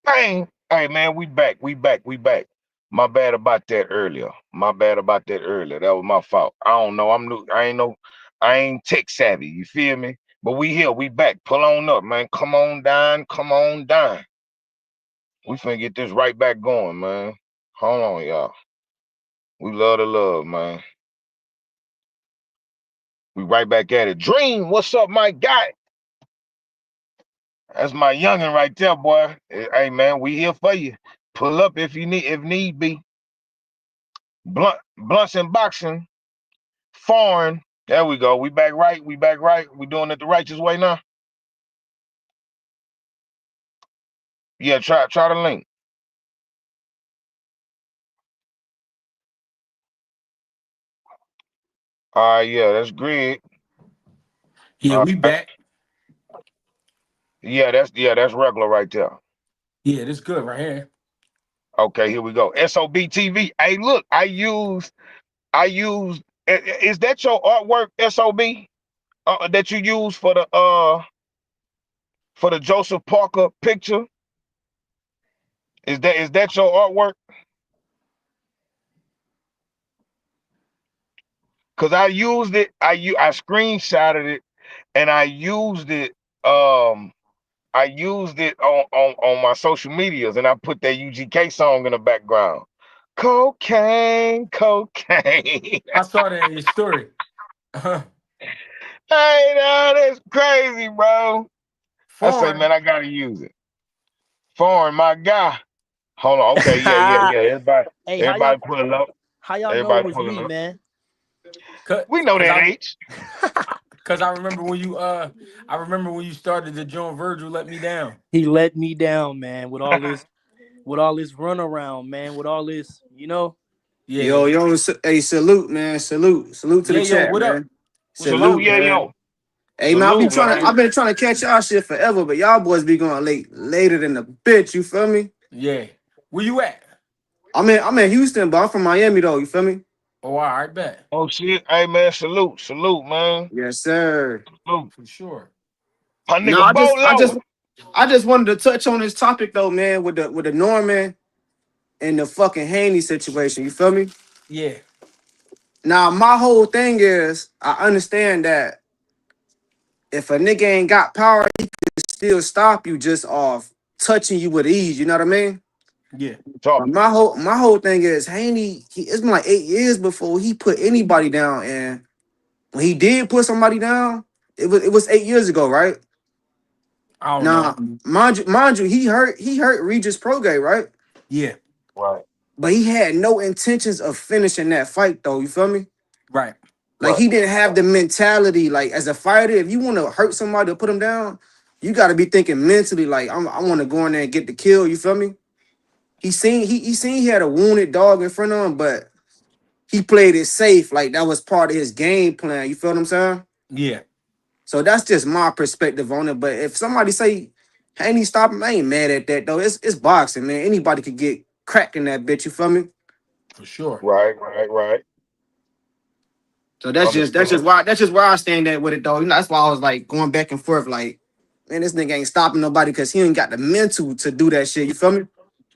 Bang! Hey man, we back. We back. We back. My bad about that earlier. My bad about that earlier. That was my fault. I don't know. I'm new. I ain't no. I ain't tech savvy. You feel me? But we here. We back. Pull on up, man. Come on down. Come on down. We finna get this right back going, man. Hold on, y'all. We love the love, man. We right back at it. Dream, what's up, my guy? That's my youngin' right there, boy. Hey man, we here for you. Pull up if need be. Blunts and boxing. Foreign. There we go. We back right. We back right. We doing it the righteous way now. Yeah, try the link. All right, yeah, that's great. Yeah, All we right. back. Yeah, that's regular right there. Yeah, this good right here. Okay, here we go. SOB TV. Hey, look, I used is that your artwork, SOB? That you use for the Joseph Parker picture? Is that your artwork? Cause I screenshotted it and um I used it on my social medias and I put that UGK song in the background. Cocaine, cocaine. I saw that in your story. Hey, no, that's crazy, bro. I say, Foreign. man, I gotta use it. Foreign, my guy. Hold on. Okay, yeah. Everybody, Hey, everybody pulling up. how y'all know it Everybody was pulling me, up. man? Cause, We know cause that I H. cause I remember when you I remember when you started to join Virgil let me down. He let me down, man, with all this runaround, man, with all this, Yeah. Yo, hey, salute, man. Salute to Yeah, the yo, chat, what up? man. What's up? Salute, Salute, yeah, man. yo. Hey, man, Salute, I've man. been trying to catch y'all shit forever, but y'all boys be going later than the bitch. You feel me? Yeah. Where you at? I'm in Houston, but I'm from Miami though. You feel me? Oh, all right, bet. Oh shit. Hey man, salute, man. Yes, sir. Salute. For sure. My No, nigga I just wanted to touch on this topic though, man, with the Norman and the fucking Haney situation. You feel me? Yeah. Now, my whole thing is, I understand that if a nigga ain't got power, he can still stop you just off touching you with ease. You know what I mean? Yeah. But talking. my whole thing is Haney. It's been like 8 years before he put anybody down, and when he did put somebody down, it was 8 years ago, right? I don't Now, know. mind you, he hurt Regis Prograde, right? Yeah. Right, But he had no intentions of finishing that fight, though. You feel me? Right. Like right. he didn't have the mentality. Like as a fighter, if you want to hurt somebody or put them down, you got to be thinking mentally. Like I want to go in there and get the kill. You feel me? He seen he had a wounded dog in front of him, but he played it safe. Like that was part of his game plan. You feel what I'm saying? Yeah. So that's just my perspective on it. But if somebody say, "Hey, stop him," I ain't mad at that though. It's boxing, man. Anybody could get cracked in that bitch. You feel me? For sure. Right. So that's Understood. just where I stand at with it though. That's why I was like going back and forth. Like, man, this nigga ain't stopping nobody because he ain't got the mental to do that shit. You feel me?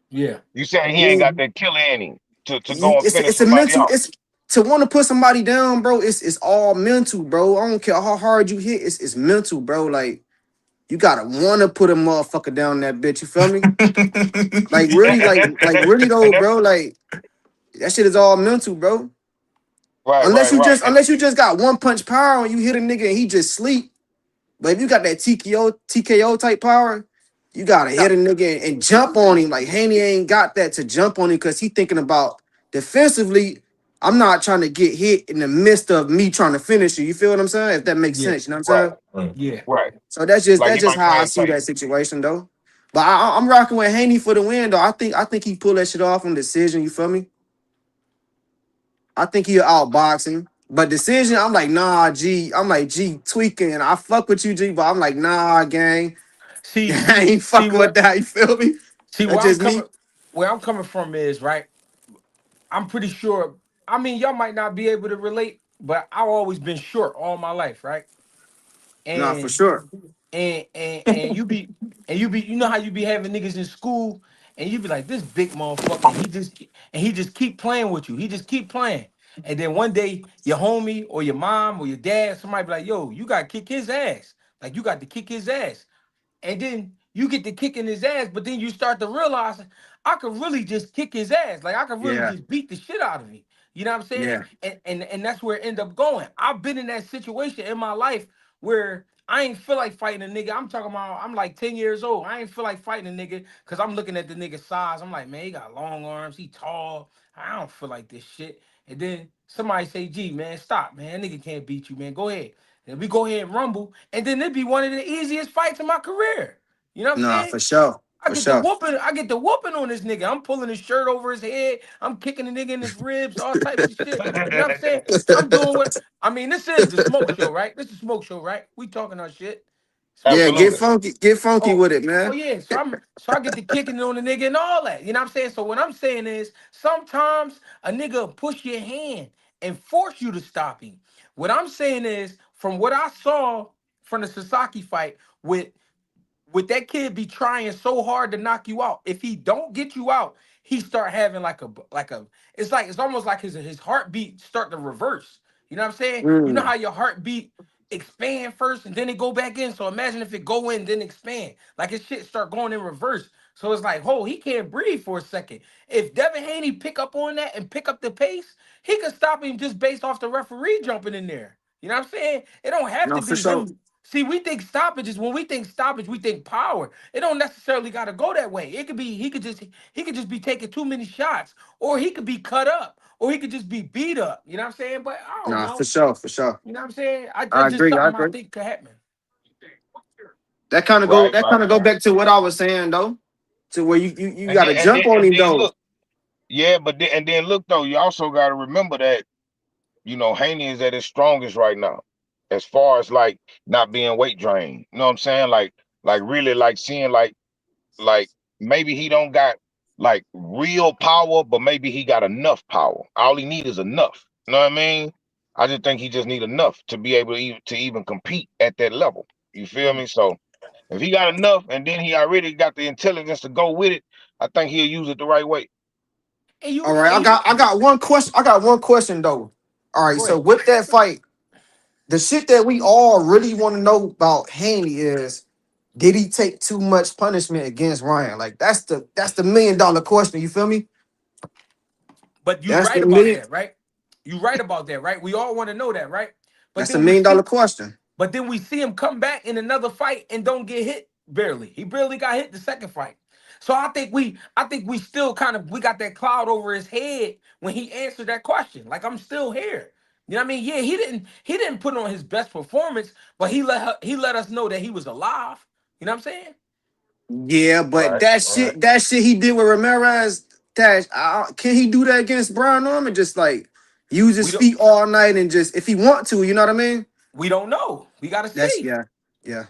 Yeah. You saying he ain't Yeah. got that killer in him to go and finish It's a somebody mental. off. It's to want to put somebody down, bro. It's all mental, bro. I don't care how hard you hit. It's mental, bro. Like you gotta want to put a motherfucker down that bitch. You feel me? Like And, really, and like that's and like that's really and though, that's bro. Like that shit is all mental, bro. right. And Unless you just got one punch power and you hit a nigga and he just sleep. But if you got that TKO type power, you gotta hit a nigga and jump on him. Like Haney ain't got that to jump on him because he thinking about defensively. I'm not trying to get hit in the midst of me trying to finish you. You feel what I'm saying? If that makes Yeah. sense, you know what right, I'm saying? Yeah. right. So that's just Like that's he just might how I play it see safe. that situation though. But I'm rocking with Haney for the win though. I think he pulled that shit off on decision. You feel me? I think he'll outbox him. But decision, I'm like, nah, G. I'm like, G, tweaking. I fuck with you, G, but I'm like, nah, gang. See, I ain't see fucking with what that. You feel me? see That's just me. where I'm coming from is right. I'm pretty sure. I mean, y'all might not be able to relate, but I've always been short all my life, right? Nah, for And sure. and you know how you be having niggas in school and you be like this big motherfucker and he just keep playing with you. He just keep playing. And then one day your homie or your mom or your dad, somebody be like, yo, you gotta kick his ass. Like you got to kick his ass. And then you get to kicking his ass, but then you start to realize I could really just kick his ass. Like I could really Yeah, just beat the shit out of him. You know what I'm saying? yeah. And that's where it end up going. I've been in that situation in my life where I ain't feel like fighting a nigga. I'm talking about I'm like 10 years old. I ain't feel like fighting a nigga because I'm looking at the nigga's size. I'm like, man, he got long arms, he tall. I don't feel like this shit. And then somebody say, gee, man, stop, man. That nigga can't beat you, man. Go ahead. And we go ahead and rumble. And then it'd be one of the easiest fights in my career. You know what I'm Nah, saying? for sure, I for get the sure. whooping. I get the whooping on this nigga. I'm pulling his shirt over his head. I'm kicking the nigga in his ribs, all types of shit. You know what I'm saying? I'm doing what I mean. This is the smoke show, right? This is the smoke show, right? We talking our shit. Smoke Yeah, show. Absolutely. get funky Oh, with it, oh man. yeah. So I get to kicking on the nigga and all that. You know what I'm saying? So what I'm saying is sometimes a nigga push your hand and force you to stop him. What I'm saying is from what I saw from the Sasaki fight with would that kid be trying so hard to knock you out? If he don't get you out, he start having like a it's almost like his heartbeat start to reverse. You know what I'm saying? You know Mm. how your heartbeat expand first and then it go back in. So imagine if it go in then expand. Like his shit start going in reverse. So it's like, oh, he can't breathe for a second. If Devin Haney pick up on that and pick up the pace, he could stop him just based off the referee jumping in there. You know what I'm saying? It don't have No, to for be sure. him. See, we think stoppages. When we think stoppage, we think power. It don't necessarily got to go that way. It could be he could just be taking too many shots, or he could be cut up, or he could just be beat up. You know what I'm saying? But I don't Nah, for know. sure, for sure. You know what I'm saying? I I just agree. I something I agree. think could happen. That kind of go. Right, That right, kind of go right. back to what I was saying though, to where you And got then to and then jump on and him then though. look, yeah, but then look though, you also gotta remember that, Haney is at his strongest right now. As far as like not being weight drained. You know what I'm saying? Like really like seeing like maybe he don't got like real power, but maybe he got enough power. All he need is enough. You know what I mean? I just think he just need enough to be able to even compete at that level. You feel me? So if he got enough and then he already got the intelligence to go with it, I think he'll use it the right way. And you All right, and you I got one question. I got one question though. All right, go so ahead. with that fight, the shit that we all really want to know about Haney is, did he take too much punishment against Ryan? Like that's the $1 million question. You feel me? But you That's right the about million. that, right? You right about that, right? We all want to know that, right? But That's the then we $1 million see question. But then we see him come back in another fight and don't get hit barely. He barely got hit the second fight. So I think we still kind of we got that cloud over his head when he answered that question. Like I'm still here. You know what I mean? Yeah, he didn't put on his best performance, but he let us know that he was alive. You know what I'm saying? Yeah, but Right, that right. shit he did with Ramirez, can he do that against Brian Norman? Just like use his We don't feet all night and just if he want to, you know what I mean? we don't know. We gotta That's see. yeah, yeah.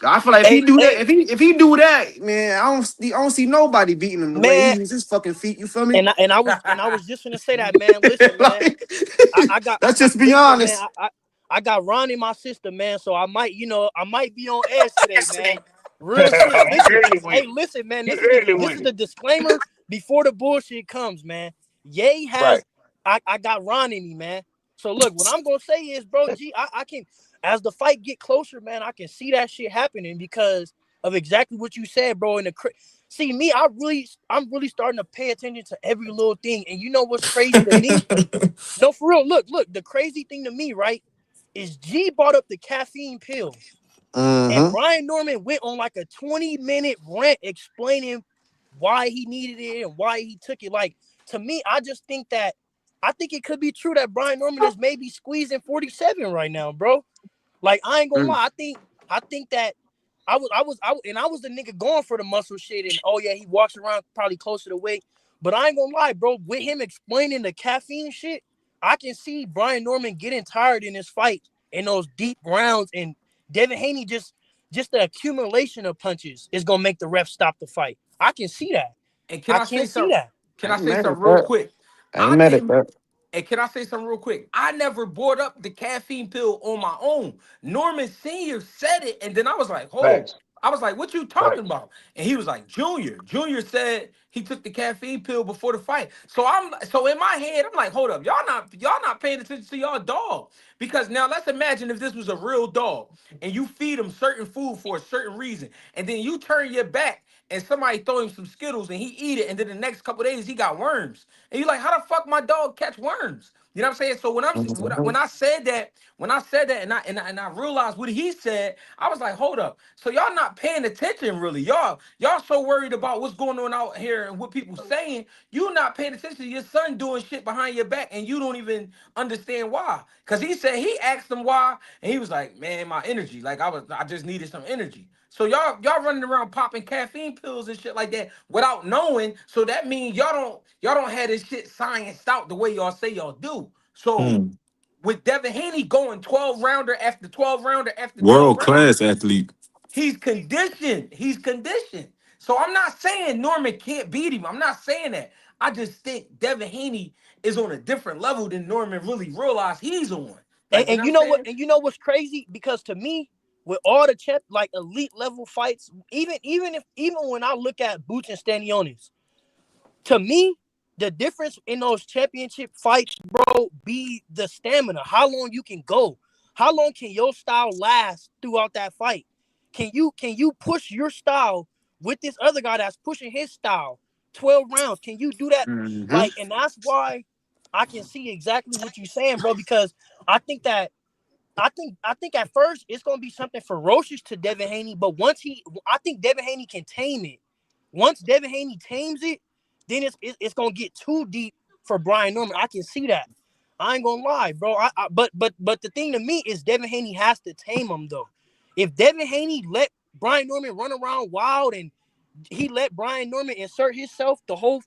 I feel like if he Hey, do that, hey, if he do that, man, I don't see nobody beating him the way he man, uses his fucking feet. You feel me? and I was just gonna say that, man. Listen, man. Like, I got let's just be listen, man. honest. I got Ron in my system, man. So I might be on edge today, man. Real shit. You Listen, early with hey, it. listen, man. You This is the early this with is it. the disclaimer before the bullshit comes, man. Ye Right. has I got Ron in me, man. So look, what I'm gonna say is, bro, I can as the fight get closer, man, I can see that shit happening because of exactly what you said, bro. See me, I'm really starting to pay attention to every little thing. And you know what's crazy to me? No, for real. Look. The crazy thing to me, right, is G brought up the caffeine pills, and Mm-hmm. Brian Norman went on like a 20-minute rant explaining why he needed it and why he took it. Like to me, I think it could be true that Brian Norman is maybe squeezing 47 right now, bro. Like I ain't gonna lie, I think that I was the nigga going for the muscle shit, and oh yeah, he walks around probably closer to weight. But I ain't gonna lie, bro. With him explaining the caffeine shit, I can see Brian Norman getting tired in this fight in those deep rounds, and Devin Haney just the accumulation of punches is gonna make the ref stop the fight. I can see that. And can I I say can't see something? that. Can I I ain't say mad something at real that. quick? I ain't I mad at didn't that. And can I say something real quick? I never brought up the caffeine pill on my own. Norman Sr. said it, and then I was like, "Oh." Facts. I was like, "What you talking Facts. about?" And he was like, "Junior." Junior said he took the caffeine pill before the fight. So in my head, I'm like, "Hold up, y'all not paying attention to y'all dog." Because now let's imagine if this was a real dog and you feed him certain food for a certain reason, and then you turn your back and somebody throw him some Skittles and he eat it, and then the next couple days he got worms. And you're like, how the fuck my dog catch worms? You know what I'm saying? So when I said that, and I realized what he said, I was like, hold up. So y'all not paying attention really. Y'all so worried about what's going on out here and what people saying. You not paying attention to your son doing shit behind your back, and you don't even understand why. Cause he said he asked him why, and he was like, man, my energy. Like I just needed some energy. So y'all running around popping caffeine pills and shit like that without knowing. So that means y'all don't have this shit scienced out the way y'all say y'all do. So Mm. with Devin Haney going 12 rounder after 12 rounder after 12 World rounder, class athlete. he's conditioned. He's conditioned. So I'm not saying Norman can't beat him. I'm not saying that. I just think Devin Haney is on a different level than Norman really realized he's on. And, Like, you know and what you I'm know what? saying? And you know what's crazy? Because to me, with all the like elite level fights, even when I look at Boots and Stanionis, to me, the difference in those championship fights, bro, be the stamina. How long you can go? How long can your style last throughout that fight? Can you push your style with this other guy that's pushing his style 12 rounds? Can you do that? Mm-hmm. Like, and that's why I can see exactly what you're saying, bro, because I think that I think at first it's gonna be something ferocious to Devin Haney, but I think Devin Haney can tame it. Once Devin Haney tames it, then it's gonna get too deep for Brian Norman. I can see that. I ain't gonna lie, bro. But the thing to me is Devin Haney has to tame him though. If Devin Haney let Brian Norman run around wild and he let Brian Norman insert himself the whole.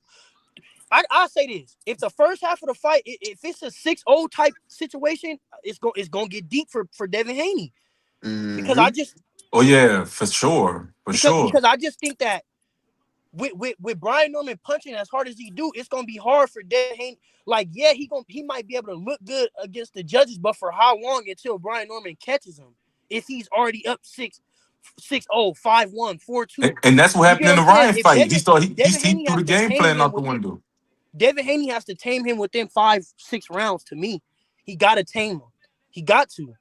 I say this: if the first half of the fight, if it's a 6-0 type situation, it's gonna get deep for Devin Haney because Mm-hmm. I just Oh yeah, for sure, for sure. because I just think that with Brian Norman punching as hard as he do, it's gonna be hard for Devin Haney. Like, yeah, he might be able to look good against the judges, but for how long until Brian Norman catches him? If he's already up 6-0, 5-1, 4-2. And that's what You get happened what in I'm the saying? Ryan If fight. He Devin he Haney threw the has to game tame plan him out the within window. Devin Haney has to tame him within 5-6 rounds. To me, he got to tame him. He got to.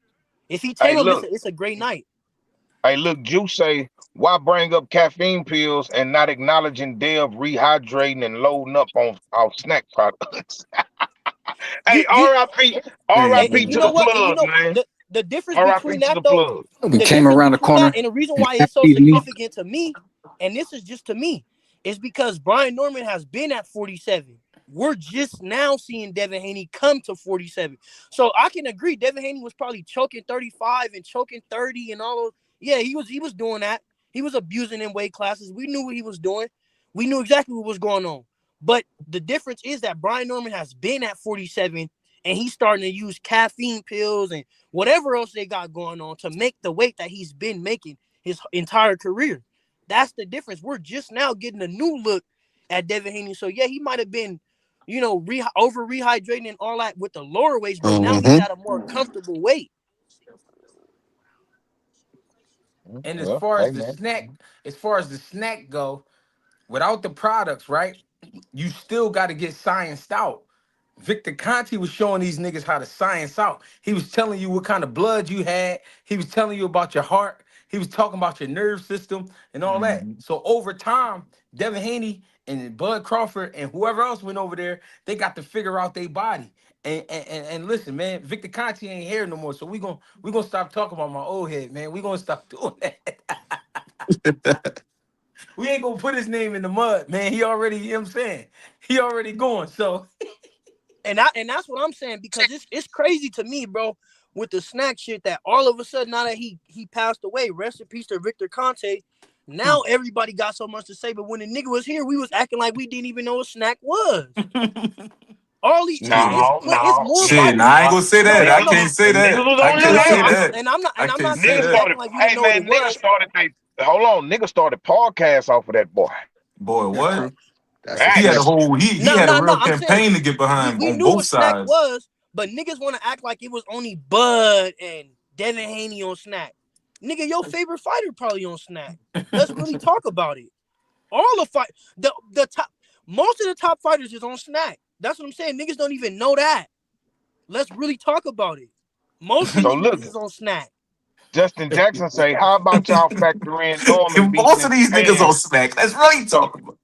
If he Hey, tame him, look. it's a great night. Hey, look. Juice say, why bring up caffeine pills and not acknowledging Dev rehydrating and loading up on our snack products? You Hey, you R.I.P. and R.I.P. you to know the what? And you plug, know man. the difference R.I.P. between to that the though, plug. We the came difference around the between that corner and the reason and why it's so emptied me. significant to me, and this is just to me, is because Brian Norman has been at 47. We're just now seeing Devin Haney come to 47. So I can agree Devin Haney was probably choking 35 and choking 30 and all those. Yeah, he was doing that. He was abusing in weight classes. We knew what he was doing. We knew exactly what was going on. But the difference is that Brian Norman has been at 47 and he's starting to use caffeine pills and whatever else they got going on to make the weight that he's been making his entire career. That's the difference. We're just now getting a new look at Devin Haney. So yeah, he might have been, over rehydrating and all that with the lower weights, but now he's Mm-hmm. at a more comfortable weight. And as Well, far as hey, the man. snack, as far as the snack go, without the products, right? You still got to get scienced out. Victor Conti was showing these niggas how to science out. He was telling you what kind of blood you had. He was telling you about your heart. He was talking about your nerve system and all that. Mhm. So over time, Devin Haney and Bud Crawford and whoever else went over there, they got to figure out their body. And listen, man, Victor Conti ain't here no more. So we gonna stop talking about my old head, man. We gonna stop doing that. We ain't gonna put his name in the mud, man. He already, you know what I'm saying? He already going. So And that's what I'm saying because it's crazy to me, bro, with the snack shit that all of a sudden now that he passed away, rest in peace to Victor Conte. Now everybody got so much to say, but when the nigga was here, we was acting like we didn't even know what snack was. All these Shit. it's more Shit. fighters. Nah, I ain't gonna say that. No, I no, can't say Niggas that. was I on no, can't your no, no. say ass. that. And I I'm can't not say saying Niggas we that. acting started, like we didn't hey know what man, it niggas was. started they hold on, niggas started podcasts off of that boy. Boy, That's what? true. That's a He had a fact. Facts. whole he had a No. real I'm saying campaign to get behind we on knew both what Snack sides. was, but niggas want to act like it was only Bud and Devin Haney on Snack. Nigga, your favorite fighter probably on Snack. Let's really talk about it. All the fight, the top, most of the top fighters is on Snack. That's what I'm saying. Niggas don't even know that. Let's really talk about it. Most of So these look, niggas is on Snack. Justin Jackson say, how about y'all factor in Norman And being most in of these niggas Japan? on Smack. Let's really talk about.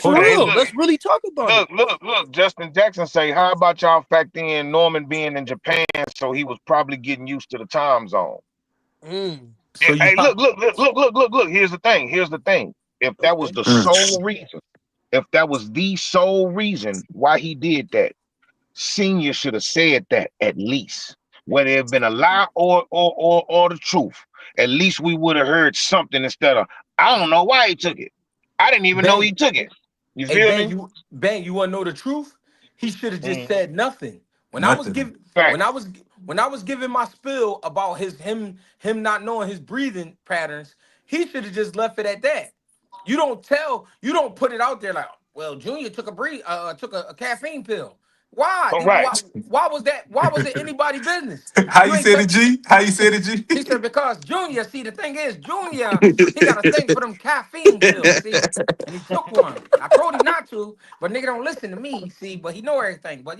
For Hey, real, look, let's really talk about it. look. Justin Jackson say, how about y'all factor in Norman being in Japan? So he was probably getting used to the time zone. So you Hey, pop. look. Here's the thing. If that was Okay. the sole reason, if that was the sole reason why he did that, Senior should have said that at least. Whether it had been a lie or the truth, at least we would have heard something instead of, I don't know why he took it. I didn't even know he Ben, took it. You hey feel me? Ben, you want to know the truth? He should have just Mhm. said nothing. When I was Nothing. giving Facts. when I was giving my spill about him not knowing his breathing patterns, he should have just left it at that. You don't put it out there like, well, Junior took a caffeine pill. Why? All right. Why was that? Why was it anybody's business? How You you ain't said tell. it, G? How you said it, G? He said because Junior, see, the thing is, Junior, he got a thing for them caffeine pills, see, and he took one. I told him not to, but nigga don't listen to me, see, but he know everything. But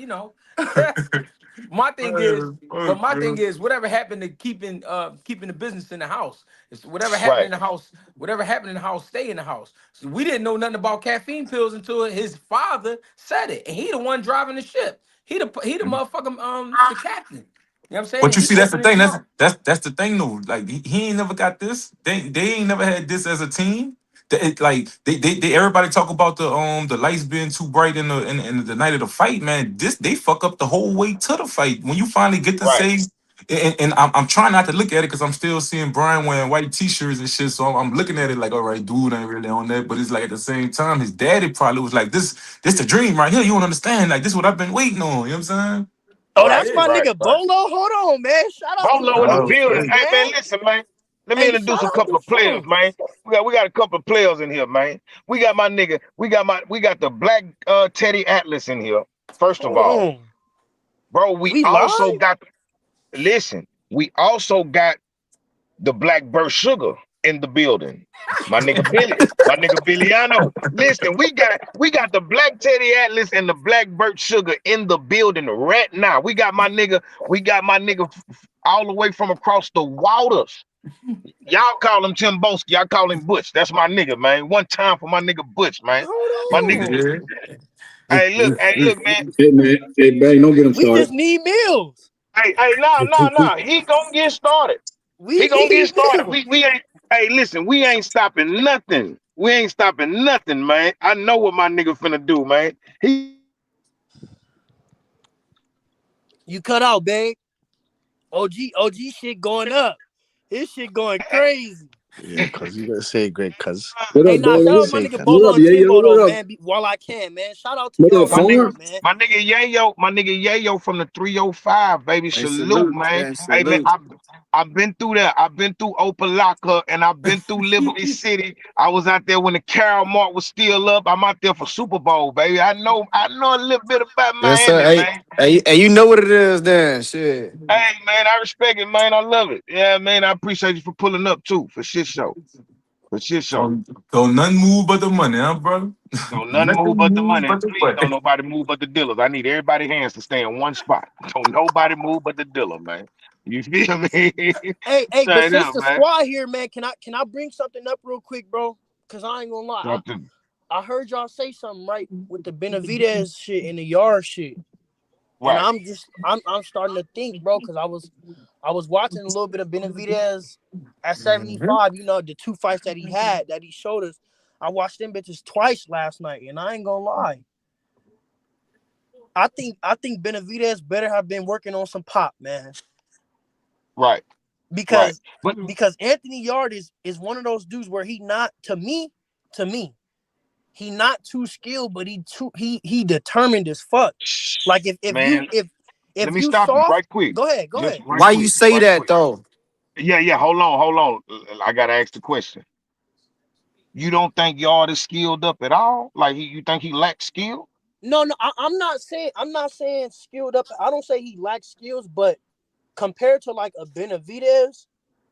my thing is, Man, fuck, bro. whatever happened to keeping the business in the house. It's whatever happened Right. in the house, stay in the house. So we didn't know nothing about caffeine pills until his father said it, and he the one driving the ship. He the motherfucking the captain. You know what I'm saying? But And you he see, that's the opening his thing. That's mouth. that's that's the thing, though. Like he ain't never got this. They ain't never had this as a team. Like they everybody talk about the lights being too bright in the night of the fight, man. They fuck up the whole way to the fight. When you finally get to Right. say, and I'm trying not to look at it because I'm still seeing Brian wearing white t-shirts and shit. So I'm looking at it like, all right, dude ain't really on that. But it's like at the same time, his daddy probably was like, this the dream right here. You don't understand. Like this is what I've been waiting on. You know what I'm saying? Oh, Right. that's Yeah. my Right. nigga Right. Bolo. Hold on, man. Shout out to Bolo in the Bolo Oh, building. Shit, shit. Hey man, man. listen, man. Let me Hey, introduce shout a out couple to of players, Funk. man. We got a couple of players in here, man. We got my nigga. We got the black Teddy Atlas in here. First of Hold all, on. bro, we We also live? got listen. We also got the black Burt Sugar in the building. My nigga Billy. My nigga Billiano. Listen, we got the black Teddy Atlas and the black Burt Sugar in the building right now. We got my nigga all the way from across the waters. Y'all call him Tim Boski. Y'all call him Butch. That's my nigga, man. One time for my nigga Butch, man. My nigga. Hold on. Yeah. Hey, look, man. Hey man, hey Bang, don't get him We started. just need meals. Hey, no. He gonna get started. We He gonna get need started. meals. We ain't. Hey, listen, we ain't stopping nothing. We ain't stopping nothing, man. I know what my nigga finna do, man. You cut out, babe. OG shit going up. His shit going crazy. Yeah, cuz you gotta say it great, cuz. What Hey, up, nah, shout Bolo? out my Say nigga cuz. What Bolo up, and Yayo? Timbo though, What up? man. While I can, man. Shout out to What up, y'all my for nigga, real, Fong? man. my nigga Yayo from the 305, baby. Hey, Salute, salute, man. man. Hey, man, Salute. I've been through that. I've been through Opalaka and I've been through Liberty City. I was out there when the Carol Mart was still up. I'm out there for Super Bowl, baby. I know a little bit about Yes, sir. Miami, Hey, man. hey, you know what it is then. Shit. Hey, man, I respect it, man. I love it. Yeah, man, I appreciate you for pulling up too, for shit show. For shit show. Don't nothing move but the money, huh, brother? Don't none move Nothing but the move money. but And the please money. don't nobody move but the dealers. I need everybody hands to stay in one spot. Don't nobody move but the dealer, man. You feel me? Hey, but Straight since up, the man. squad here, man, can I bring something up real quick, bro? Cause I ain't gonna lie. Something. I heard y'all say something right with the Benavidez shit and the yard shit. And Right. I'm starting to think, bro, because I was watching a little bit of Benavidez at Mhm. 75, the two fights that he showed us. I watched them bitches twice last night, and I ain't gonna lie. I think Benavidez better have been working on some pop, man. Right. Right. Because But because Anthony Yard is one of those dudes where he not to me, he not too skilled, but he determined as fuck. Like if you man, if let if me you stop you soft, right quick. go ahead, go Just ahead. right Why you quick. say Right that quick. though? Yeah. Hold on. I gotta ask the question. You don't think Yard is skilled up at all? Like you think he lacks skill? No, I'm not saying skilled up. I don't say he lacks skills, but compared to like a Benavidez,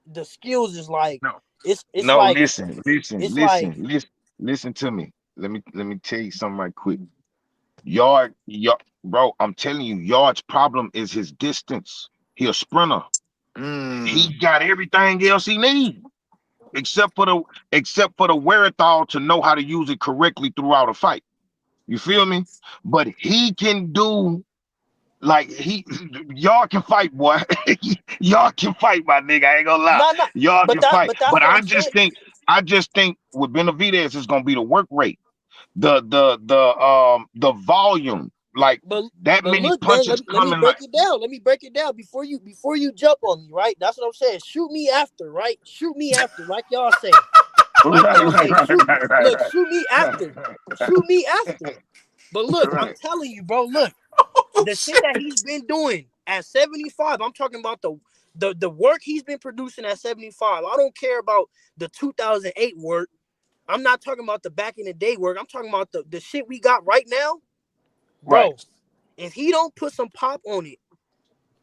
the skills is like No. it's No, like listen, listen, it's like listen, listen, listen to me. Let me tell you something right quick. Yard, bro, I'm telling you, Yard's problem is his distance. He a sprinter. Mm. He got everything else he needs, except for the wherewithal to know how to use it correctly throughout a fight. You feel me? But he can do like y'all can fight, boy. Y'all can fight, my nigga. I ain't gonna lie. nah. Y'all can fight. But that's But what I'm saying. I just think with Benavidez is gonna be the work rate, the volume. Like But that many look, Ben, punches let me coming. Like break it down. Let me break it down before you jump on me, right? That's what I'm saying. Shoot me after, right? Shoot me after, like y'all say. Like right, y'all right, say, right, shoot. right, right, Look, right, shoot me after. Shoot me after. But look, I'm right, telling you, bro. Look, Oh the shit shit. that he's been doing at 75. I'm talking about the work he's been producing at 75. I don't care about the 2008 work. I'm not talking about the back in the day work. I'm talking about the shit we got right now, right, bro. If he don't put some pop on it,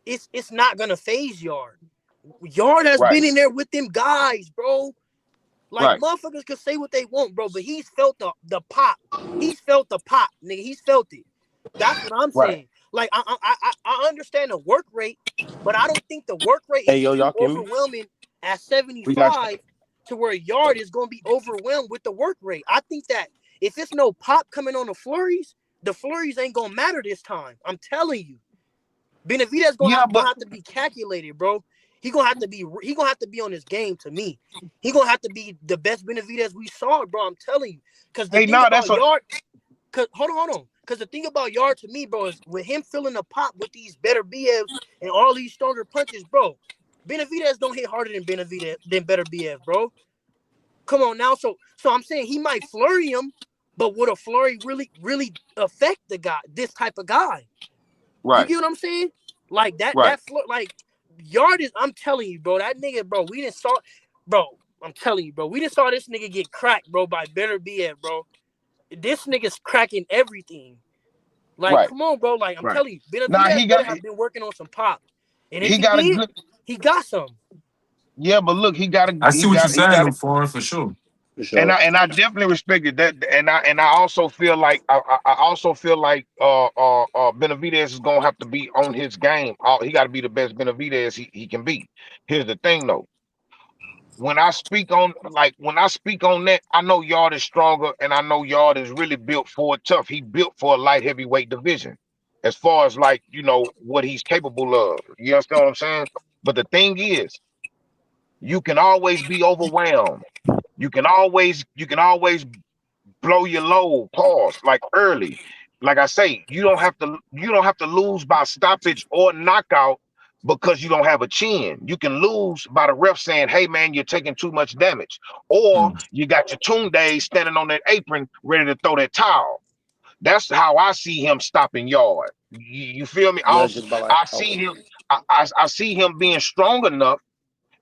it's not gonna phase Yard. Yard has right, been in there with them guys, bro. Like right, motherfuckers can say what they want, bro, but he's felt the pop. He's felt the pop, nigga. He's felt it. That's what I'm right. saying. Like I understand the work rate, but I don't think the work rate Hey, is yo, too y'all hear me? overwhelming at We got 75 to where Yard is gonna be overwhelmed with the work rate. I think that if it's no pop coming on the flurries ain't gonna matter this time. I'm telling you. Benavidez yeah, gonna but have to be calculated, bro. He gonna have to be on his game to me. He gonna have to be the best Benavidez we saw, bro. I'm telling you. Cause the hey, thing nah, that's about a Yard, cause hold on. Cause the thing about Yard to me, bro, is with him filling the pop with these better BFs and all these stronger punches, bro. Benavidez don't hit harder than Benavidez than better BF, bro. Come on now. So I'm saying he might flurry him, but would a flurry really affect the guy, this type of guy? You right, get what I'm saying? Like right. like Yard is. I'm telling you, bro. That nigga, bro. We didn't saw, bro. I'm telling you, bro. We didn't saw this nigga get cracked, bro, by better BF, bro. This nigga's cracking everything. Like, Right, come on, bro. Like, I'm right. telling you, Nah, Benavidez better have been working on some pop. And if he he got a did, good he got some. yeah, but look, I see what you're saying though, for sure. For sure. and I definitely respected that, and I also feel like I also feel like Benavidez is gonna have to be on his game. He got to be the best Benavidez he can be. Here's the thing though. When I speak on that, I know Yard is stronger, and I know Yard is really built for it tough. He built for a light heavyweight division, as far as like what he's capable of. You understand what I'm saying? But the thing is, you can always be overwhelmed. You can always blow your load, pause, like early. Like I say, you don't have to lose by stoppage or knockout because you don't have a chin. You can lose by the ref saying, hey man, you're taking too much damage. Or Mm. you got your tune days standing on that apron ready to throw that towel. That's how I see him stopping Yard. You feel me? Yeah, just by like, I see him. I see him being strong enough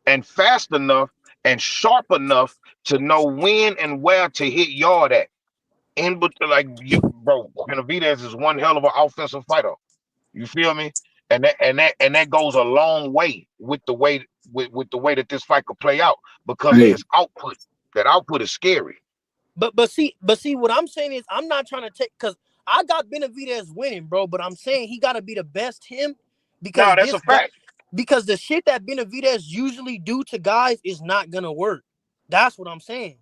and fast enough and sharp enough to know when and where to hit Yard at. And but like you, bro, Benavidez is one hell of an offensive fighter. You feel me? And that goes a long way with the way that this fight could play out because of Hey, his output. That output is scary. But see, what I'm saying is I'm not trying to take because I got Benavidez winning, bro. But I'm saying he got to be the best him No, because that's a fact. because the shit that Benavidez usually do to guys is not gonna work. That's what I'm saying.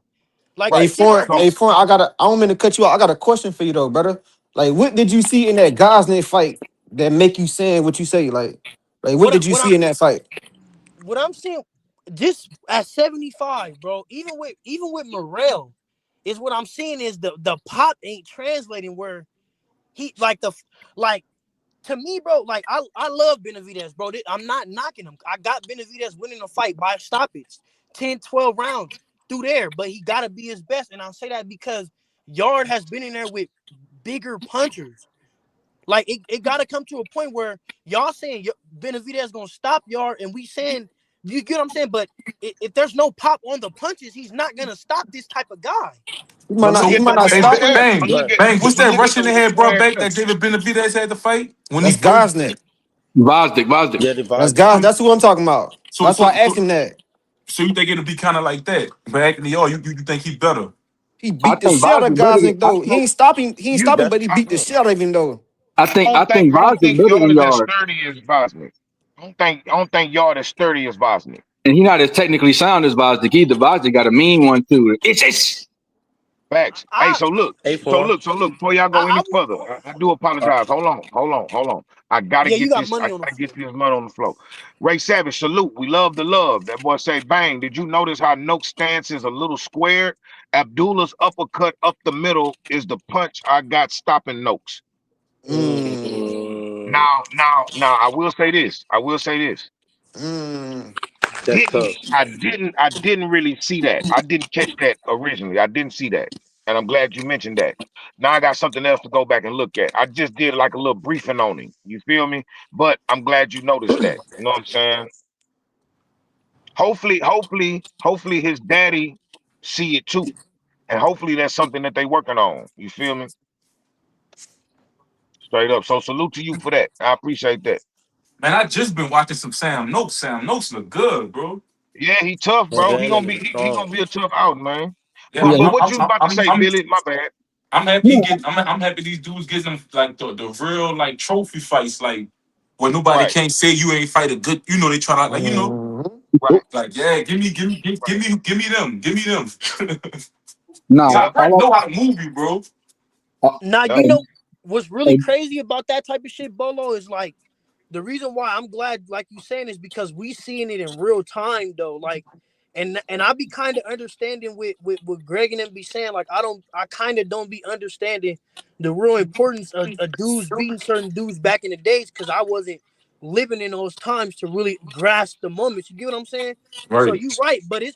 Like the Hey, Right. shit foreign, that So hey, foreign, I don't mean to cut you off. I got a question for you though, brother. Like, what did you see in that Gosnell fight that make you saying what you say? Like, what what I, did you what I see in that fight? what I'm saying just at 75, bro. Even with Morrell, is what I'm seeing is the pop ain't translating where he like like to me, bro, like I love Benavidez, bro. I'm not knocking him. I got Benavidez winning the fight by stoppage, 10, 12 rounds through there, but he got to be his best. And I'll say that because Yard has been in there with bigger punchers. Like it got to come to a point where y'all saying Benavidez going to stop Yard and we saying You get what I'm saying? But if there's no pop on the punches, he's not gonna stop this type of guy. He But might not. look He at might the not weight Hey, stop him. class. But bang, look But at bang. What's but that look at the Russian they weight had brought class back though. that David Benavidez had to fight when he That's first? Gosnick. Vazdik. yeah, the That's Vazquez. guys. That's who I'm talking about. So, That's why so, I asked so, him that. so you think it'll be kind of like that? But actually, you think he better? He I beat the think shit out of Vazdik better than Gosnick though. He ain't stopping. He ain't You stopping, That's but he beat the shit out of him though. I think I Vazdik don't think better than Yard is as Yard. sturdy as Bosnick. I don't think Yard is sturdy as Bosnick. And he's not as technically sound as Vazdik either. Vazdik got a mean one too. It's Facts. Hey, I so look, before y'all go I any would. further, I do apologize. Hold on. I gotta Yeah, you get got this, I money on the gotta get floor. this money on the floor. Ray Savage, salute. We love the love. That boy say bang. Did you notice how Noak's stance is a little squared? Abdullah's uppercut up the middle is the punch I got stopping Noakes. Mm, Now, I will say this. I will say this. Mm. that's tough. I didn't really see that. I didn't catch that originally. I didn't see that. And I'm glad you mentioned that. Now I got something else to go back and look at. I just did like a little briefing on him. You feel me? But I'm glad you noticed that. You know what I'm saying? Hopefully his daddy see it too. And hopefully that's something that they working on. You feel me? Straight up. So salute to you for that. I appreciate that. Man, I just been watching some Sam Noakes. Sam Noakes look good, bro. Yeah, he tough, Yeah, bro. that nigga He strong. gonna be a tough out, man. Yeah, yeah. But He, what you was about to say, Billy? My bad. I'm happy he no, get. I'm happy these dudes getting them like the real like trophy fights, like where nobody Right, can't say you ain't fight a good. You know they try to like Mhm. right, like yeah, right. give me them. nah. Yeah, Top rank know how to move you, bro. I, Now yeah. you know what's really I, crazy about that type of shit, Bolo, is like the reason why I'm glad, like you saying, is because we seeing it in real time though. Like, and I be kind of understanding with Greg and them be saying, like, I kind of don't be understanding the real importance of dudes beating certain dudes back in the days because I wasn't living in those times to really grasp the moments. You get what I'm saying? So Right. you right, but it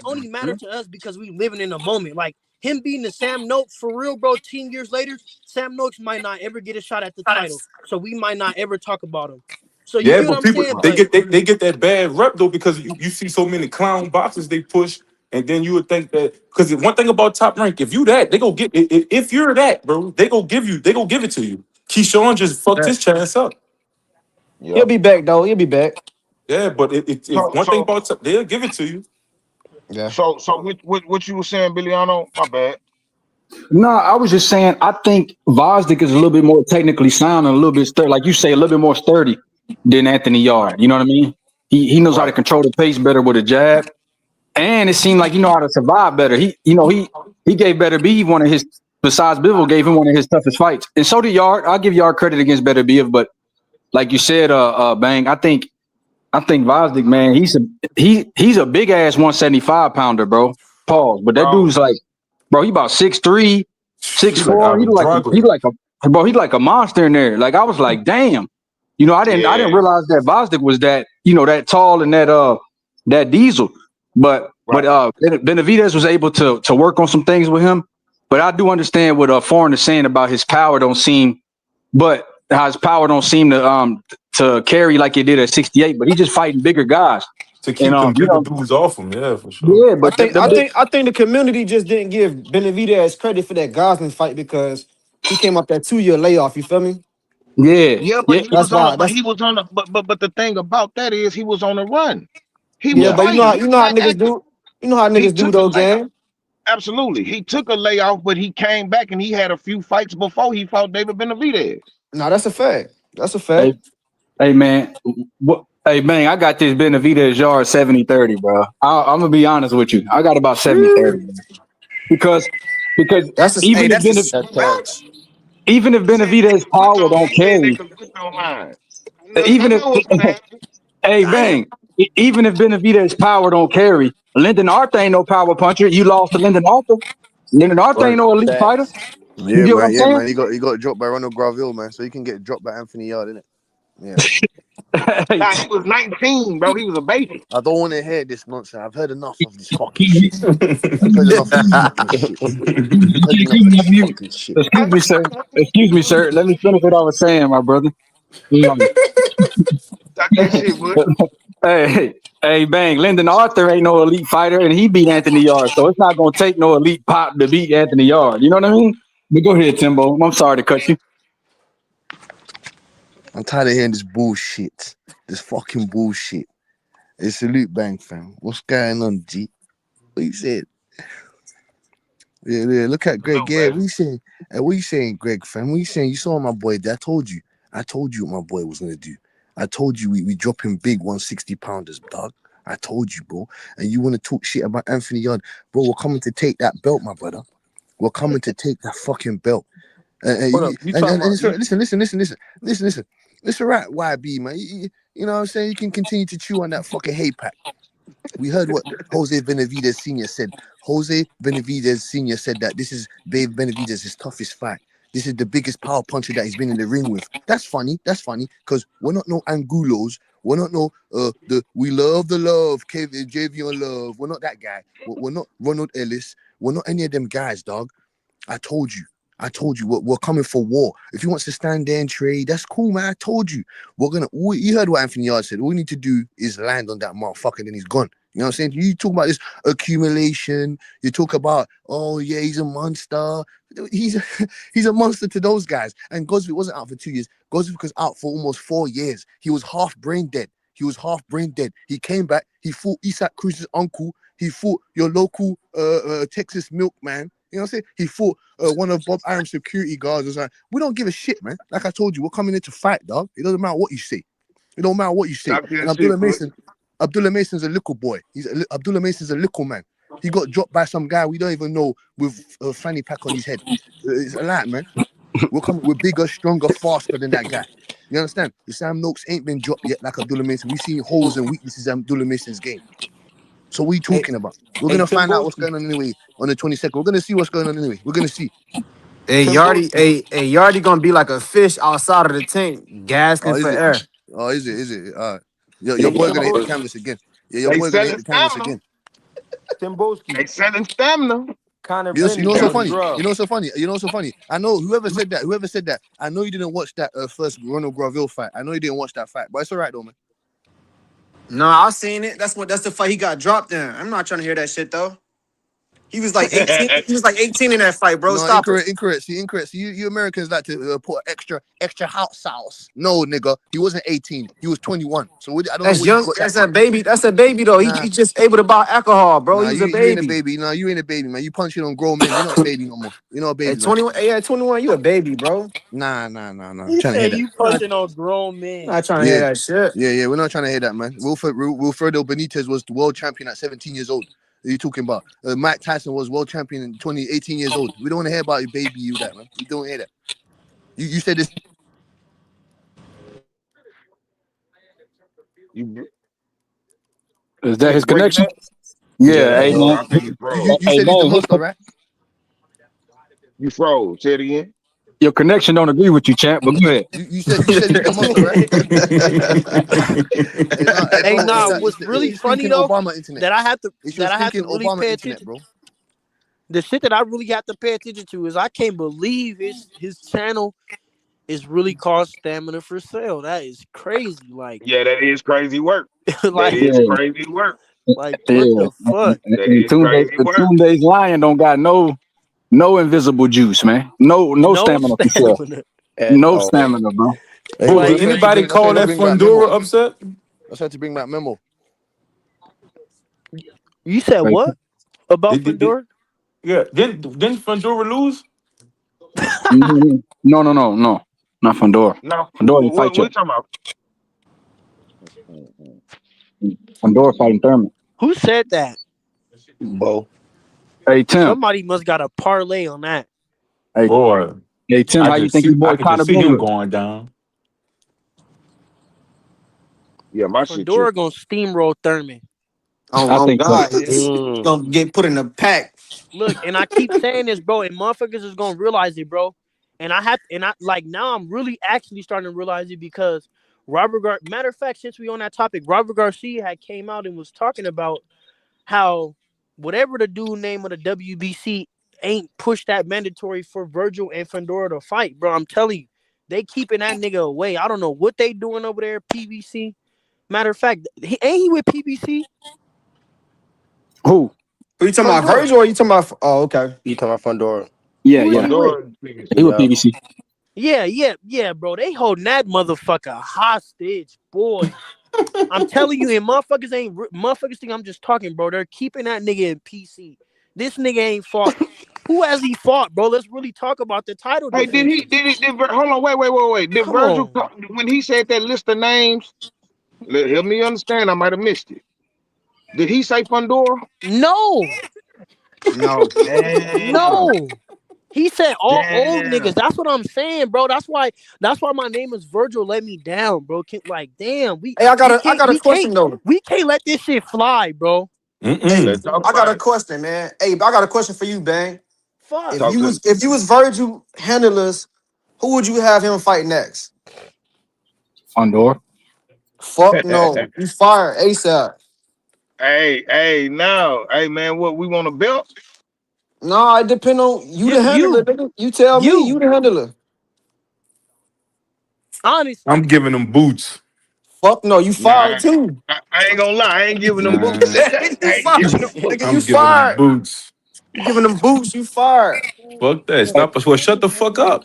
only mattered to us because we living in a moment. Like him beating the Sam Noakes for real, bro. 10 years later, Sam Noakes might not ever get a shot at the title, so we might not ever talk about him. So you Yeah, get what but I'm people saying? they But get they get that bad rep though because you see so many clown boxes they push, and then you would think that because one thing about Top Rank, if you that they go get if you're that bro, they go give it to you. Keyshawn just fucked his chance up. He'll Yeah. be back though. He'll be back. Yeah, but if So one thing so about they'll give it to you. Yeah. so what you were saying, Billiano? My bad. no, I was just saying. I think Vazdik is a little bit more technically sound and a little bit sturdy, like you say, a little bit more sturdy than Anthony Right, Yard. You know what I mean? He knows how to right, control the pace better with a jab, and it seemed like he know how to survive better. He gave Better B one of his besides Bivol gave him one of his toughest fights, and so did Yard. I'll give Yard credit against Better B, but like you said, Bang, I think Vazdik, man, he's a big ass 175 pounder, bro. Pause. But that bro. dude's like, bro, he about 6'3", six He like four. Ivan Drago. He like a monster in there. Like I was like, damn. I didn't Yeah, realize that Vazdik was that, that tall and that diesel. But right. Benavidez was able to work on some things with him. But I do understand what Foreign is saying about his power don't seem, but how his power don't seem to carry like it did at 68. But he's just fighting bigger guys, To and keep them bigger dudes off him, yeah, for sure. yeah. I But think. I think. I think the community just didn't give Benavidez credit for that Gosling fight because he came up that 2 year layoff. You feel me? yeah, Yeah, but yeah, he That's was on a why. That's but the thing about that is he was on a run. He was yeah. yeah. But fighting. you He know was how not niggas active. do. You know how He niggas do took a though, layoff. gang. Absolutely. He took a layoff, but he came back and he had a few fights before he fought David Benavidez. No, that's a fact. That's a Hey, fact. hey, man. What? Hey, man, I got this Benavidez yard 70-30, bro. I'm gonna be honest with you. I got about 70-30 Sheesh. because because Hey, even if that's a that's tough. facts. even if He said they Benavidez could put power on. don't He said they carry, could put on mine. I even if know what's gonna happen. hey, Damn. bang, even if Benavidez power don't carry, Lyndon Arthur ain't no power puncher. You lost to Lyndon Arthur. Lyndon Arthur ain't Right. no elite fighter. Facts. You Yeah, get what man. I'm Yeah, saying? man. He got dropped by Ronald Graville, man. So he can get dropped by Anthony Yard, innit? Yeah. Hey, Nah, he was 19, bro. He was a baby. I don't want to hear this nonsense. I've heard enough of this fucking shit. I've heard enough of this fucking shit. I've heard enough of this fucking shit. Excuse me, sir. Excuse me, sir. Let me finish what I was saying, my brother. Um, Talk that shit, boy. Hey, bang. Lyndon Arthur ain't no elite fighter, and he beat Anthony Yard, so it's not gonna take no elite pop to beat Anthony Yard. You know what I mean? But go ahead, Timbo. I'm sorry to cut you. I'm tired of hearing this bullshit. This fucking bullshit. It's a Eubank, fam. What's going on, G? What you said? Yeah. Look at Greg. Yeah, what you saying? What you saying, Greg, fam? What you saying? You saw my boy. I told you what my boy was gonna do. I told you we drop him big 160 pounders, dog. I told you, bro. And you want to talk shit about Anthony Yard, bro? We're coming to take that belt, my brother. We're coming to take that fucking belt. Hold up, you talking about? Listen. It's all right, YB, man. You know what I'm saying? You can continue to chew on that fucking hay pack. We heard what Jose Benavidez Sr. said. Jose Benavidez Sr. said that this is Dave Benavidez' toughest fight. This is the biggest power puncher that he's been in the ring with. That's funny, because we're not no Angulos. We're not no we love the love, Javion Love. We're not that guy. We're not Ronald Ellis. We're not any of them guys, dog. I told you, we're coming for war. If he wants to stand there and trade, that's cool, man. I told you. You heard what Anthony Yard said. All we need to do is land on that motherfucker, and then he's gone. You know what I'm saying? You talk about this accumulation. You talk about, oh yeah, he's a monster. He's a monster to those guys. And Ghbtv wasn't out for 2 years. Ghbtv was out for almost 4 years. He was half brain dead. He came back. He fought Isaac Cruz's uncle. He fought your local Texas milkman. You know what I'm saying? He fought one of Bob Arum's security guards. Or something. We don't give a shit, man. Like I told you, we're coming in to fight, dog. It doesn't matter what you say. And Abdullah Mason's a little boy. Abdullah Mason's a little man. He got dropped by some guy we don't even know with a fanny pack on his head. It's a lot, man. We're bigger, stronger, faster than that guy. You understand? The Sam Noakes ain't been dropped yet like Abdullah Mason. We've seen holes and weaknesses in Abdullah Mason's game. So what are you talking about? We're going to find out what's going on anyway on the 22nd. We're going to see what's going on anyway. We're going to see. Hey, Yardy gonna be like a fish outside of the tank, gasping for air. Oh, is it? All right. Your boy gonna hit the canvas again. Yeah, your boy gonna hit the canvas again. Timboski. They selling stamina. Conor You know what's so funny? Drugs. You know what's so funny? I know whoever said that. I know you didn't watch that first Ronald Graville fight. I know you didn't watch that fight, but it's all right though, man. No, I seen it. That's the fight he got dropped in. I'm not trying to hear that shit though. He was like 18. He was like 18 in that fight, bro. No, Stop incorrect. See, you Americans like to put extra hot sauce. No, nigga, he wasn't 18. He was 21. So I don't That's know. young. That's a baby. That's a baby though. He just able to buy alcohol, bro. He was a baby. You ain't a baby. No, you ain't a baby, man. You punching on grown men. You're not a baby no more. You're not a baby. At 21, yeah, 21, you a baby, bro. Nah. He said you punching on grown men. Not trying to hear that shit. Yeah, we're not trying to hear that, man. Wilfredo Benitez was the world champion at 17 years old. What are you talking about? Mike Tyson was world champion in 18 years old. We don't want to hear about your baby, that, man. We don't hear that. You said this. Is that his connection? Yeah, hey, man. I think you froze. You said he's the monster, right? You froze. Say it again. Your connection don't agree with you, champ, but go ahead. You said he's the monster, right? Hey, what's really funny though that I have to really pay attention, bro. The shit that I really have to pay attention to is I can't believe his channel is really called Stamina for Sale. That is crazy. Like, yeah, that is crazy work. Like, that is crazy work. Like, what the fuck? Tunde's lion don't got no invisible juice, man. No stamina for sure. No stamina, bro. Did anybody call that Fundora upset? Let's have to bring back Memo. You said what about Fundora? Yeah, didn't Fundora lose? No, not Fundora. No, Fundora what fight you talking about? Fundora fighting Thurman. Who said that? Bo. Hey Tim. Somebody must got a parlay on that. Hey, boy. Hey Tim, how you think your boy Conor Benn going down? Yeah, my shit. Fundora gonna steamroll Thurman. I think God, it's gonna get put in a pack. Look, and I keep saying this, bro, and motherfuckers is gonna realize it, bro. And I now I'm really actually starting to realize it because matter of fact, since we on that topic, Robert Garcia had came out and was talking about how whatever the dude name of the WBC ain't pushed that mandatory for Virgil and Fundora to fight, bro. I'm telling you, they keeping that nigga away. I don't know what they doing over there, PBC. Matter of fact, ain't he with PBC? Who? Are you talking about Fundora. Virgil or you talking about? Oh, okay. You talking about Fundora? Yeah, Who is yeah. he with? Fundora is He with Yeah. PBC. Yeah, bro. They holding that motherfucker hostage, boy. I'm telling you, and motherfuckers think I'm just talking, bro. They're keeping that nigga in PC. This nigga ain't fought. Who has he fought, bro? Let's really talk about the title Hey, defenses. hold on, wait. Did Come Virgil, on. when he said that list of names, help me understand, I might have missed it. Did he say Fundora? No, No. Damn. no. He said all old niggas. Damn. That's what I'm saying, bro. That's why my name is Virgil. Let me down, bro. Like, damn, we Hey, I got we a I can't got a we question can't though. we can't let this shit fly, bro. Hey, Let's talk I got about a it. question, man. Hey, I got a question for you, Bang. Fuck. If Talk you to was me. if you was Virgil handlers, who would you have him fight next? Fundora. Fuck no. You fired ASAP. Hey, now, hey man, what we want a belt? Nah, it depend on you the handler, You, nigga. You tell me, you you. the handler. I'm Honestly, giving them boots. Fuck no, you fired Nah, too. I ain't gonna lie, I ain't giving them boots. Nah, You I ain't fired. giving them Nigga, boots. you I'm giving them fired. boots. You giving them boots, you fired. Fuck that. Hey, Stop us. Well, shut the fuck up.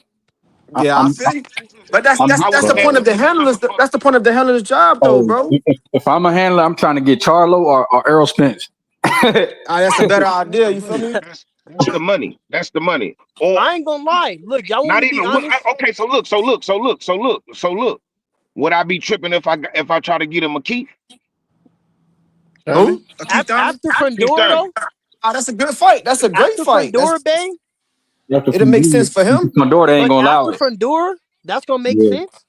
I, Yeah, I I'm feel you. But that's I'm that's I that's would the have point never of the been handlers. motherfucker. That's the point of the handler's job, though, hey, bro. if I'm a handler, I'm trying to get Charlo or Errol Spence. Ah, that's a better idea. You feel me? That's the money. That's the money. Or I ain't gonna lie. Look, y'all want not me to be even look. honest? Okay, so look. Would I be tripping if I try to get him a key? Thurman? Who? Keith Thurman? After Keith Fundora Thurman. though, Ah, that's a good fight. That's a great after fight. Fundora bang, After It'll make sense for him. Fundora, they ain't but gonna allow after it. Fundora, that's gonna make Yeah. sense.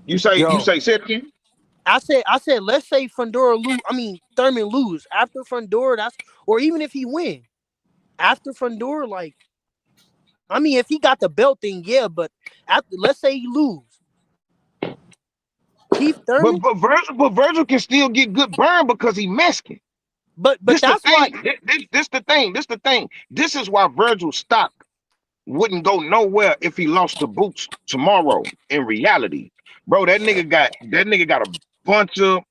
You Yo, say say it again? I said, let's say Fundora lose. I mean Thurman lose after Fundora. Or even if he win after Fundora, like I mean, if he got the belt, then yeah. But after, let's say he lose, Keith But Thurman. Virgil can still get good burn because he Mexican. But This the that's why. thing. This the thing. This is why Virgil stock wouldn't go nowhere if he lost the boots tomorrow. In reality, bro, that nigga got a bunch of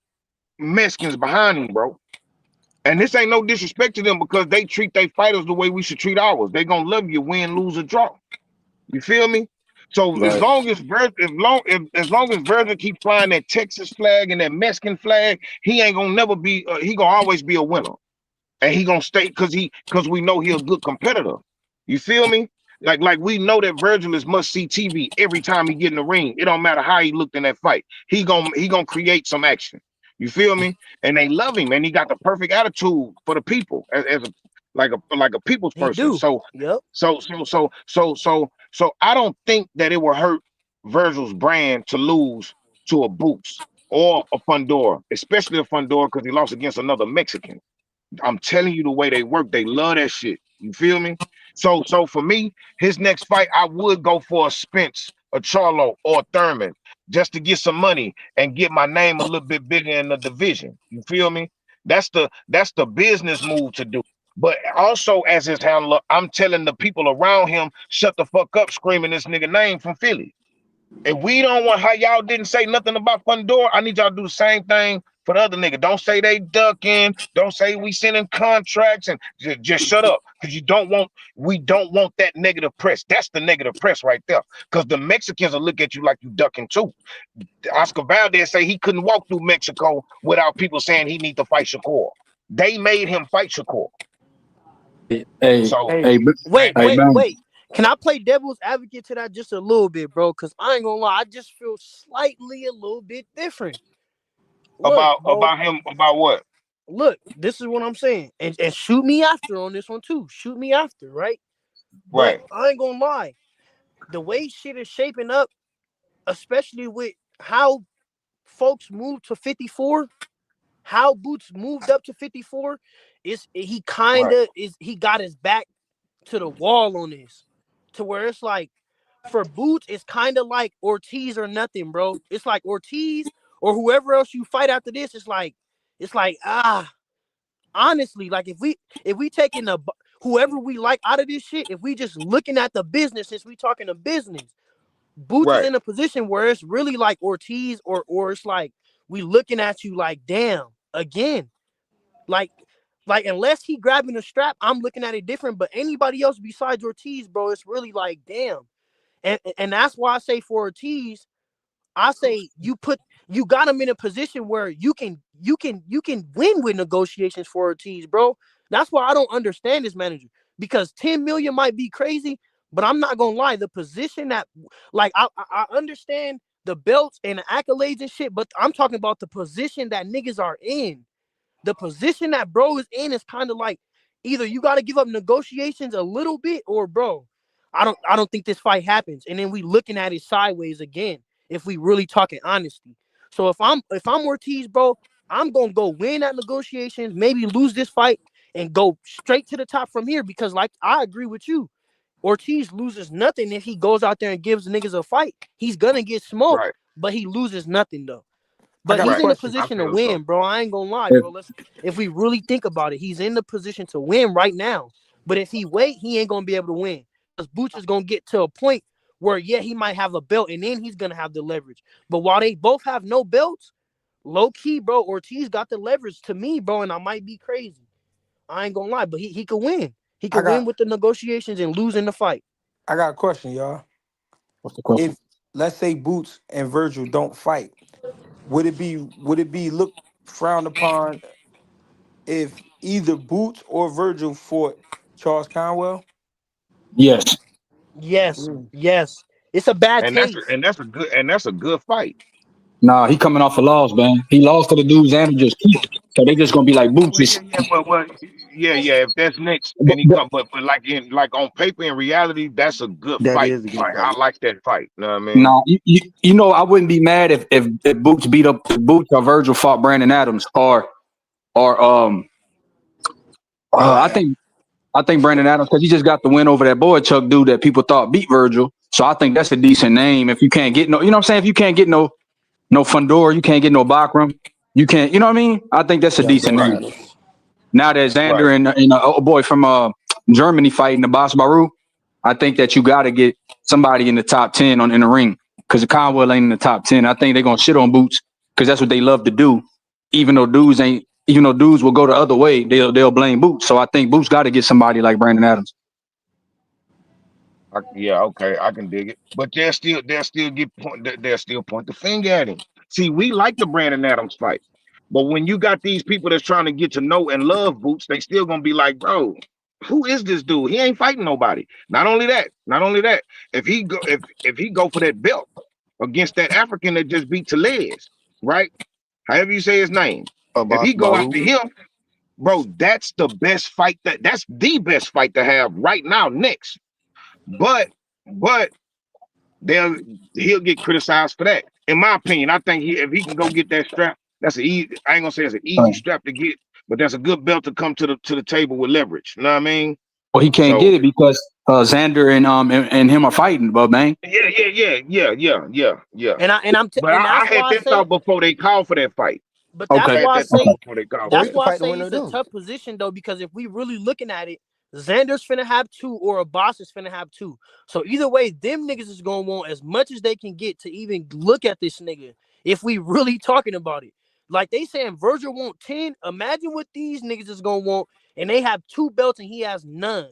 Mexicans behind him, bro. And this ain't no disrespect to them because they treat their fighters the way we should treat ours. They gonna love you, win, lose, or draw. You feel me? So as Right. long as as long as Virgil keep flying that Texas flag and that Mexican flag, he ain't gonna never be. He gonna always be a winner, and he gonna stay because we know he a good competitor. You feel me? Like we know that Virgil is must see TV every time he get in the ring. It don't matter how he looked in that fight. He gonna create some action. You feel me? And they love him, and he got the perfect attitude for the people as a like a people's He person. do. So Yep. so I don't think that it will hurt Virgil's brand to lose to a Boots or a Fundora, especially a Fundora because he lost against another Mexican. I'm telling you the way they work, they love that shit. You feel me? So for me, his next fight, I would go for a Spence, a Charlo, or a Thurman, just to get some money and get my name a little bit bigger in the division. You feel me? That's the business move to do. But also as his handler, I'm telling the people around him, shut the fuck up, screaming this nigga name from Philly. If we don't want how y'all didn't say nothing about Fundora, I need y'all to do the same thing for the other nigga. Don't say they ducking. Don't say we sending contracts and just shut up. Because we don't want that negative press. That's the negative press right there. Because the Mexicans will look at you like you ducking too. Oscar Valdez say he couldn't walk through Mexico without people saying he need to fight Shakur. They made him fight Shakur. Hey, So, hey, Wait, hey, wait, man. wait. Can I play devil's advocate to that just a little bit, bro? Because I ain't gonna lie, I just feel slightly a little bit different. Look, bro. about him, about what? Look, this is what I'm saying. And shoot me after on this one too. Shoot me after, right? But Right, I ain't gonna lie. The way shit is shaping up, especially with how folks moved to 54, how Boots moved up to 54, is he right, kinda is he got his back to the wall on this. To where it's like for Boots, it's kind of like Ortiz or nothing, bro. It's like Ortiz or whoever else you fight after this. It's like honestly, like if we taking whoever we like out of this shit, if we just looking at the business, since we talking to business, Boots is Right. in a position where it's really like Ortiz, or it's like we looking at you like, damn, again. Like, unless he grabbing the strap, I'm looking at it different. But anybody else besides Ortiz, bro, it's really like, damn. And that's why I say for Ortiz, I say you got him in a position where you can win with negotiations for Ortiz, bro. That's why I don't understand this manager, because 10 million might be crazy, but I'm not gonna lie, the position that, like, I understand the belts and the accolades and shit, but I'm talking about the position that niggas are in. The position that bro is in is kind of like, either you got to give up negotiations a little bit, or bro, I don't think this fight happens. And then we looking at it sideways again, if we really talking honesty. So if I'm Ortiz, bro, I'm gonna go win at negotiations, maybe lose this fight, and go straight to the top from here, because like I agree with you. Ortiz loses nothing if he goes out there and gives niggas a fight. He's gonna get smoked, Right. but he loses nothing though. I But got a he's Right. in a question. I position to feel so. win, bro. I ain't gonna lie, If, bro. If we really think about it, he's in the position to win right now. But if he wait, he ain't gonna be able to win. Because Boots is gonna get to a point where, yeah, he might have a belt, and then he's gonna have the leverage. But while they both have no belts, low key, bro, Ortiz got the leverage to me, bro. And I might be crazy. I ain't gonna lie, but he could win. He I could win got with the negotiations and lose in the fight. I got a question, y'all. what's the question? If let's say Boots and Virgil don't fight, would it be looked frowned upon if either Boots or Virgil fought Charles Conwell? Yes. Yes, Mm. yes. It's a bad And that's taste. and that's a good fight. Nah, he coming off a loss, man. He lost to the dude Xander just kicked. So they just gonna be like Boots Well, is. yeah, but yeah. If that's next But, and he but, come, but like on paper, in reality, that's a good That fight. is a good Fight. fight. I like that fight. You know what I mean? nah, you know I wouldn't be mad if Boots beat up if Boots or Virgil fought Brandon Adams or Oh, I I, think Brandon Adams, because he just got the win over that boy Chuck dude that people thought beat Virgil. So I think that's a decent name. If you can't get no, you know what I'm saying? If you can't get no Fundor, you can't get no Bakram, you can't, you know what I mean? I think that's a yeah, decent Brandon Right. name. Adams. Now that Right. Xander and oh boy from Germany fighting the Boss Baru, I think that you got to get somebody in the top 10 in the ring, because the Conwell ain't in the top 10. I think they're gonna shit on Boots because that's what they love to do. Even though dudes ain't, even though dudes will go the other way, they'll blame Boots. So I think Boots got to get somebody like Brandon Adams. Yeah, okay, I can dig it. But they'll still point the finger at him. See, we like the Brandon Adams fight, but when you got these people that's trying to get to know and love Boots, they still gonna be like, bro, who is this dude? He ain't fighting nobody. Not only that, if he go for that belt against that African that just beat Tellez, right? However you say his name, if Abbas he go Baru. after him, bro, that's the best fight that's the best fight to have right now next. But but they'll he'll get criticized for that. In my opinion, I think if he can go get that strap, that's an easy. I ain't gonna say it's an easy strap to get, but that's a good belt to come to the table with leverage. You know what I mean? Well, he can't So get it because Xander and him are fighting, but man. yeah. But And I that's had why I that say thought before they called for that fight. But I that's Okay. had why I that thought Okay. say before they called for Or he that's that could why I fight. fight the say winner of it's a them. tough position though, because if we really looking at it, Xander's finna have two, or a boss is finna have two. So either way, them niggas is gonna want as much as they can get to even look at this nigga. If we really talking about it, like they saying Virgil want 10. Imagine what these niggas is gonna want, and they have two belts and he has none.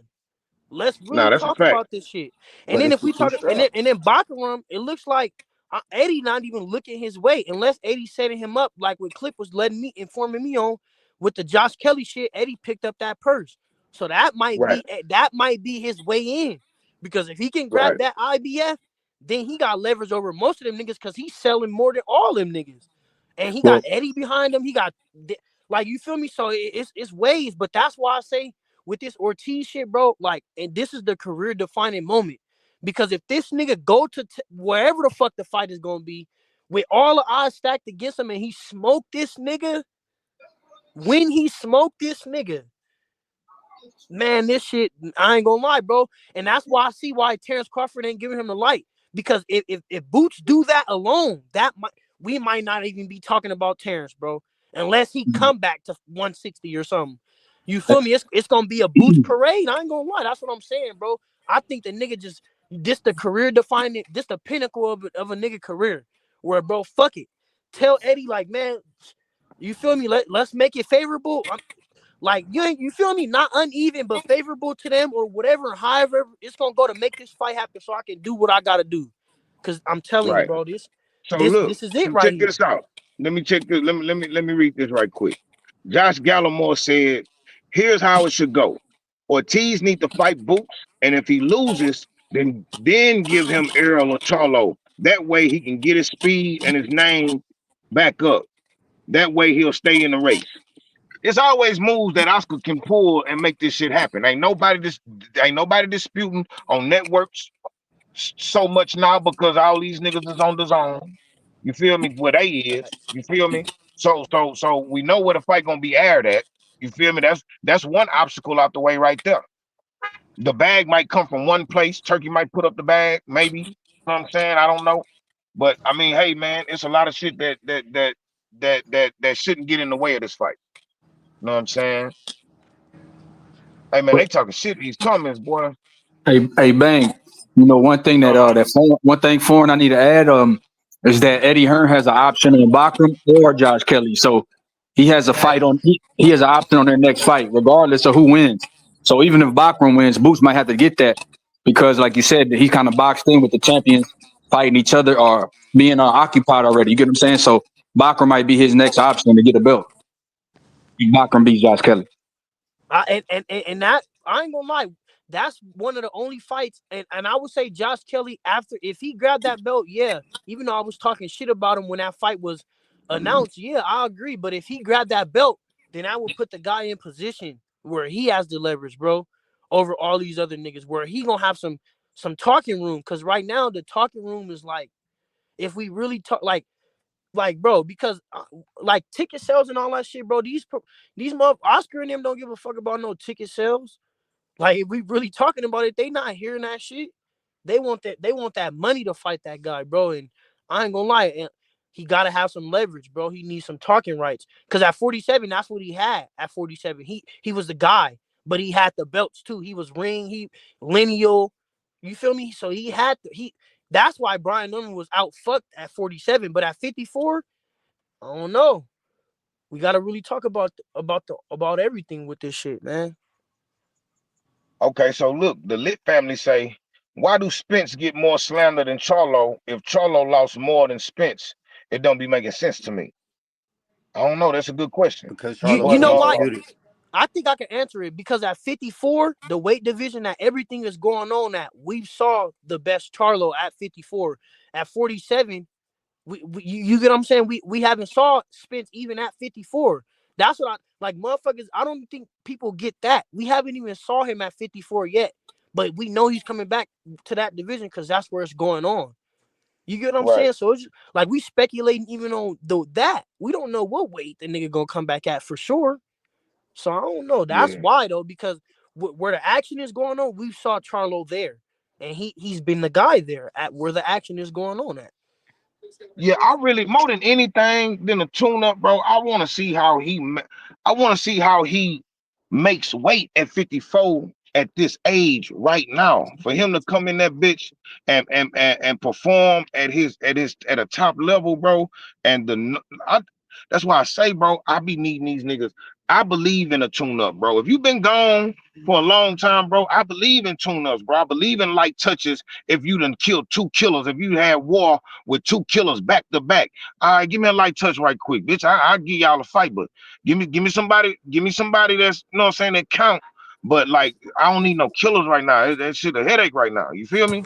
Let's Nah, really that's a talk fact. about this shit. And But then it's if the we two talk, and straps. then Bakaram, it looks like Eddie not even looking his way unless Eddie setting him up like what Clip was letting me informing me on with the Josh Kelly shit. Eddie picked up that purse, so Right, that might be his way in, because if he can grab right. that IBF, then he got leverage over most of them niggas because he's selling more than all them niggas, and he got Well, Eddie behind him. He got like, you feel me? So it's ways, but that's why I say with this Ortiz shit, bro, like, and this is the career defining moment. Because if this nigga go to wherever the fuck the fight is gonna be, with all the odds stacked against him, and he smoked this nigga, when he smoked this nigga, man, this shit, I ain't gonna lie, bro. And that's why I see why Terrence Crawford ain't giving him the light. Because if Boots do that alone, we might not even be talking about Terrence, bro. Unless he come back to 160 or something. You feel me? It's gonna be a Boots parade. I ain't gonna lie. That's what I'm saying, bro. I think the nigga just This the career defining. This the pinnacle of a nigga career. Where bro, fuck it. Tell Eddie like, man, you feel me? Let's make it favorable. Like you feel me? Not uneven, but favorable to them or whatever. However, it's gonna go to make this fight happen, so I can do what I gotta do. Cause I'm telling you, Right. bro, So look, this is it right check here. this out. Let me check this. Let me read this right quick. Josh Gallimore said, "Here's how it should go. Ortiz need to fight Boots, and if he loses, then give him Errol or Charlo. That way he can get his speed and his name back up. That way he'll stay in the race. It's always moves that Oscar can pull and make this shit happen. Ain't nobody disputing on networks so much now because all these niggas is on the zone. You feel me? Where they is. You feel me? So we know where the fight gonna be aired at. You feel me? That's one obstacle out the way right there. The bag might come from one place. Turkey might put up the bag, maybe. You know what I'm saying? I don't know. But I mean, hey man, it's a lot of shit that shouldn't get in the way of this fight. You know what I'm saying? Hey man, they talking shit in these comments, boy. Hey, Bang. You know, one thing Uh-huh. one thing foreign I need to add is that Eddie Hearn has an option on Bachram or Josh Kelly. So he has a fight Hey, on he has an option on their next fight, regardless of who wins. So even if Bachram wins, Boots might have to get that because, like you said, he's kind of boxed in with the champions fighting each other or being occupied already. You get what I'm saying? So Bachram might be his next option to get a belt. If Bachram beats Josh Kelly. And that I ain't gonna lie, that's one of the only fights. And I would say Josh Kelly after if he grabbed that belt, yeah. Even though I was talking shit about him when that fight was announced, yeah, I agree. But if he grabbed that belt, then I would put the guy in position where he has the leverage, bro, over all these other niggas, where he gonna have some talking room. Cause right now the talking room is like if we really talk like bro, because like ticket sales and all that shit, bro. These Oscar and them don't give a fuck about no ticket sales. Like if we really talking about it, they not hearing that shit. They want that money to fight that guy, bro. And I ain't gonna lie, and he gotta have some leverage, bro. He needs some talking rights. Cause at 47, that's what he had. At 47, he was the guy, but he had the belts too. He was he lineal. You feel me? So he had he. That's why Brian Norman was out fucked at 47, but at 54, I don't know. We gotta really talk about everything with this shit, man. Okay, so look, the Lit family say, why do Spence get more slander than Charlo? If Charlo lost more than Spence, it don't be making sense to me. I don't know. That's a good question. because You Charlo you was know why? undisputed. I think I can answer it because at 54, the weight division that everything is going on at, we saw the best Charlo at 54. At 47, you get what I'm saying? We haven't saw Spence even at 54. That's what I like, motherfuckers. I don't think people get that. We haven't even saw him at 54 yet, but we know he's coming back to that division because that's where it's going on. You get what I'm Right. saying? So it's just, like we speculating even on that. We don't know what weight the nigga gonna come back at for sure. So I don't know. That's Yeah. why though, because where the action is going on, we saw Charlo there, and he's been the guy there at where the action is going on at. Yeah, I really more than anything than a tune-up, bro. I want to see how he makes weight at 54 at this age right now. For him to come in that bitch and perform at a top level, bro. And that's why I say, bro, I be needing these niggas. I believe in a tune-up, bro. If you've been gone for a long time, bro, I believe in tune-ups, bro. I believe in light touches. If you done killed 2 killers, if you had war with 2 killers back to back. All right, give me a light touch right quick, bitch. I'll give y'all a fight, but give me somebody that's you know what I'm saying that count. But like, I don't need no killers right now. That shit a headache right now. You feel me?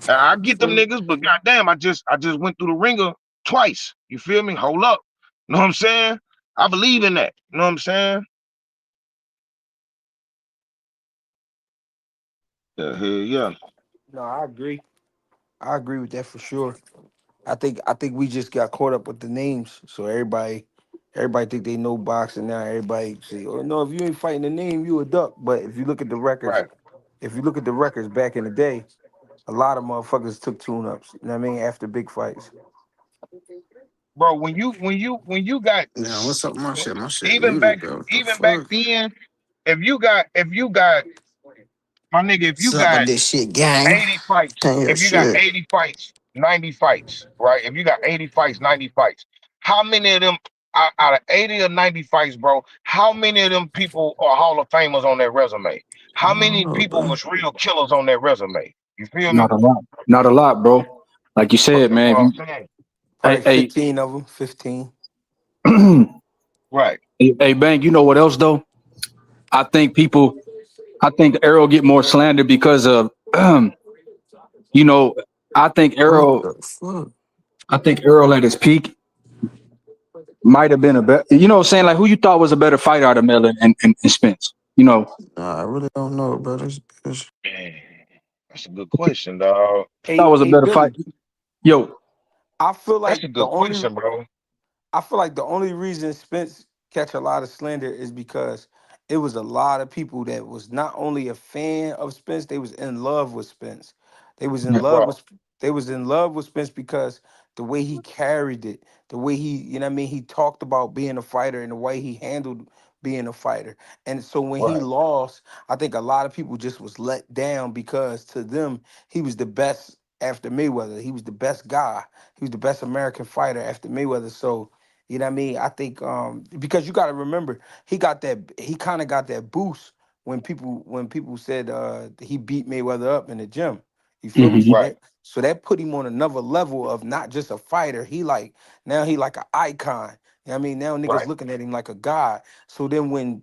I get them niggas, but goddamn, I just went through the ringer twice. You feel me? Hold up. You know what I'm saying? I believe in that. You know what I'm saying? Yeah, hell yeah. no, I agree. I agree with that for sure. I think we just got caught up with the names. So everybody think they know boxing now. Everybody say, "Oh no, if you ain't fighting the name, you a duck." But if you look at the records, Right. back in the day, a lot of motherfuckers took tune-ups. You know what I mean? After big fights. Bro, when you got Now, what's up, my shit? My shit even muted, back bro. What the even back fuck? then, if you got My nigga, if you Suck with got this shit, gang. 80 fights, Tell your if you got shit. 80 fights, 90 fights, right? If you got 80 fights, 90 fights, how many of them out of 80 or 90 fights, bro, how many of them people are Hall of Famers on their resume? I How don't many know, people bro. was real killers on their resume? You feel me? Not a lot. Not a lot, bro. Like you said, That's man. what I'm saying. Hey, Probably 15 of them. 15. hey, Right, hey, Bank. You know what else though? I think people. I think Errol get more slander because of, you know, I think What Errol. the fuck? I think Errol at his peak might have been a better. You know, what I'm saying, like, who you thought was a better fighter out of Miller and Spence. You know, Nah, I really don't know, bro. man. That's a good question, dog. thought was a Hey better fight. Billy. Yo, I feel That's like a the good only question, bro. I feel like the only reason Spence catch a lot of slander is because it was a lot of people that was not only a fan of Spence, they was in love with Spence. They was in That's love right, with they was in love with Spence because the way he carried it, the way he, you know what I mean, he talked about being a fighter and the way he handled being a fighter. And so when he right, lost, I think a lot of people just was let down because to them he was the best after Mayweather. He was the best guy. He was the best American fighter after Mayweather. So you know what I mean? I think because you got to remember he kind of got that boost when people said he beat Mayweather up in the gym. You feel me? hmm right, So that put him on another level of not just a fighter. He like now he like an icon. You know what I mean? Now niggas right, looking at him like a god. So then when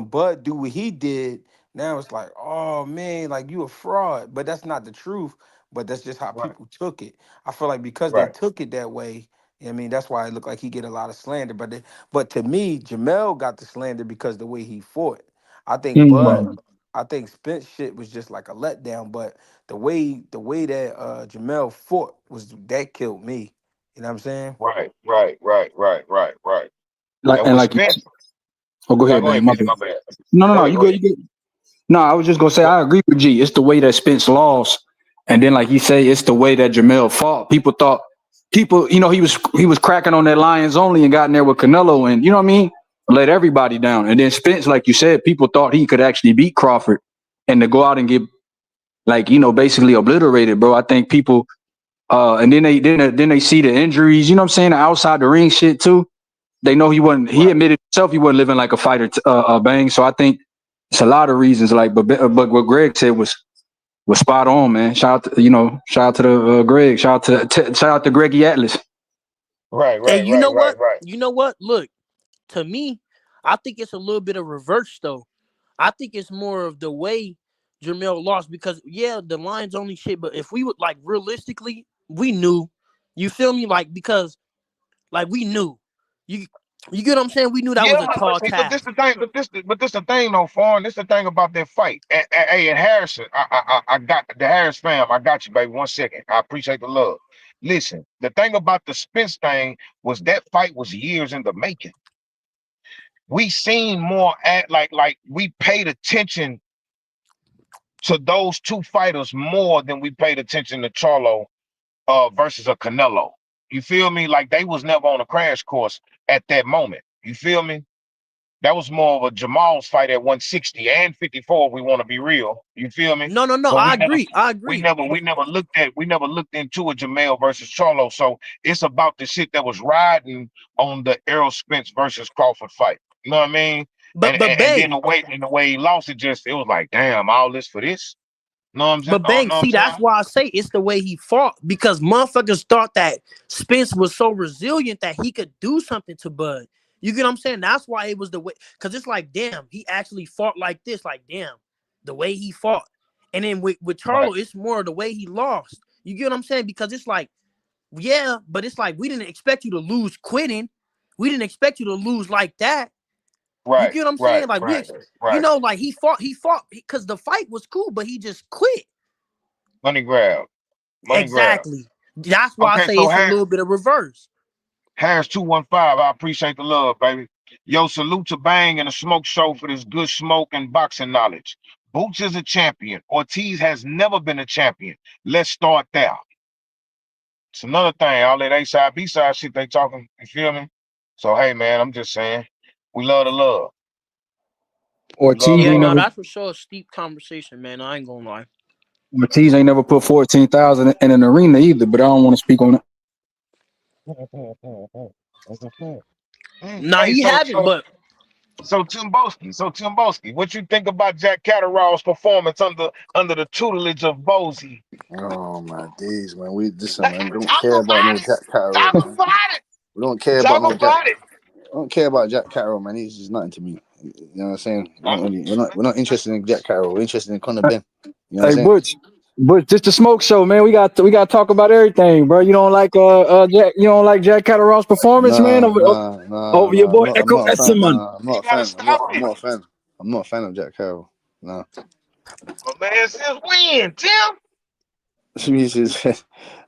Bud do what he did, now it's like, oh man, like you a fraud. But that's not the truth. But that's just how right, people took it. I feel like because they right, took it that way, I mean, that's why it looked like he get a lot of slander. But to me, Jamel got the slander because the way he fought. I think right, Bud, mm I think Spence shit was just like a letdown. But the way that Jamel fought was that killed me. You know what I'm saying? right, right, right, right, right, right. like And and with like. Spence, Oh, go now ahead, go Bank. ahead, My Billy, bad. my bad. No, no, Go no. ahead, You go good? ahead. You good? No, I was just gonna say Go- I agree with G. It's the way that Spence lost, and then like you say, it's the way that Jamel fought. People thought he was cracking on that Lions only and got in there with Canelo, and you know what I mean, let everybody down. And then Spence, like you said, people thought he could actually beat Crawford, and to go out and get like basically obliterated, bro. I think people, and then they see the injuries. You know what I'm saying? The outside the ring shit too. They know he wasn't. He Right, admitted himself he wasn't living like a fighter. Bang. So I think it's a lot of reasons. Like, but what Greg said was spot on, man. Shout out to the Greg. Shout out to Greggy Atlas. right, Hey, right, right, right, right, You know what? Look, to me, I think it's a little bit of reverse though. I think it's more of the way Jamel lost because yeah, the Lions only shit. But if we would like realistically, we knew. You feel me? Like because like we knew. You you get what I'm saying? We knew that yeah, was a but tall see, but this task. the thing, but this the thing, though, Fawn. This the thing about that fight. Hey, and Harrison, I got the Harris fam. I got you, baby. 1 second. I appreciate the love. Listen, the thing about the Spence thing was that fight was years in the making. We seen more at like we paid attention to those two fighters more than we paid attention to Charlo versus a Canelo. You feel me? Like they was never on a crash course at that moment. You feel me? That was more of a Jamal's fight at 160 and 54. If we want to be real, you feel me? No, no, no. But I we never, agree. I we agree. never, we never looked into a Jamel versus Charlo. So it's about the shit that was riding on the Errol Spence versus Crawford fight. You know what I mean? But but And then bang, the way he lost it was like, damn, all this for this. Know what I'm saying? but Oh, bang. know what I'm See, that's saying? why I say it's the way he fought because motherfuckers thought that Spence was so resilient that he could do something to Bud. You get what I'm saying? That's why it was the way. Because it's like, damn, he actually fought like this. Like, damn, the way he fought. And then with Right, Charlo, it's more the way he lost. You get what I'm saying? Because it's like, yeah, but it's like we didn't expect you to lose quitting. We didn't expect you to lose like that. You right, get what I'm saying? right, Like right, you right. know, like he fought because the fight was cool, but he just quit. Money grab, money grab. Exactly. That's why I Okay, say so it's a little bit of reverse. Harris 215. I appreciate the love, baby. Yo, salute to Bang and the Smoke Show for this good smoke and boxing knowledge. Boots is a champion. Ortiz has never been a champion. Let's start there. It's another thing. All that A side, B side shit they talking. You feel me? So hey, man, I'm just saying, we love the love. Ortiz Yeah, ain't no, never that's for sure a steep conversation, man. I ain't gonna lie. Ortiz ain't never put 14,000 in an arena either, but I don't want to speak on it. Nah, Hey, he haven't, but Timboski, what you think about Jack Catterall's performance under the tutelage of Bozy? Oh my days, man. We listen, man. We don't Talk care about about no it. Jack Carroll, Talk man. about it. We don't care about Talk no Jack. about it. I don't care about Jack Carroll, man. He's just nothing to me. You know what I'm saying? We don't I'm really, we're not interested in Jack Carroll. We're interested in Conor Benn. You know what I'm Hey, saying? Butch, just the smoke show, man. We got to talk about everything, bro. You don't like Jack? You don't like Jack Catterall's performance, man? Over your boy I'm Echo not a fan. Esserman. Nah, I'm You not a gotta fan. stop I'm it. not a fan. I'm not a fan of Jack Carroll. No. But man, since when, Tim? He's just,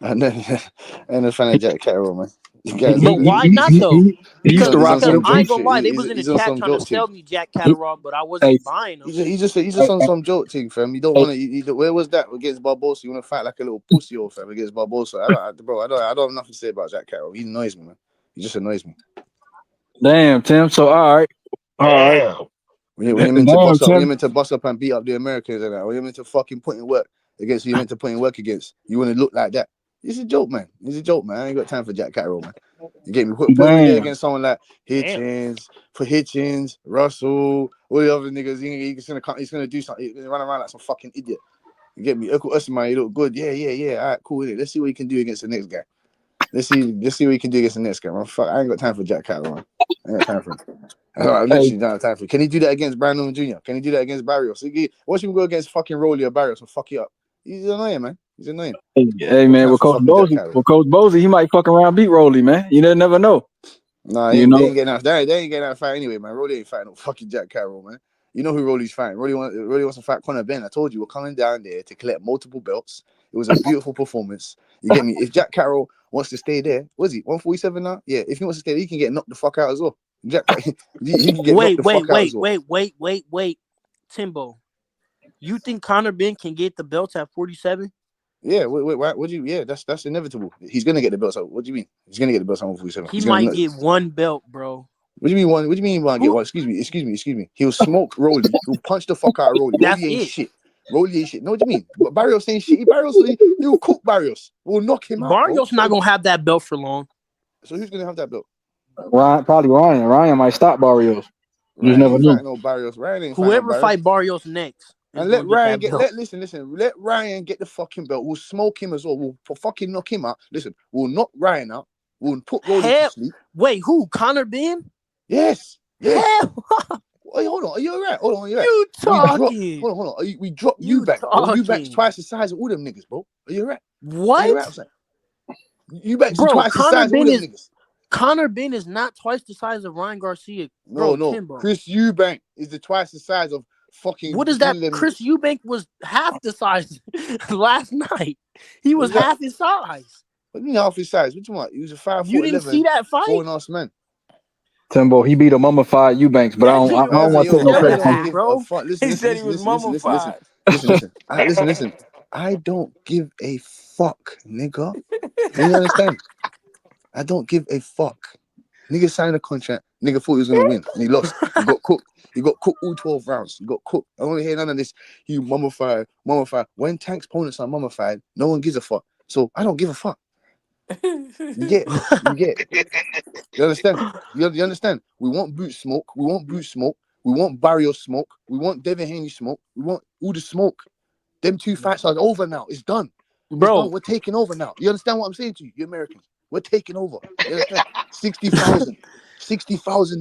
I ain't a fan of Jack Carroll, man. You He, guys, but he, he, why he, not he, though? he he used to he's Because on rock with some him. I He, ain't joke gonna thing. lie, they was in the He's on chat some trying to joke sell thing. me Jack he, Catterall, but I hey, wasn't buying them. He's just hey, on some joke thing, fam. You don't want to. Where was that against Barbosa? You want to fight like a little pussy, old fam, against Barbosa? I don't have nothing to say about Jack Carroll. He annoys me, man. He just annoys me. damn, Tim. So all right. Damn. When you're meant to Damn, bust up, when you're Tim. meant to bust up and beat up the Americans and that, when you're meant to fucking put in work against who you're meant to put in work against, you want to look like that. It's a joke, man. It's a joke, man. I ain't got time for Jack Carroll, man. You get me? Put me there Damn. against someone like Damn. Hitchens, Russell, all the other niggas. He's gonna do something. He's gonna run around like some fucking idiot. You get me? Uncle Usman, you look good. Yeah. All right, cool. Innit? Let's see what he can do against the next guy. Let's see what he can do against the next guy. Man, fuck, I ain't got time for Jack Carroll, man. I ain't got time for him. I Hey, literally don't have time for it. Can he do that against Brian Norman Jr.? Can he do that against Barrios? Watch him go against fucking Rolly or Barrios and fuck it up. He's annoying, man. He's annoying. hey, No man. time With for Coach fucking Jack Bosey, Carroll. he might fuck around beat Rolly, man. You never know. Nah, You they know. ain't getting out. They ain't getting out fight anyway, man. Rolly ain't fighting no fucking Jack Carroll, man. You know who Rolly's fighting. Rolly wants to fight Conor Benn. I told you we're coming down there to collect multiple belts. It was a beautiful performance. You get me? If Jack Carroll wants to stay there, what is he? 147 now? Yeah. If he wants to stay there, he can get knocked the fuck out as well. Jack, he can get knocked the fuck out as well. Wait. Timbo, you think Conor Benn can get the belts at 47? Yeah, wait, what do you? Yeah, that's inevitable. He's gonna get the belts. What do you mean? He's gonna get the belts on 147. He He's gonna. might get one belt, bro. What do you mean one? What do you mean he won't get Who? one? Excuse me. He'll smoke Rolly. He'll punch the fuck out of Rolly. That's Rolly ain't it. shit. Rolly ain't shit. No, what do you mean? But Barrios ain't shit. He'll cook Barrios. We'll knock him out, bro. Barrios not gonna have that belt for long. So who's gonna have that belt? Probably Ryan. Ryan might stop Barrios. You just Ryan never ain't knew. fighting no Barrios. Ryan ain't fighting no Whoever Barrios. fight Barrios next is And let gonna get Ryan that get belt. listen. Let Ryan get the fucking belt. We'll smoke him as well. We'll fucking knock him out. Listen, we'll knock Ryan out. We'll put Rolly to Hell, sleep. wait, who? Conor Benn? Yes. Hell, Wait, hold on. Are you alright? Hold on. You're right. you We drop. talking? Hold on. We drop You Eubank, bro. Eubank's talking? twice the size of all them niggas, bro. Are you alright? Are you What, alright? Eubank's bro? twice the size of all them niggas. Conor Benn is not twice the size of Ryan Garcia, bro. No. Timbo. Chris Eubank is the twice the size of fucking What is all that? them Chris niggas. Eubank was half the size last night. He What was is that? half his size. What do you mean half his size? What you want? He was a You didn't see 5'11", that fight? 4.5 man. Timbo, he beat a mummified Eubanks, but I That don't. I nigga don't was Whatever, want to take yo. no I credit to don't skeleton, you. give a bro. fuck. He said he was mummified. Listen. I don't give a fuck, nigga. Don't you understand? I don't give a fuck. Nigga signed a contract. Nigga thought he was gonna win, and he lost. He got cooked. He got cooked all 12 rounds. He got cooked. I don't want to hear none of this. You mummified. When Tank's opponents are mummified, no one gives a fuck. So I don't give a fuck. You get? You get? You understand? You understand? We want boot smoke. We want Barrio smoke. We want Devin Haney smoke. We want all the smoke. Them two fights are over now. It's done. It's done. Bro, We're taking over now. You understand what I'm saying to you? You Americans. We're taking over. You understand? 60,000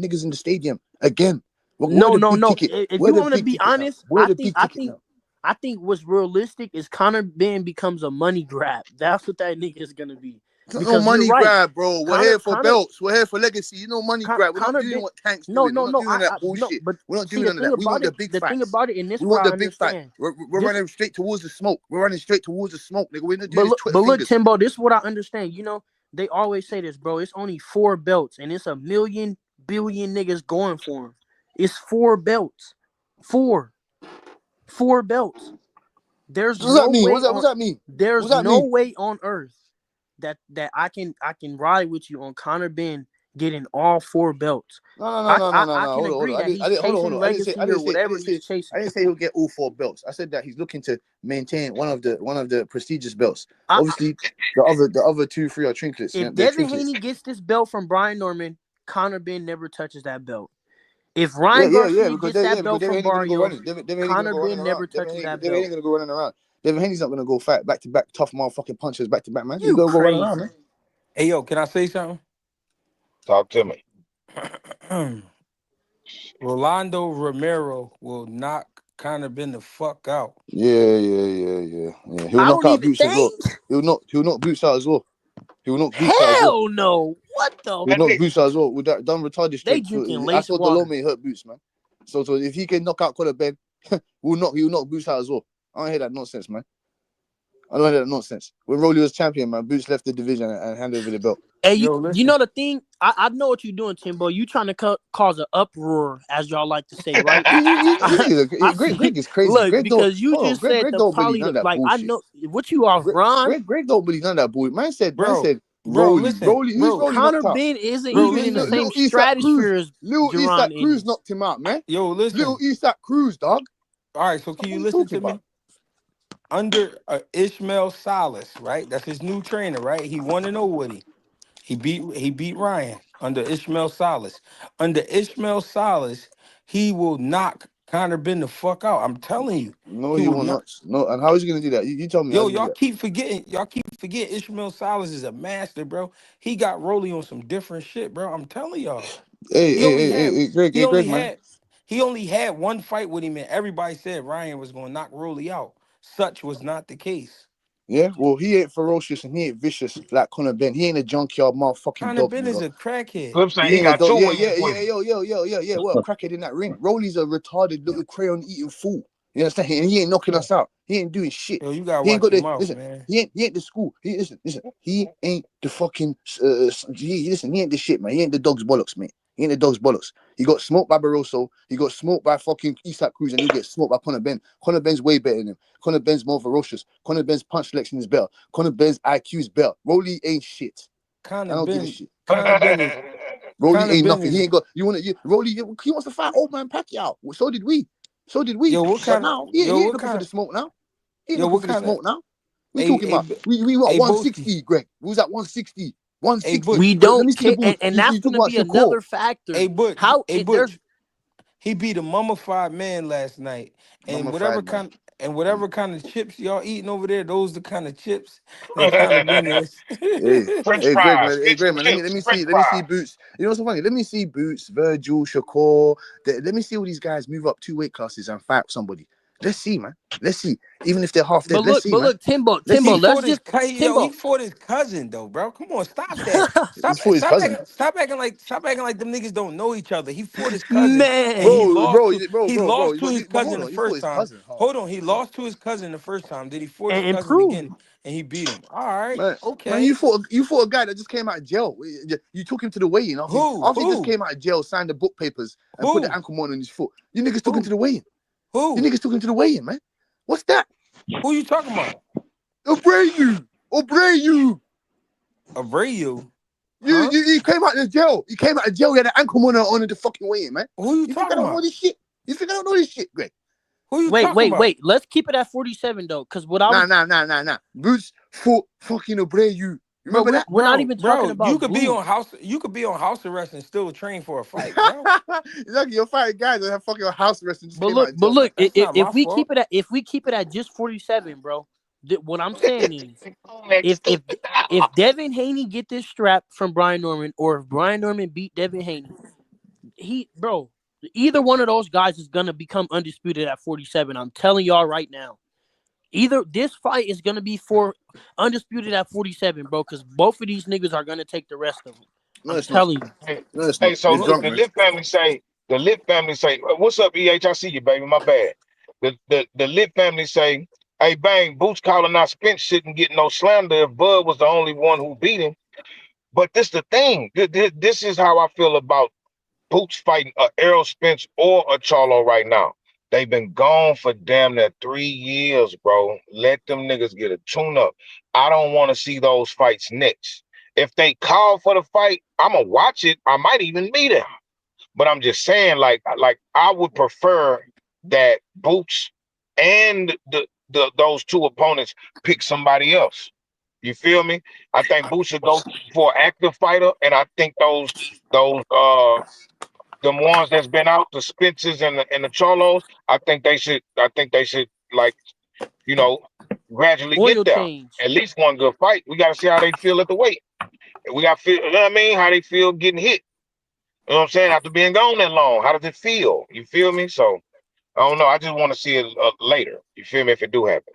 niggas in the stadium again. We're no, the no, big no. ticket. If We're you the want me to big be ticket now. honest, We're the big ticket now. I think what's realistic is Conor Benn becomes a money grab. That's what that nigga is gonna be. It's not no Because you're money right. grab, bro. We're here for belts. We're here for legacy. You know, money grab. We're not Conor doing Benn. what Tank's No, doing. We're no, not no. doing that No. bullshit. But We're not see, doing none of that. We want the big fights. and this We is what want I the big fight. understand. We're This, running straight towards the smoke. We're running straight towards the smoke, nigga. We're not doing but this look, Twitter fingers. Timbo, this is what I understand. You know, they always say this, bro. It's only 4 belts, and it's a million billion niggas going for him. It's 4 belts. 4 belts. There's What does that no mean? way What's that mean? there's What's that no mean? way on earth that I can ride with you on Conor Benn getting all 4 belts. I can Hold agree on. that he's Hold chasing on. I didn't say. I legacy or didn't say. I whatever didn't he's say. I chasing. didn't say he'll get all 4 belts. I said that he's looking to maintain one of the prestigious belts. I, Obviously, the other 2, 3 are trinkets. You if know, they're Devin trinkets. Haney gets this belt from Brian Norman, Conor Benn never touches that belt. If Yeah, Ryan yeah, yeah. Garcia Because gets that because belt Devin from Haney gonna go Barrios, running. Devin Haney gonna Conor go running Benn never around. touches that Devin Haney belt. gonna go running around. Devin Haney's not gonna go fight back to back tough motherfucking punches back to back, man. He's You gonna go running around, crazy. man. Hey, yo, can I say something? Talk to me. Rolando Romero will knock Conor Ben the fuck out. Yeah. He'll I knock don't out even Boots as well. think. He'll knock Boots out as well. He'll knock Boots out as well. Hell no. What the? He'll knock Boots out as well with that dumb retarded They strength. drinking I lace saw water. Delome hurt Boots, man. So if he can knock out Conor Ben, he'll knock Boots out as well. I don't hear that nonsense, man. I don't hear that nonsense. When Rolly was champion, man, Boots left the division and handed over the belt. Hey, Yo, you listen. know the thing? I know what you're doing, Timbo. You trying to cause an uproar, as y'all like to say, right? I see. Greg is crazy. Look, Greg don't because you hold on. just said Greg the don't believe none poly. of that Like I bullshit. know what you are, Ron. Greg don't believe none of that bullshit. Man Bro, said bro, Rolly. listen, Who's bro, Rolly Conor knocked out? Ben isn't bro, even in the listen. same Little Isak Cruz. stratosphere as Little Isak Duran Cruz is. knocked him out, man. Yo, Little listen. Isak Cruz, dog. All right, so can What you are you listen talking to about? me? Under Ishmael Salas, right? That's his new trainer, right? He won an Woody. He beat Ryan under Ishmael Salas. Under Ishmael Salas, he will knock Conor Ben the fuck out. I'm telling you, No, he he will will not. not. No, and how is he gonna do that? You tell me Yo, how's he gonna y'all do that? keep forgetting. Y'all keep forgetting. Ishmael Salas is a master, bro. He got Rolly on some different shit, bro. I'm telling y'all. He only had. Greg, He only Greg, man. had. He only had one fight with him, and everybody said Ryan was gonna knock Rolly out. Such was not the case. Yeah, well, he ain't ferocious and he ain't vicious like Conor Ben. He ain't a junkyard motherfucking Conor dog, Ben is nigga. a crackhead. Flip side, He he ain't a got dog. 2 Yeah, wins with him. Well, crackhead in that ring. Rolly's a retarded little crayon eating fool. You understand? And he ain't knocking us out. He ain't doing shit. Yo, you gotta He ain't watch got your the mouth, listen. man. He ain't the school. Listen. He ain't the fucking. Listen, he ain't the shit, man. He ain't the dog's bollocks, mate. He ain't the dog's bollocks. He got smoked by Barroso. He got smoked by fucking Isak Cruz, and he'll get smoked by Conor Ben. Conor Ben's way better than him. Conor Ben's more ferocious. Conor Ben's punch selection is better. Conor Ben's IQ is better. Rolly ain't shit. I Conor don't give a Ben, shit. Conor Ben is Rolly Conor ain't Ben nothing. He is. ain't got. Rolly. He wants to fight old man Pacquiao. Well, so did we. So did we. Yo, what But kind of? now Yo, he ain't what looking for kind the of? smoke now. He ain't Yo, looking what for the kind of? smoke now. We A talking a about we what a Boski, 160, Greg. We was at 160. a 160. We Butch, Let don't me see the care, boots. and You that's talking going to about be Shakur. another factor. a Butch, How a there's Butch. He beat a mummified man last night, and Mummified man. whatever kind of chips y'all eating over there, those the kind of chips that Conor Ben is. Hey, French hey, Greg, fries, man. Hey, fish Greg, and man. chips, French Let me see fries. Boots. You know what's so funny? Let me see Boots, Virgil, Shakur. Let me see all these guys move up 2 weight classes and fight somebody. Let's see, man. Let's see. Even if they're half dead, let's see, but man. look, Timbo, Let's He Timbo. see. Let's fought his just yo. He Timbo. fought his cousin though, bro. Come on, stop that. It's for his cousin. Stop acting like them niggas don't know each other. He fought his cousin, and Man, he lost to his But cousin hold the on. You fought first his time. cousin. Hold Hold on, he on. lost to his cousin the first time. Did he fought his and cousin prove. again, and he beat him? All right, Man, okay. you fought a guy that just came out of jail. You took him to the weigh-in Who? after he just Who? came out of jail, signed the book papers, and put the Who? ankle monitor on his foot. You niggas took him to Who? the weigh-in. You Who? niggas took him to the weigh-in, man. What's that? Who you talking about? Abreu. Abreu? Huh? He came out of jail. He came out of jail. He had an ankle monitor on the fucking weigh-in, man. Who you You think I talking don't know about? this shit? You think I don't know this shit, Greg? Who you Wait, talking wait, about? wait. Let's keep it at 47 though, because what I was, Nah. Boots fought fucking Abreu. bro, Remember that? we're not even talking Bro, about Boots. you could be on house arrest and still train for a fight, bro. Exactly, you're fighting guys that have fucking house arrest and just But came out look, of but jail, man. look, That's not my if we fault. keep it at just 47, bro. What I'm saying is, if if if Devin Haney get this strap from Brian Norman, or if Brian Norman beat Devin Haney, either one of those guys is gonna become undisputed at 47. I'm telling y'all right now. Either this fight is gonna be for undisputed at 47, bro, because both of these niggas are gonna take the rest of them. No, I'm it's not. telling you. Hey, No, it's hey, not. so You're look, drunk, man. the Lit family say, what's up, EH? I see you, baby. My bad. The Lit family say, hey, bang, Boots calling out Spence shouldn't get no slander if Bud was the only one who beat him. But this the thing. This is how I feel about Boots fighting a Errol Spence or a Charlo right now. They've been gone for damn near 3 years, bro. Let them niggas get a tune up. I don't want to see those fights next. If they call for the fight, I'm gonna watch it. I might even meet him. But I'm just saying, like I would prefer that Boots and the those two opponents pick somebody else. You feel me? I think Boots should go for an active fighter, and I think those them ones that's been out, the Spencers and the Cholos, I think they should like, you know, gradually get Oil there. change. At least one good fight. We gotta see how they feel at the weight. We gotta feel, you know what I mean? How they feel getting hit. You know what I'm saying? After being gone that long, how does it feel? You feel me? So I don't know. I just want to see it later. You feel me? If it do happen,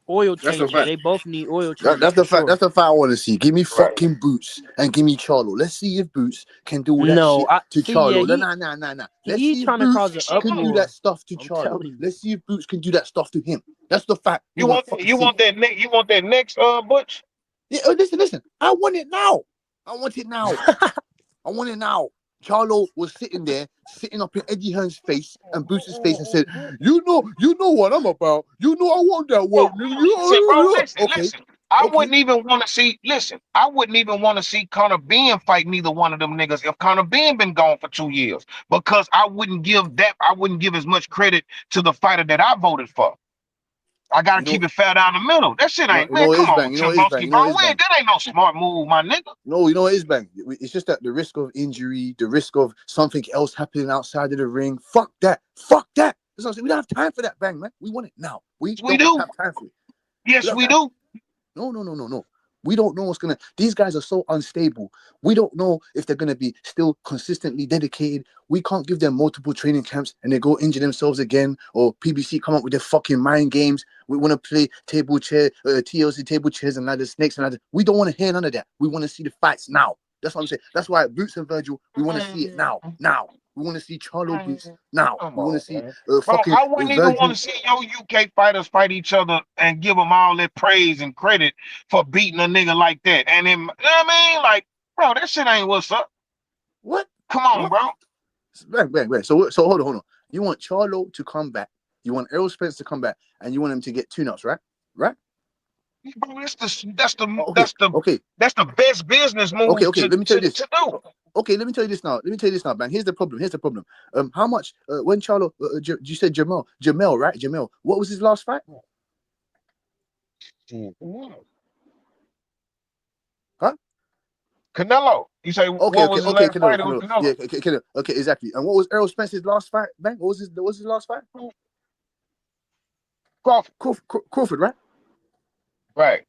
Oil That's a changes. fact. They both need oil changes That's for the fact. sure. That's the fact I want to see. Give me right? fucking Boots and give me Charlo. Let's see if Boots can do all that No, shit I to see. Yeah, Charlo. Nah. Let's he see if trying to Boots cause an can do that uproar. stuff to I'm Charlo. telling you. Let's see if Boots can do that stuff to him. That's the fact we You want want to fucking you see. want that next Butch? Yeah, listen. I want it now. I want it now. I want it now. Charlo was sitting up in Eddie Hearn's face and Boots' face and said, you know what I'm about. You know I want that work, nigga. Listen, bro. Okay. Listen. I Okay. wouldn't even want to see. Listen, I wouldn't even want to see Conor Benn fight neither one of them niggas if Conor Benn been gone for 2 years, because I wouldn't give as much credit to the fighter that I voted for. I gotta You know, keep it fair down the middle. That shit ain't, you man. know it Come is on, bang. You know it is bang. Chomsky, You know bro. it is bang. That ain't no smart move, my nigga. No, you know it is bang. It's just that the risk of injury, the risk of something else happening outside of the ring. Fuck that. That's what I'm saying. We don't have time for that, bang, man. We want it now. We We don't do. have time for it. We Yes, don't we have time. do. No. We don't know what's gonna. These guys are so unstable. We don't know if they're gonna be still consistently dedicated. We can't give them multiple training camps and they go injure themselves again. Or PBC come up with their fucking mind games. We want to play TLC table chairs and ladders, snakes and ladders. We don't want to hear none of that. We want to see the fights now. That's what I'm saying. That's why Boots and Virgil. We want to see it now. Now. We want to see Charlo Boots now. Come We want to on, see man. Bro, fucking I wouldn't even want Virgil. to see your UK fighters fight each other and give them all that praise and credit for beating a nigga like that. And then, you know what I mean? Like, bro, that shit ain't what's up. What? Come on, What? bro. Bang. So hold on. You want Charlo to come back. You want Errol Spence to come back, and you want him to get tune-ups, right? Right? Bro, that's the Okay, that's the okay, that's the best business move okay. Let me tell you this. to do. Okay, let me tell you this now. Man. Here's the problem. How much when Charlo? You said Jamel, right? Jamel. What was his last fight? Huh? Canelo. You say Okay, what was his last fight? It was Canelo. Yeah, Canelo. Canelo. Okay, exactly. And what was Errol Spence's last fight? Bang. What was his last fight? Crawford. Crawford, right? Right.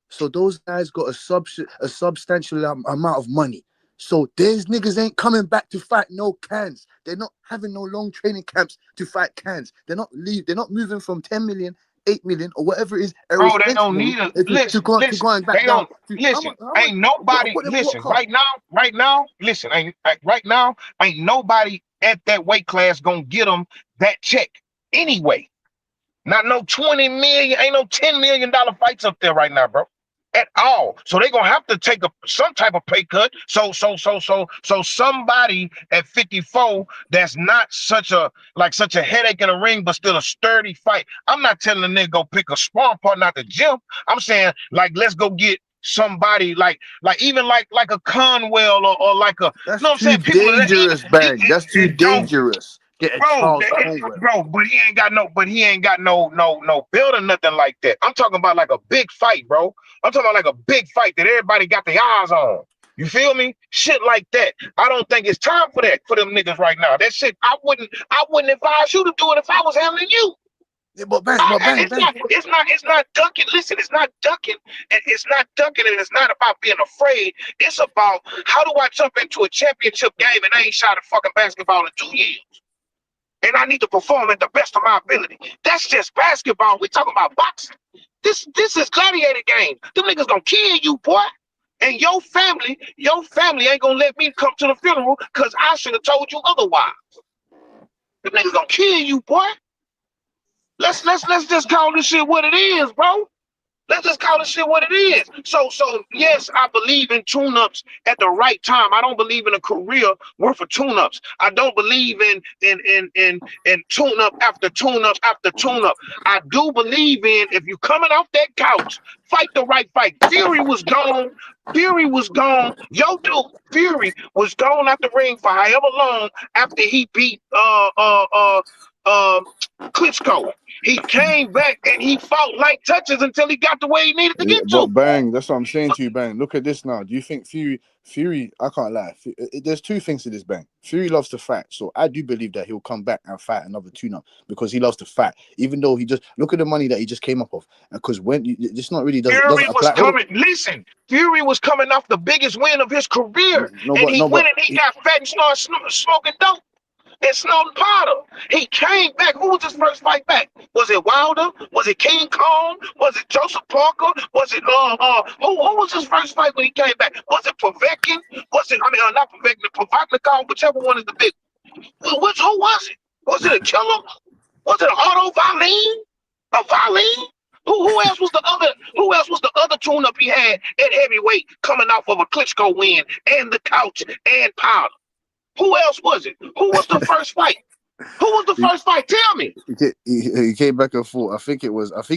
So those guys got a substantial amount of money. So these niggas ain't coming back to fight no cans. They're not having no long training camps to fight cans. They're not moving from 10 million, 8 million, or whatever it is Errol Bro, they Spence don't made need a to listen, go to listen. going back They down don't to listen. how much Ain't nobody put them on what listen card? right now. Listen, right now. Ain't nobody at that weight class gonna get them that check anyway. Not no 20 million, ain't no $10 million fights up there right now, bro. At all. So they're gonna have to take some type of pay cut. So somebody at 54 that's not such a headache in the ring, but still a sturdy fight. I'm not telling the nigga go pick a sparring partner out the gym. I'm saying, like, let's go get somebody like even like a Conwell or like a, you That's know what I'm too saying? People that dangerous, bang. That's too it don't. dangerous. Get a Bro, Charles Conwell. but he ain't got no build or nothing like that. I'm talking about like a big fight, bro. I'm talking about like a big fight that everybody got their eyes on. You feel me? Shit like that. I don't think it's time for that for them niggas right now. That shit, I wouldn't advise you to do it if I was handling you. Yeah, but bang. It's not ducking. Listen, it's not ducking, and it's not about being afraid. It's about, how do I jump into a championship game and I ain't shot a fucking basketball in 2 years? And I need to perform at the best of my ability. That's just basketball. We talking about boxing. This is gladiator game. Them niggas gonna kill you, boy. And your family ain't gonna let me come to the funeral because I should have told you otherwise. Them niggas gonna kill you, boy. Let's just call this shit what it is, bro. Let's just call this shit what it is. So yes, I believe in tune-ups at the right time. I don't believe in a career worth of tune-ups. I don't believe in tune-up after tune-up after tune-up. I do believe in if you coming off that couch, fight the right fight. Fury was gone. Fury was gone. Yo, dude, Fury was gone out the ring for however long after he beat Klitschko. He came back and he fought light touches until he got to where he needed to Yeah, get but to. Bang, that's what I'm saying to you, Bang. Look at this now. Do you think Fury? I can't lie. There's two things to this, Bang. Fury loves to fight, so I do believe that he'll come back and fight another tune-up because he loves to fight. Even though he just look at the money that he just came up of, because when it's not really doesn't Fury was apply. coming. Listen, Fury was coming off the biggest win of his career, No, and but he no, went but and he got fat and started smoking dope and snorting powder. He came back. Who was his first fight back? Was it Wilder? Was it King Kong? Was it Joseph Parker? Was it who was his first fight when he came back? Was it Povetkin? Was it not Povetkin, Povetkin, whichever one is the big. Who was it? Was it a killer? Was it an Otto Valine? A Valine? Who else was the other? Who else was the other tune-up he had at heavyweight coming off of a Klitschko win and the couch and powder? Who else was it? Who was the first fight? Who was the first fight? Tell me. he came back and fought. I think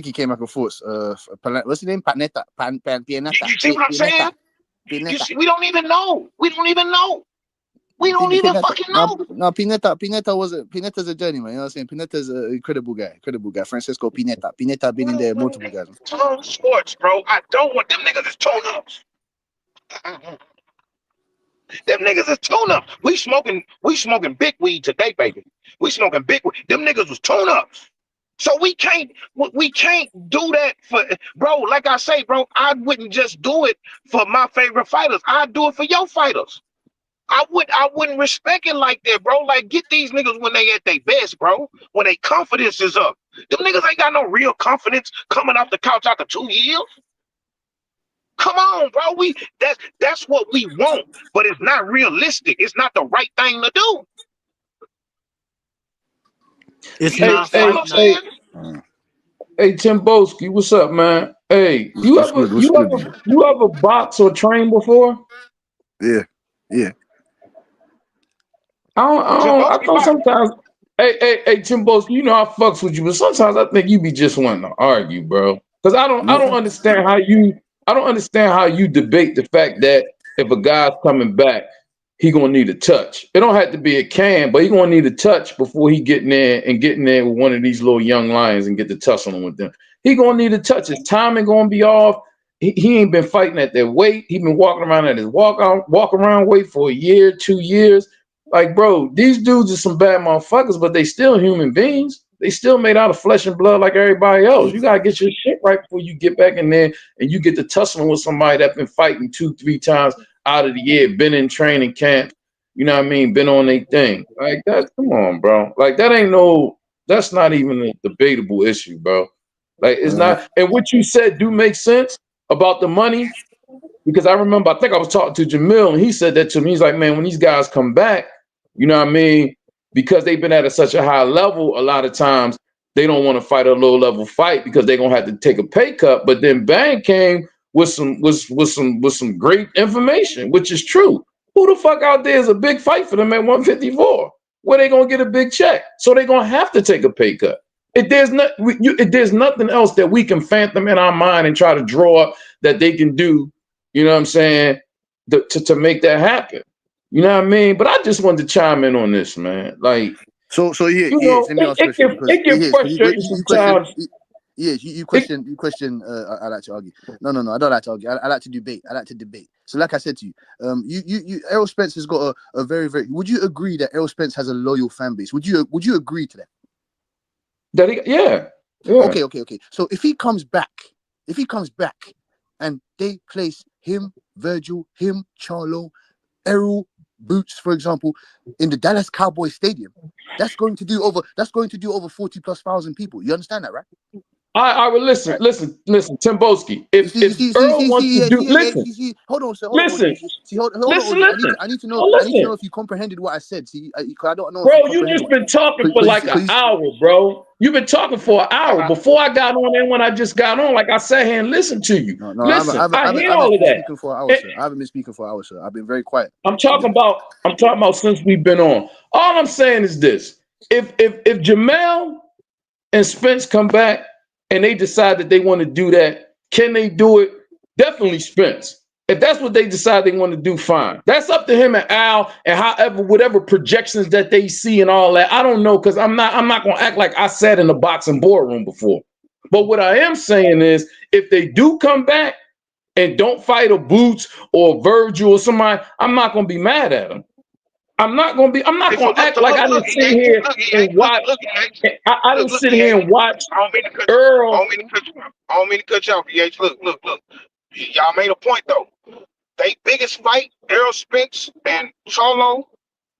he came back and fought. What's his name? Panetta. You see what I'm saying? You see, we don't even know. We don't even know. We don't even fucking know. No, Pinetta's a journeyman. You know what I'm saying? Pinetta's an incredible guy. Francisco Pinetta. Pinetta been in there multiple guys. Tone sports, bro. I don't want them niggas as tone-ups. Them niggas is tune-ups. We smoking big weed today, baby. We smoking big weed. Them niggas was tune-ups. So we can't do that for, bro. Like I say, bro, I wouldn't just do it for my favorite fighters. I'd do it for your fighters. I wouldn't respect it like that, bro. Like, get these niggas when they at their best, bro. When their confidence is up. Them niggas ain't got no real confidence coming off the couch after 2 years. Come on, bro. That's what we want, but it's not realistic. It's not the right thing to do. It's You know not. what I'm saying? Hey, Tim Boski, what's up, man? Hey, What's good? you ever box or train before? Yeah. I thought sometimes. Hey, Tim Boski, you know I fucks with you, but sometimes I think you be just wanting to argue, bro. Because I don't understand how you debate the fact that if a guy's coming back, he gonna need a touch. It don't have to be a can, but he gonna need a touch before he getting there with one of these little young lions and get to tussling with them. He gonna need a touch. His timing gonna be off. He ain't been fighting at that weight. He been walking around at his walk around weight for a year, 2 years. Like, bro, these dudes are some bad motherfuckers, but they still human beings. They still made out of flesh and blood like everybody else. You gotta get your shit right before you get back in there and you get to tussling with somebody that's been fighting 2-3 times out of the year, been in training camp, you know what I mean, been on their thing. Like that, come on, bro. Like that's not even a debatable issue, bro. Like it's not, and what you said do make sense about the money, because I remember, I think I was talking to Jamil and he said that to me. He's like, man, when these guys come back, you know what I mean? Because they've been at such a high level, a lot of times they don't want to fight a low level fight because they're gonna have to take a pay cut. But then Bang came with some great information, which is true. Who the fuck out there is a big fight for them at 154? Where they gonna get a big check? So they're gonna have to take a pay cut. If there's nothing else that we can fathom in our mind and try to draw up that they can do, you know what I'm saying, to make that happen. You know what I mean? But I just wanted to chime in on this, man. Like, So yeah, you know, let me ask a question because it can frustrate you sometimes. You question. I like to argue. No, I don't like to argue. I like to debate. So, like I said to you, you Errol Spence has got a very, very. Would you agree that Errol Spence has a loyal fan base? Would you agree to that? Yeah. Okay. So if he comes back, and they place him, Virgil, him, Charlo, Errol, Boots, for example, in the Dallas Cowboys Stadium, that's going to do over 40,000+ people. You understand that, right? I would listen, Tim Boski. If Earl wants to do, listen. Hold on, sir. Listen. Hold on. I need to know if you comprehended what I said. See, I don't know. Bro, you just been talking for like an hour, bro. You've been talking for an hour. Before I got on, and when I just got on, like I sat here and listened to you. No, Listen, I hear I've all of been that. speaking for an hour, And sir. I haven't been speaking for an hour, sir. I've been very quiet. I'm talking about since we've been on. All I'm saying is this: if Jamel and Spence come back and they decide that they want to do that, can they do it? Definitely Spence. If that's what they decide they want to do, fine. That's up to him and Al and however whatever projections that they see and all that. I don't know because I'm not gonna act like I sat in the boxing boardroom before. But what I am saying is if they do come back and don't fight a Boots or Virgil or somebody, I'm not gonna be mad at them. I'm not gonna act like I didn't sit here and watch. I didn't sit here and watch I don't mean to cut you. I Earl. don't mean to cut you. I don't mean to cut you off, EH. Look. Y'all made a point though. They biggest fight, Errol Spence and Charlo,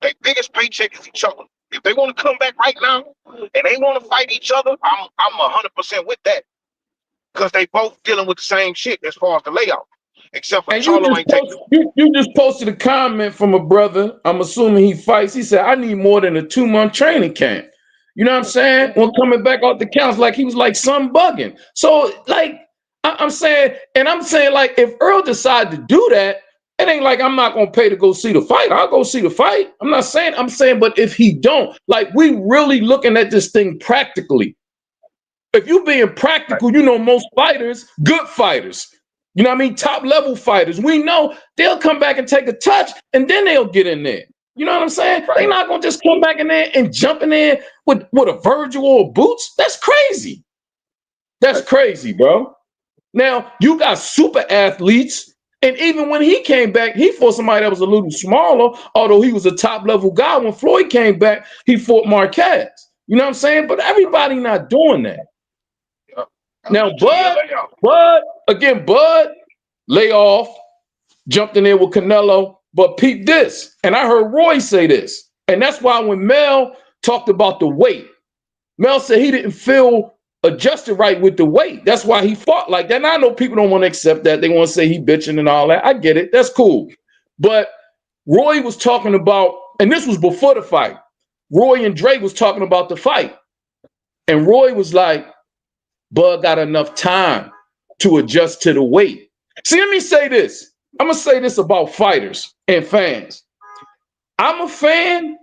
their biggest paycheck is each other. If they want to come back right now and they want to fight each other, I'm 100% with that. Because they both dealing with the same shit as far as the layout. Except for And you Charlo just ain't taking. you just posted a comment from a brother. I'm assuming he fights. He said, I need more than a 2-month training camp. You know what I'm saying? When coming back off the counts, like he was like some bugging. So like I'm saying like if Earl decided to do that, it ain't like I'm not gonna pay to go see the fight. I'll go see the fight. I'm saying, but if he don't, like we really looking at this thing practically. If you being practical, you know most fighters, good fighters. You know what I mean? Top level fighters. We know they'll come back and take a touch and then they'll get in there. You know what I'm saying? Right. They're not gonna just come back in there and jump in there with a Virgil or Boots. That's crazy. That's crazy, bro. Now you got super athletes, and even when he came back, he fought somebody that was a little smaller, although he was a top level guy. When Floyd came back, he fought Marquez. You know what I'm saying? But everybody not doing that. Now, Bud, lay off, jumped in there with Canelo, but peep this. And I heard Roy say this. And that's why when Mel talked about the weight, Mel said he didn't feel adjusted right with the weight. That's why he fought like that. And I know people don't want to accept that. They want to say he bitching and all that. I get it. That's cool. But Roy was talking about, and this was before the fight, Roy and Dre was talking about the fight. And Roy was like, Bud got enough time to adjust to the weight. See, let me say this. I'm going to say this about fighters and fans. I'm a fan.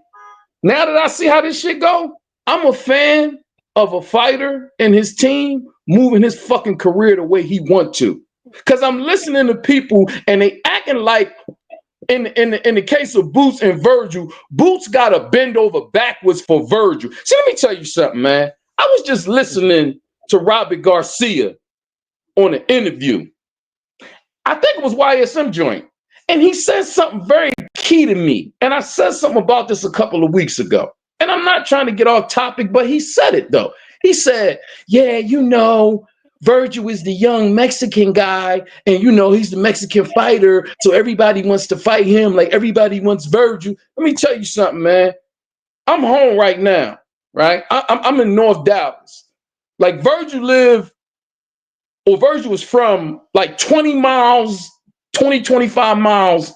Now that I see how this shit go, I'm a fan of a fighter and his team moving his fucking career the way he want to. Because I'm listening to people and they acting like in the case of Boots and Virgil, Boots got to bend over backwards for Virgil. See, let me tell you something, man. I was just listening to Robert Garcia on an interview. I think it was YSM joint. And he said something very key to me. And I said something about this a couple of weeks ago. And I'm not trying to get off topic, but he said it though. He said, yeah, you know, Virgil is the young Mexican guy. And you know, he's the Mexican fighter. So everybody wants to fight him like everybody wants Virgil. Let me tell you something, man. I'm home right now, right? I'm in North Dallas. Like Virgil was from like 20 miles, 25 miles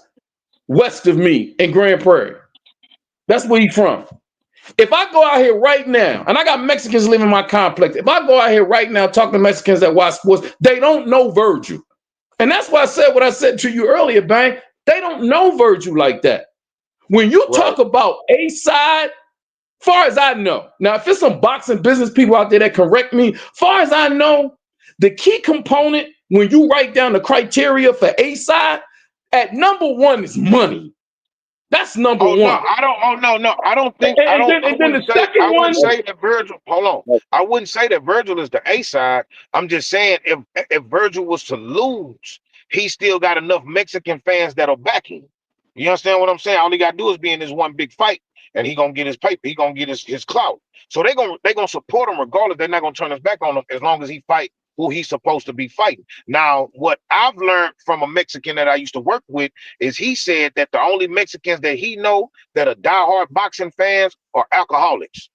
west of me in Grand Prairie. That's where he's from. If I go out here right now, and I got Mexicans living in my complex, if I go out here right now talking to Mexicans that watch sports, they don't know Virgil. And that's why I said what I said to you earlier, Bang. They don't know Virgil like that. When you talk about A-side, far as I know, now if there's some boxing business people out there that correct me, far as I know, the key component when you write down the criteria for A-side, at number one is money. That's number one. No, I don't think. And then the second one. I wouldn't say that Virgil. Hold on. I wouldn't say that Virgil is the A side. I'm just saying if Virgil was to lose, he still got enough Mexican fans that'll back him. You understand what I'm saying? All he got to do is be in this one big fight, and he gonna get his paper. He gonna get his clout. So they gonna support him regardless. They're not gonna turn his back on him as long as he fight who he's supposed to be fighting. Now, what I've learned from a Mexican that I used to work with is he said that the only Mexicans that he know that are diehard boxing fans are alcoholics,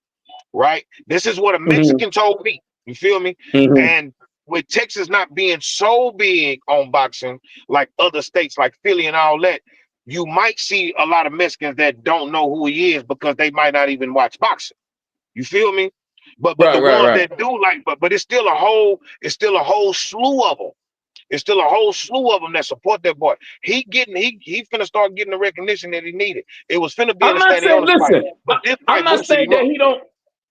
right? This is what a Mexican told me. You feel me? And with Texas not being so big on boxing like other states like Philly and all that, you might see a lot of Mexicans that don't know who he is because they might not even watch boxing. You feel me? But the ones Right. that do like, but it's still a whole slew of them. It's still a whole slew of them that support that boy. He finna start getting the recognition that he needed. It was finna be in I'm the not saying, Stadionis fight, listen, but this I'm fight not boosted saying him that up.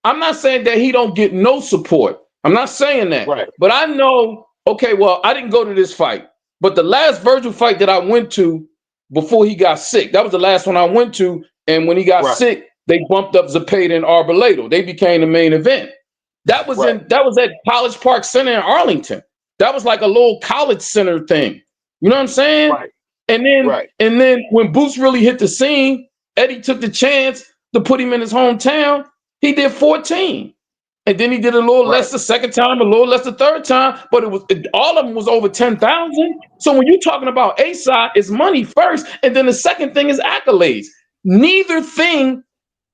I'm not saying that he don't get no support. I'm not saying that. Right, But I know, okay, well, I didn't go to this fight. But the last Virgil fight that I went to before he got sick, that was the last one I went to. And when he got right, sick, they bumped up Zepeda and Arbolado. They became the main event. right, That was at College Park Center in Arlington. That was like a little college center thing. You know what I'm saying? right, right, And then when Boots really hit the scene, Eddie took the chance to put him in his hometown. He did 14. And then he did a little less right, the second time, a little less the third time, but all of them was over 10,000. So when you're talking about A side, it's money first, and then the second thing is accolades. Neither thing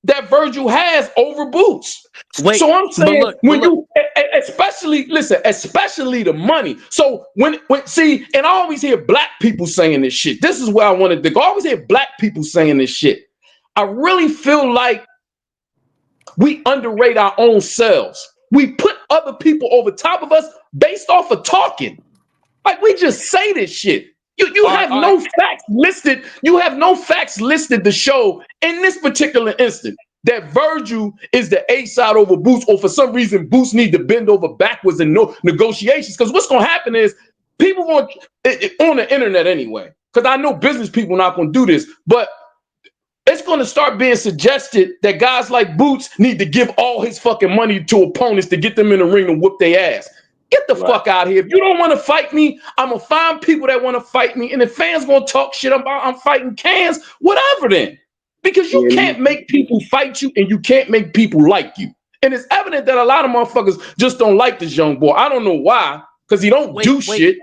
that Virgil has over Boots. Wait, So I'm but saying look, when you especially the money. So when see, and I always hear black people saying this shit. This is where I wanted to go. I always hear black people saying this shit. I really feel like we underrate our own selves. We put other people over top of us based off of talking. Like we just say this shit. You all right, have all right. no facts listed. You have no facts listed to show in this particular instance that Virgil is the A side over Boots, or for some reason Boots need to bend over backwards in no negotiations. Because what's going to happen is people going on the internet anyway. Because I know business people not going to do this, but it's going to start being suggested that guys like Boots need to give all his fucking money to opponents to get them in the ring and whoop their ass. Get the right, fuck out of here. If you don't want to fight me, I'm going to find people that want to fight me. And if fans going to talk shit about I'm fighting cans, whatever then. Because you yeah, can't make people fight you and you can't make people like you. And it's evident that a lot of motherfuckers just don't like this young boy. I don't know why, because he don't do Wait. shit.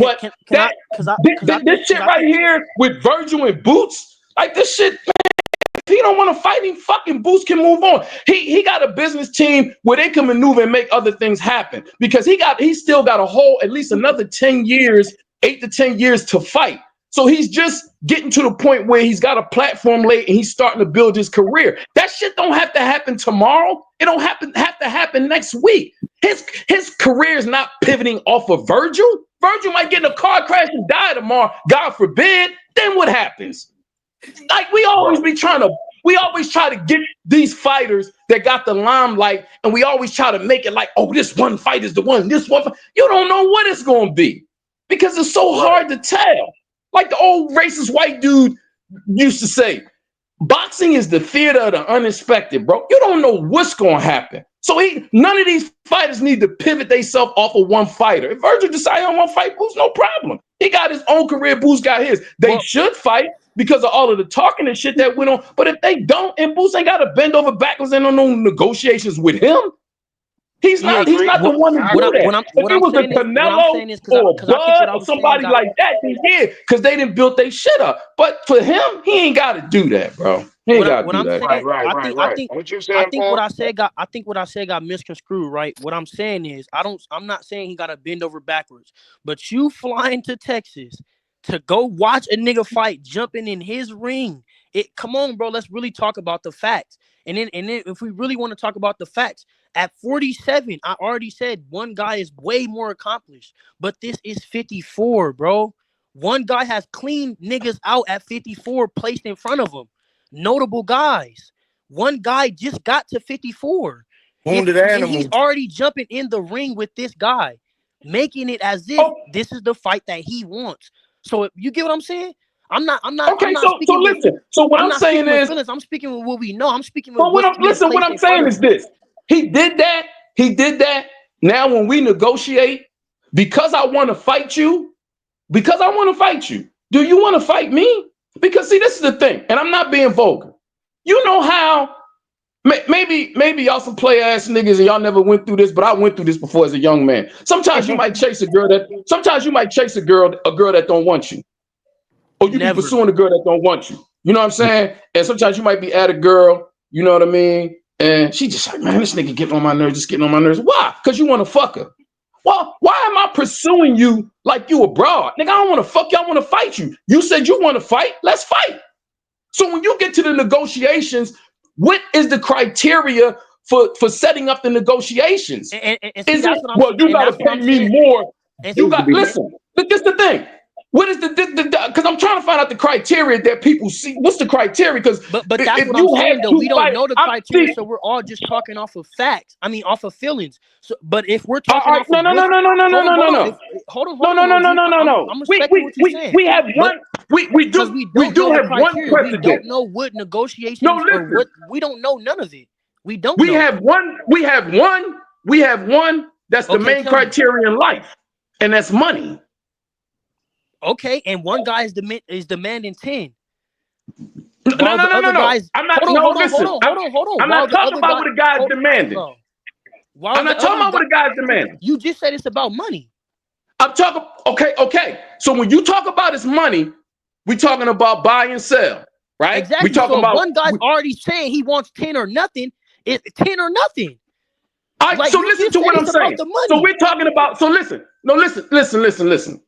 But Can I? Because I think this shit right here with Virgil and Boots, like this shit, if he don't want to fight him, fucking Boots can move on. He got a business team where they can maneuver and make other things happen because he still got a whole at least another 10 years, 8 to 10 years to fight. So he's just getting to the point where he's got a platform laid and he's starting to build his career. That shit don't have to happen tomorrow. It don't have to happen next week. His career is not pivoting off of Virgil. Virgil might get in a car crash and die tomorrow, God forbid. Then what happens? Like we always try to get these fighters that got the limelight, and we always try to make it like, oh, this one fight is the one. This one, you don't know what it's gonna be because it's so hard to tell. Like the old racist white dude used to say, boxing is the theater of the unexpected, bro. You don't know what's gonna happen. So none of these fighters need to pivot themselves off of one fighter. If Virgil decides on one fight, Boots, no problem. He got his own career. Boots got his. They should fight because of all of the talking and shit that went on. But if they don't, and Boots ain't got to bend over backwards and on no negotiations with him, he's not the one to do that. If it was a Canelo or a Bud or somebody like that, then yeah, because they didn't build their shit up. But for him, he ain't got to do that, bro. He ain't got to do that. Right. What you saying, I think what I said got misconstrued, right? What I'm saying is I'm not saying he got to bend over backwards, but you flying to Texas to go watch a nigga fight jumping in his ring. Come on, bro. Let's really talk about the facts. And then if we really want to talk about the facts, at 47, I already said one guy is way more accomplished, but this is 54, bro. One guy has cleaned niggas out at 54 placed in front of him. Notable guys. One guy just got to 54. And he's already jumping in the ring with this guy, making it as if this is the fight that he wants. So you get what I'm saying? I'm not speaking listen. So what I'm saying is, feelings. I'm speaking with what we know. I'm speaking with but what I'm saying is this. He did that. Now when we negotiate, because I want to fight you, do you want to fight me? Because see, this is the thing, and I'm not being vulgar. You know how maybe y'all some play ass niggas and y'all never went through this, but I went through this before as a young man. Sometimes you might chase a girl that don't want you. Or you be pursuing a girl that don't want you. You know what I'm saying? And sometimes you might be at a girl, you know what I mean? And she just like, man, this nigga getting on my nerves, Why? Because you want to fuck her. Well, why am I pursuing you like you a broad? Nigga, I don't want to fuck you. I want to fight you. You said you want to fight. Let's fight. So when you get to the negotiations, what is the criteria for setting up the negotiations. And see, Is it, that's what I'm well, saying. you And got to that's what pay I'm me saying. more. And You see, got, listen, this is the thing. What is because I'm trying to find out the criteria that people see. What's the criteria? Because but that's if what I'm you have saying though. two We don't fighters, know the I'm criteria, see. so we're all just talking off of facts. I mean, off of feelings. So, but if we're All talking right, off of no, what's no, no, no, no, hold no, on, no, hold no, on. no. If hold No, no, on, no, no, OG, no, no, no. I'm respecting what you're saying. We have But one. We because do we know do the have one criteria, we don't precedent. know what No, negotiations or listen. what we don't know none of it. We don't We know. have one. We have one. We have one. That's the Okay, main tell me. criteria in life, and that's money. Okay, and one guy is demanding 10, No, no, while no, the no, no, other no. guys I'm not. hold on, No, hold on, hold listen. on, hold on, hold on. I'm While not the talking other about guy, what the guy's hold, demanding. bro. While I'm the not talking other about guy, what the guy's demanding. you just said it's about money. I'm talking. Okay, okay. So when you talk about his money, we talking about buy and sell, right? We Exactly. talking So if about. one guy's already saying he wants 10 or nothing, it's 10 or nothing. All right. Like So you listen just to said, what I'm it's about saying. the So money. we're talking about. So listen. No, listen.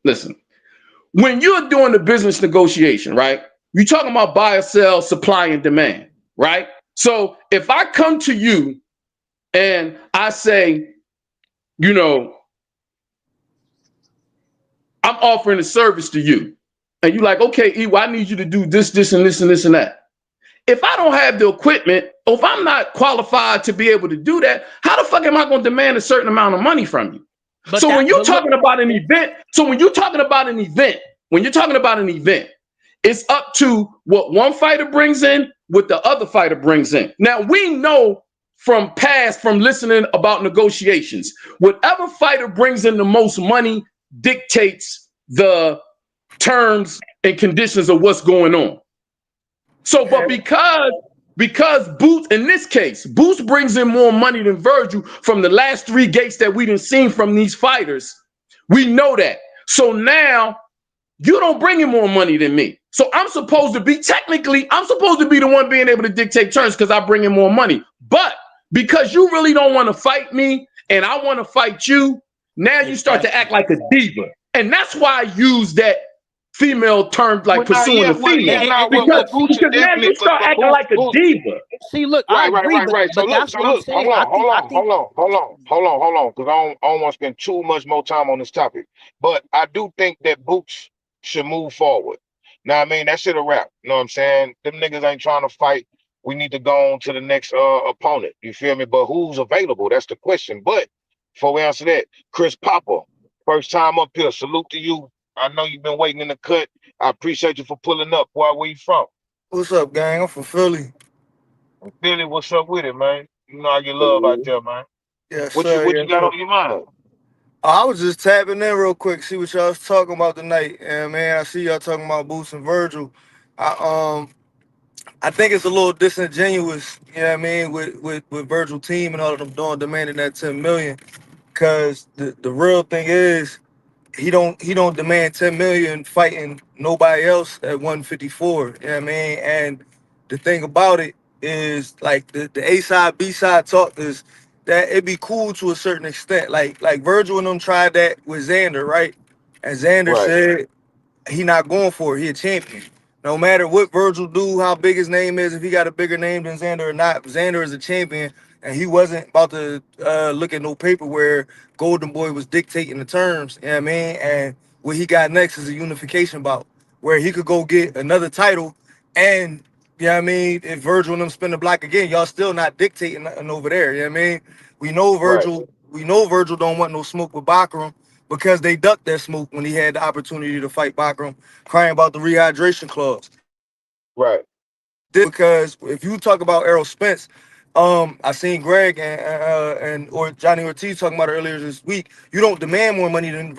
Listen. When you're doing the business negotiation, right? You're talking about buy or sell, supply and demand, right? So if I come to you and I say, you know, I'm offering a service to you, and you're like, okay, Ewa, I need you to do this, this, and this, and this, and that. If I don't have the equipment, or if I'm not qualified to be able to do that, how the fuck am I going to demand a certain amount of money from you? So when you're But look, talking about an event, when you're talking about an event, it's up to what one fighter brings in, what the other fighter brings in. Now we know from listening about negotiations, whatever fighter brings in the most money dictates the terms and conditions of what's going on. So, but because Boots, in this case, Boots brings in more money than Virgil from the last three gates that we done seen from these fighters. We know that. So now you don't bring in more money than me. So I'm supposed to be the one being able to dictate terms because I bring in more money. But because you really don't want to fight me and I want to fight you, now you start to exactly. act like a diva. And that's why I use that female term, like pursuing the female. And Because look, Boots is because now you definitely start acting like a Boots. diva. see, look, I Right, right, agree, right, right. So but look, that's what I'm saying. I think hold on, because I don't want to spend too much more time on this topic. But I do think that Boots should move forward. Now, I mean, that shit a wrap. You know what I'm saying? Them niggas ain't trying to fight. We need to go on to the next opponent. You feel me? But who's available? That's the question. But before we answer that, Chris Popper, first time up here. Salute to you. I know you've been waiting in the cut. I appreciate you for pulling up. Where you from? What's up, gang? I'm from Philly. Billy, what's up with it, man? You know I get love out there, man. Yes, What you sir. what you Yes, got sir. on your mind? I was just tapping in real quick, see what y'all was talking about tonight. And man, I see y'all talking about Boots and Virgil. I I think it's a little disingenuous, you know what I mean, with Virgil team and all of them doing demanding that 10 million. Cause the real thing is he don't demand 10 million fighting nobody else at 154. You know what I mean? And the thing about it is like the A side, B side talk is that it'd be cool to a certain extent. Like Virgil and them tried that with Xander, right? And Xander Right, said he not going for it. He a champion. No matter what Virgil do, how big his name is, if he got a bigger name than Xander or not, Xander is a champion, and he wasn't about to look at no paper where Golden Boy was dictating the terms. You know what I mean? And what he got next is a unification bout where he could go get another title, and you know what I mean? If Virgil and them spin the block again, y'all still not dictating nothing over there. You know what I mean? We know right, Virgil. We know Virgil don't want no smoke with Baccarum because they ducked that smoke when he had the opportunity to fight Baccarum, crying about the rehydration clause. right, Because if you talk about Errol Spence, I seen Greg and or Johnny Ortiz talking about it earlier this week. You don't demand more money than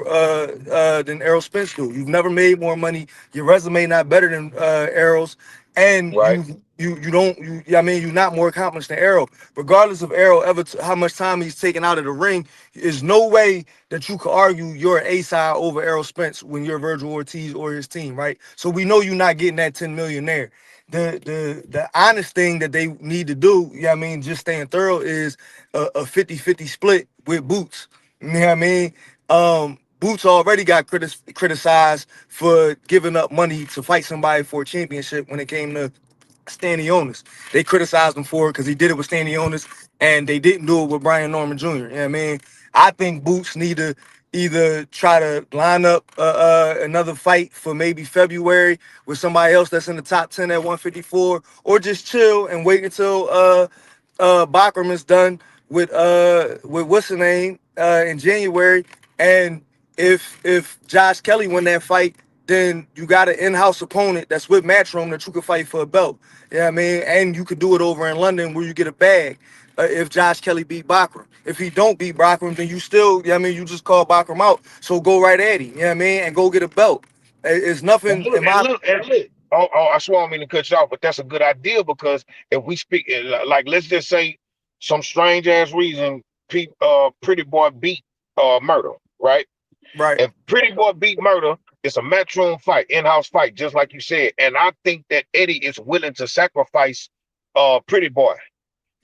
Errol Spence do. You've never made more money. Your resume not better than Errol's, and right, you don't. I mean, you're not more accomplished than Errol. Regardless of Errol how much time he's taken out of the ring, there's no way that you could argue you're an A side over Errol Spence when you're Virgil Ortiz or his team, right? So we know you're not getting that 10 million there. The honest thing that they need to do, I mean, just staying thorough, is a 50-50 split with Boots. You know what I mean? Boots already got criticized for giving up money to fight somebody for a championship when it came to Stanionis. They criticized him for it because he did it with Stanionis, and they didn't do it with Brian Norman Jr. You know what I mean? I think Boots need to either try to line up another fight for maybe February with somebody else that's in the top 10 at 154, or just chill and wait until Bachram is done with what's the name in January. And if Josh Kelly win that fight, then you got an in-house opponent that's with Matchroom that you could fight for a belt. Yeah, I mean, and you could do it over in London where you get a bag. If Josh Kelly beat Bachram, if he don't beat Bachram, then you still, yeah, I mean, you just call Bachram out. So go right at him, you know what I mean, and go get a belt. It's And nothing look, in and my look, and look. I swear I don't mean to cut you off, but that's a good idea because if we speak, like, let's just say some strange ass reason, Pretty Boy beat Murder, right? right. If Pretty Boy beat Murder, it's a matchroom fight, in-house fight, just like you said. And I think that Eddie is willing to sacrifice Pretty Boy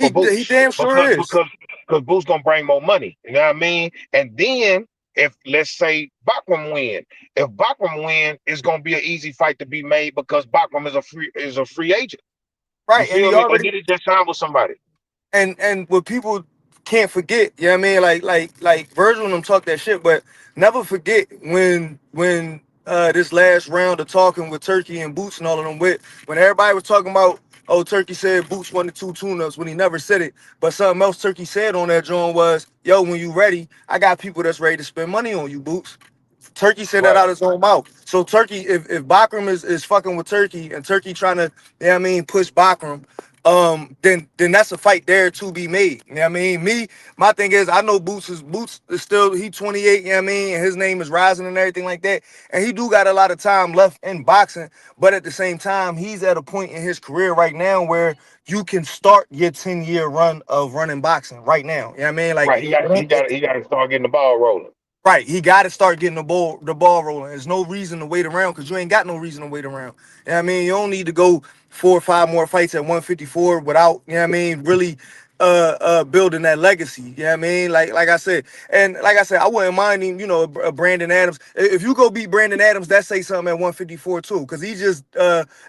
for He Boots damn sure because is. because because Boots gonna bring more money. You know what I mean? And then if let's say Bachram win, if Bachram win, it's gonna be an easy fight to be made because Bachram is a free agent. You Right, and feel he me? And already then he just signed with somebody. and what people can't forget, you know what I mean? Like Virgil and them talk that shit, but never forget when this last round of talking with Turkey and Boots and all of them when everybody was talking about, oh, Turkey said Boots won the 2 tune-ups when he never said it. But something else Turkey said on that joint was, yo, when you ready, I got people that's ready to spend money on you, Boots. Turkey said that Right. out his own mouth. So Turkey, if Bachram is fucking with Turkey and Turkey trying to, you know what I mean, push Bachram, then that's a fight there to be made. You know what I mean? My thing is, I know Boots is still, he 28, you know what I mean, and his name is rising and everything like that. And he do got a lot of time left in boxing, but at the same time, he's at a point in his career right now where you can start your 10-year run of running boxing right now. You know what I mean? Like, Right. He got to start getting the ball rolling. right, he got to start getting the ball rolling. There's no reason to wait around because you ain't got no reason to wait around. You know what I mean? You don't need to go 4 or 5 more fights at 154 without, you know what I mean, really building that legacy. You know what I mean? Like I said, and like I said, I wouldn't mind him, Brandon Adams. If you go beat Brandon Adams, that say something at 154 too, because he just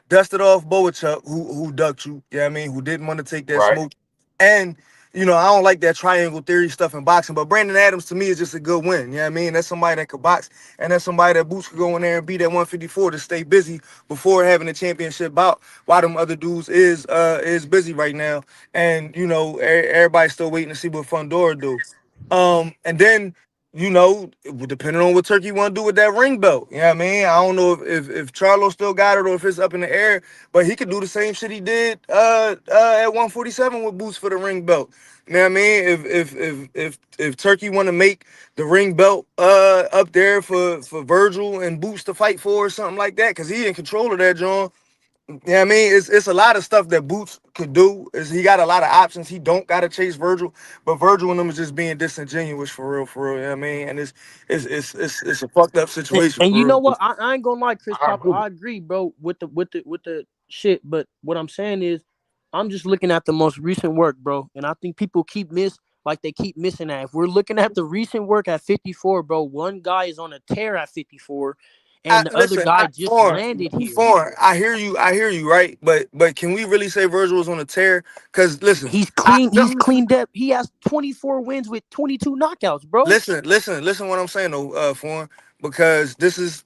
dusted off Boachuk, who ducked you, you know what I mean, who didn't want to take that Right. smoke. And I don't like that triangle theory stuff in boxing, but Brandon Adams to me is just a good win. You know what I mean? That's somebody that could box, and that's somebody that Boots could go in there and beat at 154 to stay busy before having a championship bout. While them other dudes is busy right now, and everybody's still waiting to see what Fundora do. And then depending on what Turkey want to do with that ring belt, you know what I mean? I don't know if Charlo still got it or if it's up in the air, but he could do the same shit he did at 147 with Boots for the ring belt. You know what I mean? If Turkey want to make the ring belt up there for Virgil and Boots to fight for or something like that, because he in control of that, John. Yeah, I mean, it's a lot of stuff that Boots could do. Is he got a lot of options. He don't gotta chase Virgil, but Virgil and them is just being disingenuous for real, for real. You know what I mean, and it's a fucked up situation And you for know real. what? I ain't gonna lie, Chris I Papa. agree. I agree, bro, with the shit. But what I'm saying is, I'm just looking at the most recent work, bro. And I think people they keep missing that. If we're looking at the recent work at 54, bro, one guy is on a tear at 54, and the other Listen, guy just landed here. I hear you, right? But can we really say Virgil was on a tear? Because listen, He's clean. He's cleaned up. He has 24 wins with 22 knockouts, bro. listen what I'm saying though, Foreign, because this is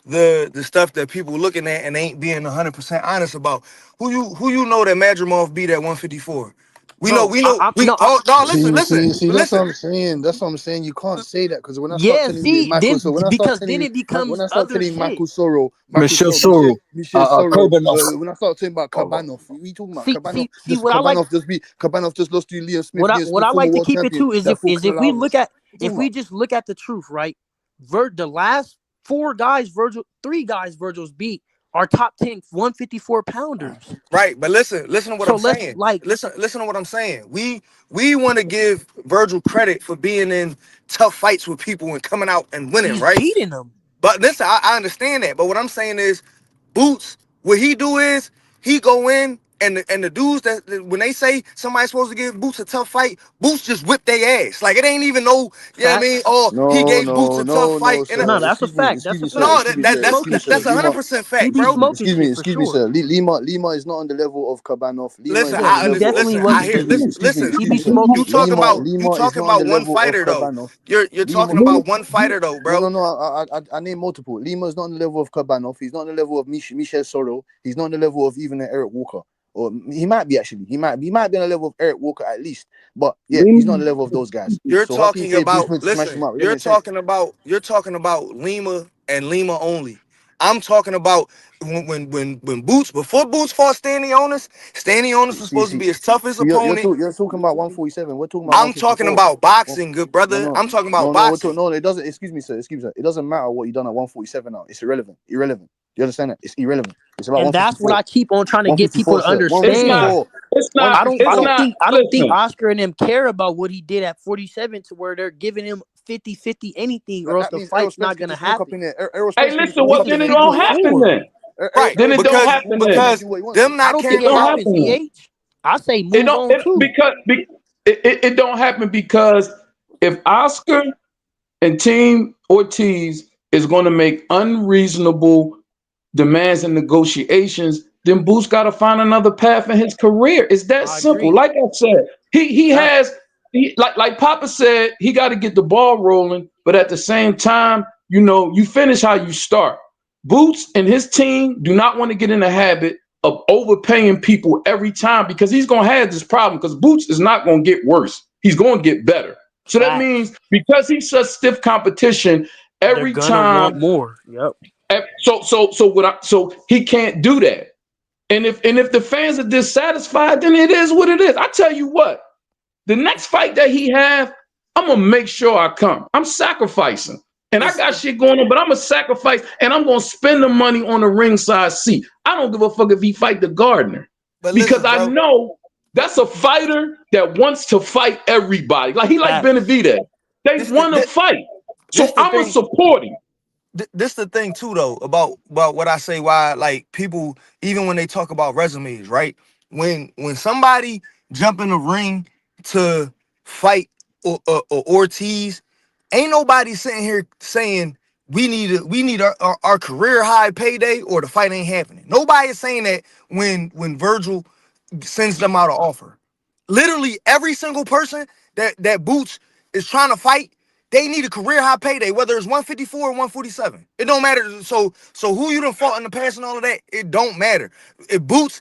the stuff that people looking at and ain't being 100% honest about. Who you know that Madrimov beat at 154? We know, Bro, we know, I we no, oh no, See, listen, see, see. That's what listen. I'm saying. That's what I'm saying. You can't say that because when I start yeah. telling you, See, Michael. then So when I start because telling then you, it when becomes I start other telling you, shit. Michelle Michel, Soro, Michel Soro. Kurbanov. When I start talking about Hold on. Kabanov, we talking about See, Kabanov. see, see. Just What I like. Kabanov just lost to Liam Smith. Liam What Smith, I former like to world keep it champion. to is That if fought is if Canelo we look Alvarez. at What you if talking we about? just look at the truth, right? The last three guys Virgil's beat are top 10 154 pounders. Right, but listen to what So I'm let's saying. like Listen to what I'm saying. We want to give Virgil credit for being in tough fights with people and coming out and winning, he's right? beating them. But listen, I understand that. But what I'm saying is, Boots, what he do is he go in And the dudes that when they say somebody's supposed to give Boots a tough fight, Boots just whip their ass. Like it ain't even no, you know what I mean? Facts. Oh, he No, gave Boots no, a tough no, no, fight. And No, sir. that's a fact. That's Excuse a me, sir. fact. no, Excuse me, He be sir. smoking Excuse me, shit. that's sir. Lima, 100% He fact, be bro. smoking shit for excuse me, sure. sir. Lima is not on the level of Cabanov. Lima is Listen, not on Yeah, the I he level understand. of. definitely Listen, I wasn't hear. because he Listen. he Excuse me, be sir. smoking You shit. talking about you Lima is talking not on about the one level of fighter though. Cabanov. You're Lima, talking about one fighter though, no, bro. no. I named multiple. Lima is not on the level of Cabanov. He's not on the level of Michel Soro. He's not on the level of even Eric Walker. Or he might be actually. He might be on the level of Eric Walker at least. But yeah, he's not on the level of those guys. You're So how can you talking say Bruce about. went to smash him Listen, up? It doesn't make sense. you're talking about Lima and Lima only. I'm talking about when Boots before Boots fought Stanley Onis was supposed to be his toughest See, opponent. you're talking about 147. We're talking about I'm talking 154. about Well, boxing, good no, brother. no, I'm talking about no. boxing. No, it doesn't. Excuse me, sir. Excuse me, sir. It doesn't matter what you done at 147 now. It's irrelevant. Irrelevant. Do you understand that? It's irrelevant. It's about And that's what 154. I keep on trying to get people 154, to sir. It's understand. not. 154. It's not. I don't I It's 154. don't not. think I don't think Listen. Oscar and them care about what he did at 47 to where they're giving him 50-50 anything or else That the means Errol fight's Spence not could gonna just walk up happen. in there. Errol Hey, Spence could just listen. walk This Well, up is in then there it and give don't him. happen 54. then. Right. Then it Errol don't Spence Because could just happen walk up in there then. and because do what he wants. them I not don't It think caring it don't about happened, happen then. CH. I say It move don't on too. it don't happen because if Oscar and Team Ortiz is going to make unreasonable demands and negotiations, then Boots got to find another path in his career. It's that I simple. agree. Like I said, he Fact. has like Papa said, he got to get the ball rolling, but at the same time, you finish how you start. Boots and his team do not want to get in the habit of overpaying people every time because he's going to have this problem because Boots is not going to get worse. He's going to get better. So that Facts. means because he's such stiff competition They're every gonna want time. more. Yep. So he can't do that. And if the fans are dissatisfied, then it is what it is. I tell you what, the next fight that he have, I'm gonna make sure I come. I'm sacrificing. And I got listen, shit going on, but I'm gonna sacrifice and I'm gonna spend the money on the ringside seat. I don't give a fuck if he fight the gardener. but Because listen, I bro. know that's a fighter that wants to fight everybody. Like he like Facts. Benavidez. They This the want to fight. this So the I'm gonna thing. support him. This the thing too though about what I say why like people even when they talk about resumes, right? When somebody jump in the ring to fight or Ortiz, ain't nobody sitting here saying we need our career high payday or the fight ain't happening. Nobody is saying that when Virgil sends them out an offer. Literally every single person that Boots is trying to fight, they need a career high payday, whether it's 154 or 147. It don't matter. So who you done fought in the past and all of that, it don't matter. If Boots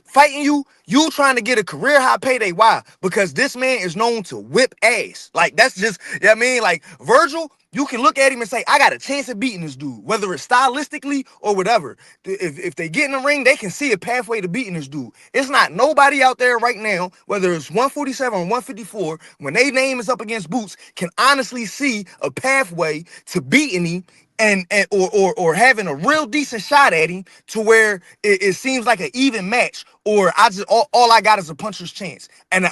fighting you, you trying to get a career high payday. Why? Because this man is known to whip ass. Like that's just, you know what I mean? Like Virgil, you can look at him and say, I got a chance of beating this dude, whether it's stylistically or whatever. If they get in the ring, they can see a pathway to beating this dude. It's not nobody out there right now, whether it's 147 or 154, when their name is up against Boots, can honestly see a pathway to beating him or having a real decent shot at him to where it seems like an even match, or I just all I got is a puncher's chance. And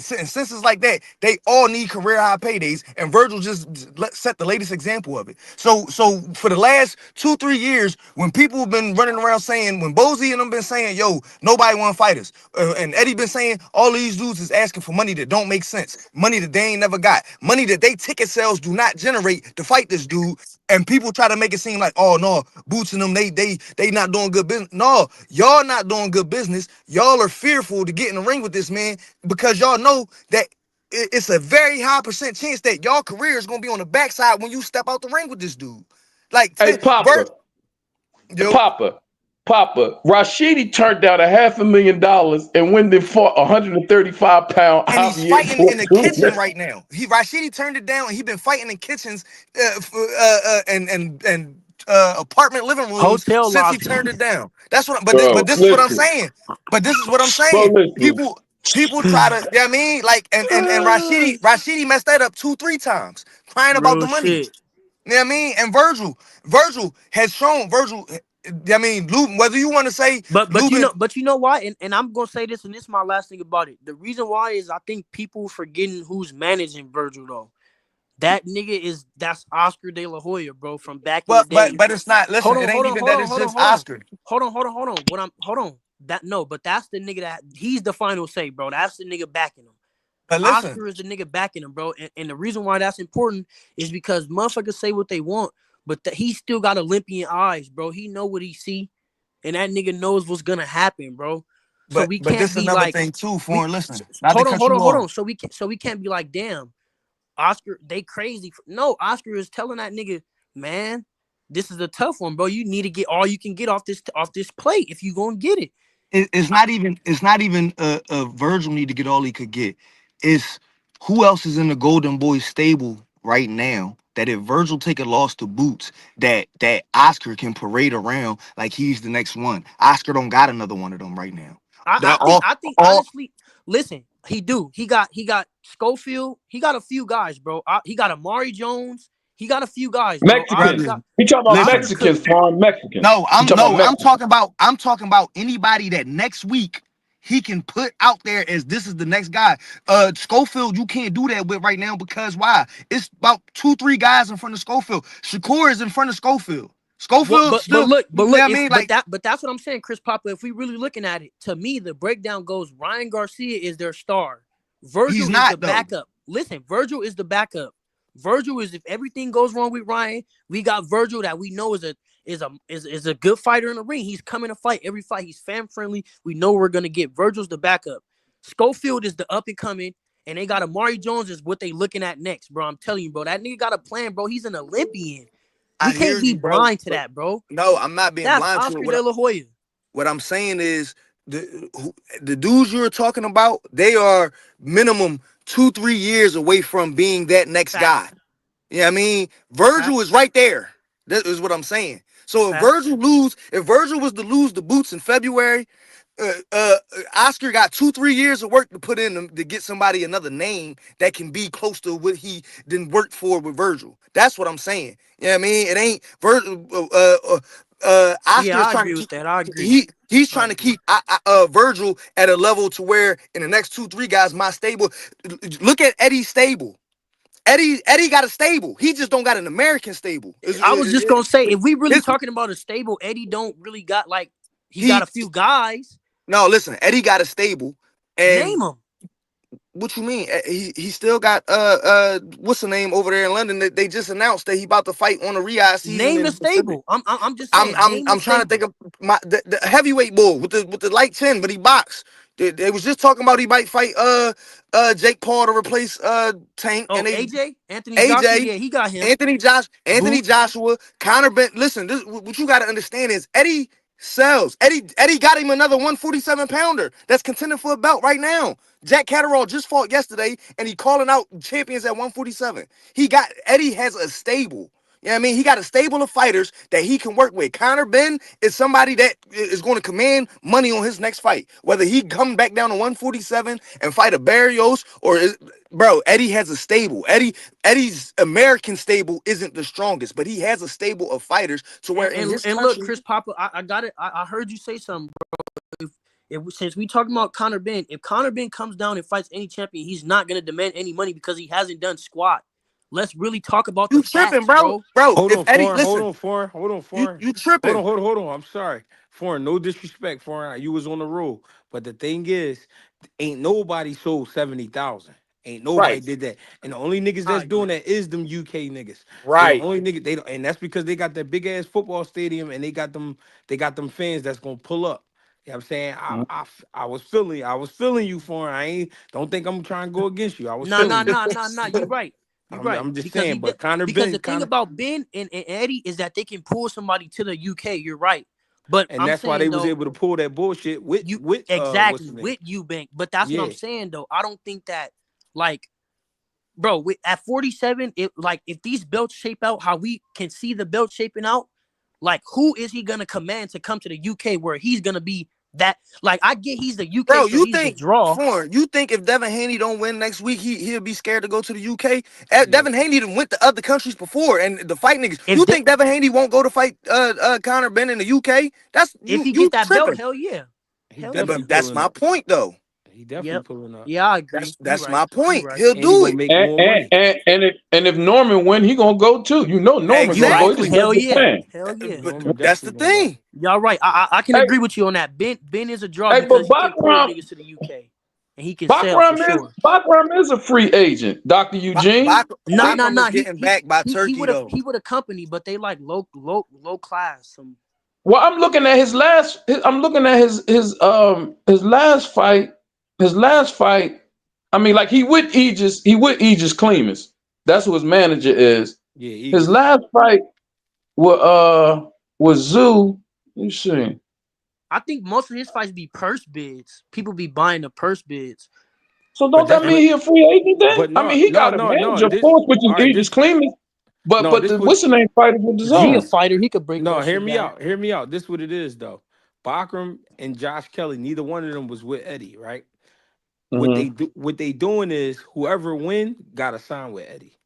since it's like that, they all need career high paydays, and Virgil just set the latest example of it. So for the last 2-3 years, when people have been running around saying, when Bozy and them been saying, yo, nobody want to fight us, and Eddie been saying all these dudes is asking for money that don't make sense, money that they ain't never got, money that they ticket sales do not generate to fight this dude, and people try to make it seem like, oh no, Boots and them, they not doing good business. No, y'all not doing good business. Y'all are fearful to get in the ring with this man because y'all know that it's a very high percent chance that y'all career is gonna be on the backside when you step out the ring with this dude. Like, Hey, Papa. Bert, yo, Papa, Papa, Rashidi turned down $500,000 and went and fought 135-pound and he's Javier fighting in the kitchen Fortuna. right now. Rashidi turned it down, and he been fighting in kitchens and apartment living rooms Hotel since he lobby. turned it down. That's what. But Bro, this is what I'm listen. saying. But this is what I'm Bro, saying. listen. People try to. You know what I mean, like, and Rashidi messed that up 2-3 times, crying about Real the money. shit. You know what I mean? And Virgil has shown I mean, whether you want to say But Lubin. you know why? And I'm gonna say this, and this is my last thing about it. The reason why is I think people forgetting who's managing Virgil though. That nigga that's Oscar De La Hoya, bro, from back in the But day. it's not. Listen, Hold it on, ain't hold on, even hold that. on, It's hold on, just hold on. Oscar. Hold on. Hold on. But that's the nigga that he's the final say, bro. That's the nigga backing him. But listen, Oscar is the nigga backing him, bro. And the reason why that's important is because motherfuckers say what they want, but he still got Olympian eyes, bro. He know what he see, and that nigga knows what's gonna happen, bro. So we but can't this is be another like, thing too, we Foreign. Listen, not to hold on, cut hold you on, hold off. on. So we can't be like, damn, Oscar, they crazy. No, Oscar is telling that nigga, man, this is a tough one, bro. You need to get all you can get off this plate if you gonna get it. It's not even Virgil need to get all he could get. It's who else is in the Golden Boy stable right now that if Virgil take a loss to Boots, that Oscar can parade around like he's the next one. Oscar don't got another one of them right now. I think honestly, listen, he do. He got Schofield. He got a few guys, bro. He got Amari Jones. He got a few guys, bro. Mexicans. We talking about Listen. Mexicans, Foreign Mexicans. No, I'm Mexicans. talking about anybody that next week he can put out there as this is the next guy. Schofield, you can't do that with right now because why? It's about 2-3 guys in front of Schofield. Shakur is in front of Schofield. Schofield but still, look, you know what I mean? Like, but that's what I'm saying, Chris Papa. If we really looking at it, to me, the breakdown goes: Ryan Garcia is their star. Virgil is the backup. Listen, Virgil is the backup. Virgil is, if everything goes wrong with Ryan, we got Virgil that we know is a good fighter in the ring. He's coming to fight every fight. He's fan friendly. We know we're gonna get. Virgil's the backup. Schofield is the up and coming, and they got Amari Jones is what they looking at next, bro. I'm telling you, bro. That nigga got a plan, bro. He's an Olympian. We can't be blind to that, bro. No, I'm not being blind Oscar to it. De La Hoya. What I'm saying is the dudes you're talking about, they are minimum 2-3 years away from being that next guy. You know what I mean? Virgil is right there. That is what I'm saying. So if Virgil was to lose the Boots in February, Oscar got 2-3 years of work to put in to get somebody another name that can be close to what he didn't work for with Virgil. That's what I'm saying. You know what I mean? It ain't Virgil. Oscar is trying to keep that. I agree. He's trying to keep Virgil at a level to where in the next 2-3 guys, my stable. Look at Eddie's stable. Eddie got a stable. He just don't got an American stable. I was just gonna say, if we really talking about a stable, Eddie don't really got like he got a few guys. No, listen, Eddie got a stable. And name him. What you mean? He still got what's the name over there in London that they just announced that he about to fight on a Riyadh season. Name the stable. I'm just saying. I'm trying to think of the heavyweight bull with the light chin, but he boxed. They was just talking about he might fight Jake Paul to replace Tank. Oh, and Anthony Joshua, yeah, he got him. Anthony Joshua, Conor Benn. Listen, what you got to understand is Eddie sells. Eddie got him another 147 pounder that's contending for a belt right now. Jack Catterall just fought yesterday, and he calling out champions at 147. Eddie has a stable. You know what I mean? He got a stable of fighters that he can work with. Conor Benn is somebody that is going to command money on his next fight. Whether he come back down to 147 and fight a Barrios bro, Eddie has a stable. Eddie's American stable isn't the strongest, but he has a stable of fighters to where look, Chris Papa, I got it. I heard you say something, bro. Since we talking about Conor Benn, if Conor Benn comes down and fights any champion, he's not going to demand any money because he hasn't done squat. Let's really talk about the tripping, facts, bro. Hold on, Eddie, hold on. You tripping. Hold on. I'm sorry. Foreign, no disrespect, Foreign. You was on the roll. But the thing is, ain't nobody sold 70,000. Ain't nobody did that. And the only niggas that's doing that is them UK niggas. Right. The only nigga they don't, and that's because they got that big ass football stadium and they got them fans that's gonna pull up. You know what I'm saying? I was feeling you, Foreign. Don't think I'm trying to go against you. I was feeling you. You're right. I'm just saying, but Conor Benn. The thing about Benn and Eddie is that they can pull somebody to the UK. You're right, but that's why they was able to pull that bullshit with Eubank. But that's what I'm saying, though. I don't think that, like, bro, at 47, if these belts shape out how we can see the belt shaping out, like, who is he gonna command to come to the UK where he's gonna be? That, like, I get he's the UK. Bro, you think draw? You think if Devin Haney don't win next week, he'll be scared to go to the UK? Devin Haney done went to other countries before and the fight niggas. You think Devin Haney won't go to fight Conor Benn in the UK? If he get that belt, hell yeah. That's my point, though. He definitely Yep. pulling up. Yeah, I agree. You That's right. my You point. right. He'll And he do gonna it. make And more and money. and, and if Norman win, he gonna go too. You know Norman You gonna go. right. He just Exactly. left Hell the yeah. fan. Hell yeah. But Norman that's the definitely gonna go. thing. Y'all right. I can Hey, agree with you on that. Ben is a draw hey, because but he can pull niggas to the UK, and he can sell for sure. Bakram is a free agent, Dr. Eugene. Nah, See? nah, Bachman is nah. getting backed by Turkey though. He would have company, but they like low class. Some Well, I'm looking at I'm looking at his last fight. His last fight. I mean, like he with Aegis Clemens. That's who his manager is. Yeah, His Eagles. last fight was Zoo. Let me see. I think most of his fights be purse bids. People be buying the purse bids. So But don't that that And mean but he a free agent then? but I no mean, he no got a no no manager, of this course, which all is right Aegis this Clemens. no But this the what what's the name fighter with the he a zone? fighter. He could break no that shit down. hear me out. This what it is though. Bakram and Josh Kelly, neither one of them was with Eddie, right? Hmm. What they doing is whoever win gotta sign with Eddie.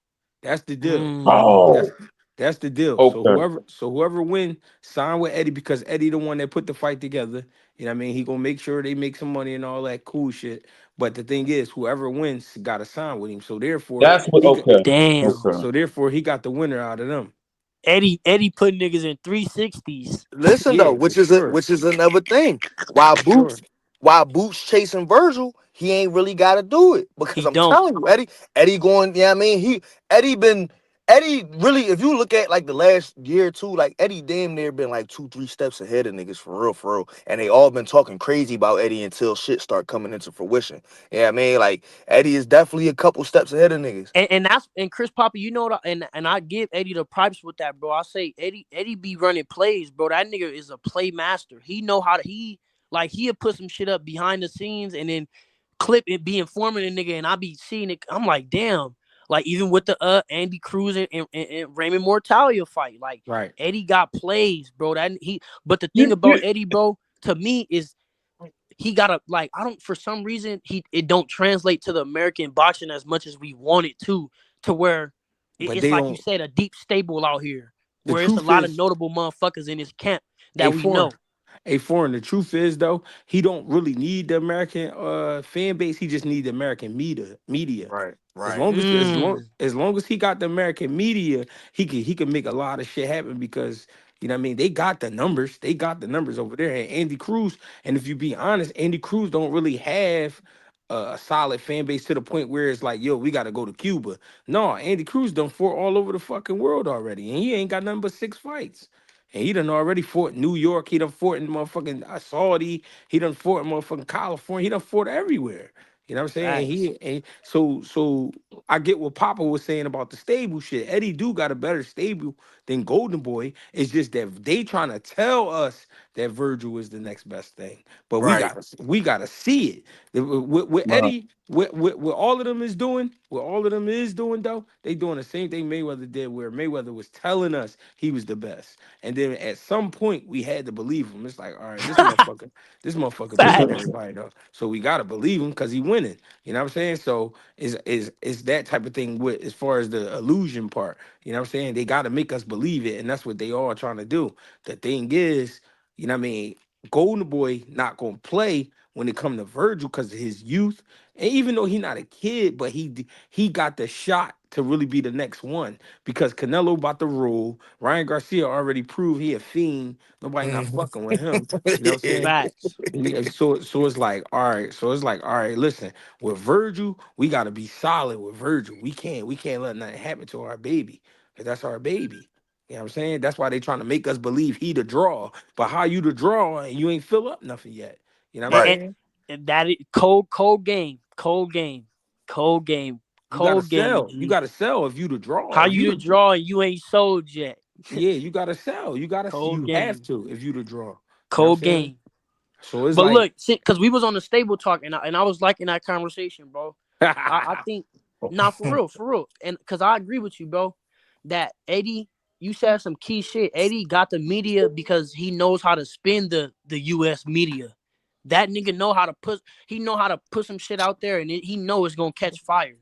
That's the deal. Mm. That's Oh, that's the deal. okay. So whoever win, sign with Eddie because Eddie the one that put the fight together. You know what I mean? He gonna make sure they make some money and all that cool shit. But the thing is, whoever wins gotta sign with him. So therefore, That's what. he got Okay. Damn. Okay. so therefore he got the winner out of them. Eddie put niggas in 360s. Listen though, Yeah, for sure. which is another thing. While For sure. Boots chasing Virgil, he ain't really got to do it because He I'm don't. telling you, Eddie going. Yeah, I mean, Eddie been Eddie really. If you look at like the last year or two, like Eddie damn near been like 2, 3 steps ahead of niggas for real, and they all been talking crazy about Eddie until shit start coming into fruition. Yeah, I mean, like Eddie is definitely a couple steps ahead of niggas. And Chris Poppy, you know what? And I give Eddie the props with that, bro. I say Eddie be running plays, bro. That nigga is a play master. He know how to he'll put some shit up behind the scenes and then clip it, be informing the nigga, and I be seeing it. I'm like, damn. Like even with the Andy Cruz and Raymond Mortalia fight, like Right. Eddie got plays, bro. But the thing You, about you, Eddie, bro, to me is he gotta like I don't for some reason it don't translate to the American boxing as much as we want it to where But it's they like you don't said a deep stable out here the where it's a truth lot of is notable motherfuckers in his camp a that we foreign. know. The truth is though, he don't really need the American fan base. He just need the American media. Right, As right. long as Mm. as long as he got the American media, he can make a lot of shit happen because you know what I mean they got the numbers. They got the numbers over there. And Andy Cruz, and if you be honest, Andy Cruz don't really have a solid fan base to the point where it's like, yo, we got to go to Cuba. No, Andy Cruz done fought all over the fucking world already, and he ain't got nothing but 6 fights. And he done already fought in New York. He done fought in motherfucking Saudi. He done fought in motherfucking California. He done fought everywhere. You know what I'm saying? Facts. So I get what Papa was saying about the stable shit. Eddie do got a better stable than Golden Boy. It's just that they trying to tell us that Virgil is the next best thing, but Right. we gotta see it. With wow. Eddie, what all of them is doing, what all of them is doing though, they doing the same thing Mayweather did, where Mayweather was telling us he was the best, and then at some point we had to believe him. It's like, all right, this motherfucker beating Facts. everybody though, so we gotta believe him because he winning. You know what I'm saying? So is that type of thing with as far as the illusion part. You know what I'm saying? They got to make us believe it, and that's what they all trying to do. The thing is, you know what I mean? Golden Boy not gonna play when it come to Virgil because of his youth, and even though he not a kid, but he got the shot to really be the next one because Canelo about to rule. Ryan Garcia already proved he a fiend. Nobody not Mhm. fucking with him. You know what I'm saying? Facts. Yeah, so it's like, all right. So it's like, all right, listen, with Virgil, we gotta be solid with Virgil. We can't let nothing happen to our baby. Cause that's our baby. You know what I'm saying? That's why they trying to make us believe he the draw. But how you the draw and you ain't fill up nothing yet? You know what I'm And, Right. and, saying? and that is cold game, cold game, cold game, You gotta cold game. sell. You G. gotta sell if you the draw. How If you you to the draw and you ain't sold yet? yeah, you gotta sell. Cold You have game, to if you the draw. You know what I'm cold saying? game. So it's But like look, because we was on the stable talk, and I was liking that conversation, bro. I think, nah, for real, and because I agree with you, bro, that Eddie, you said some key shit. Eddie got the media because he knows how to spin the U.S. media. That nigga know how to put some shit out there, and he know it's gonna catch fire.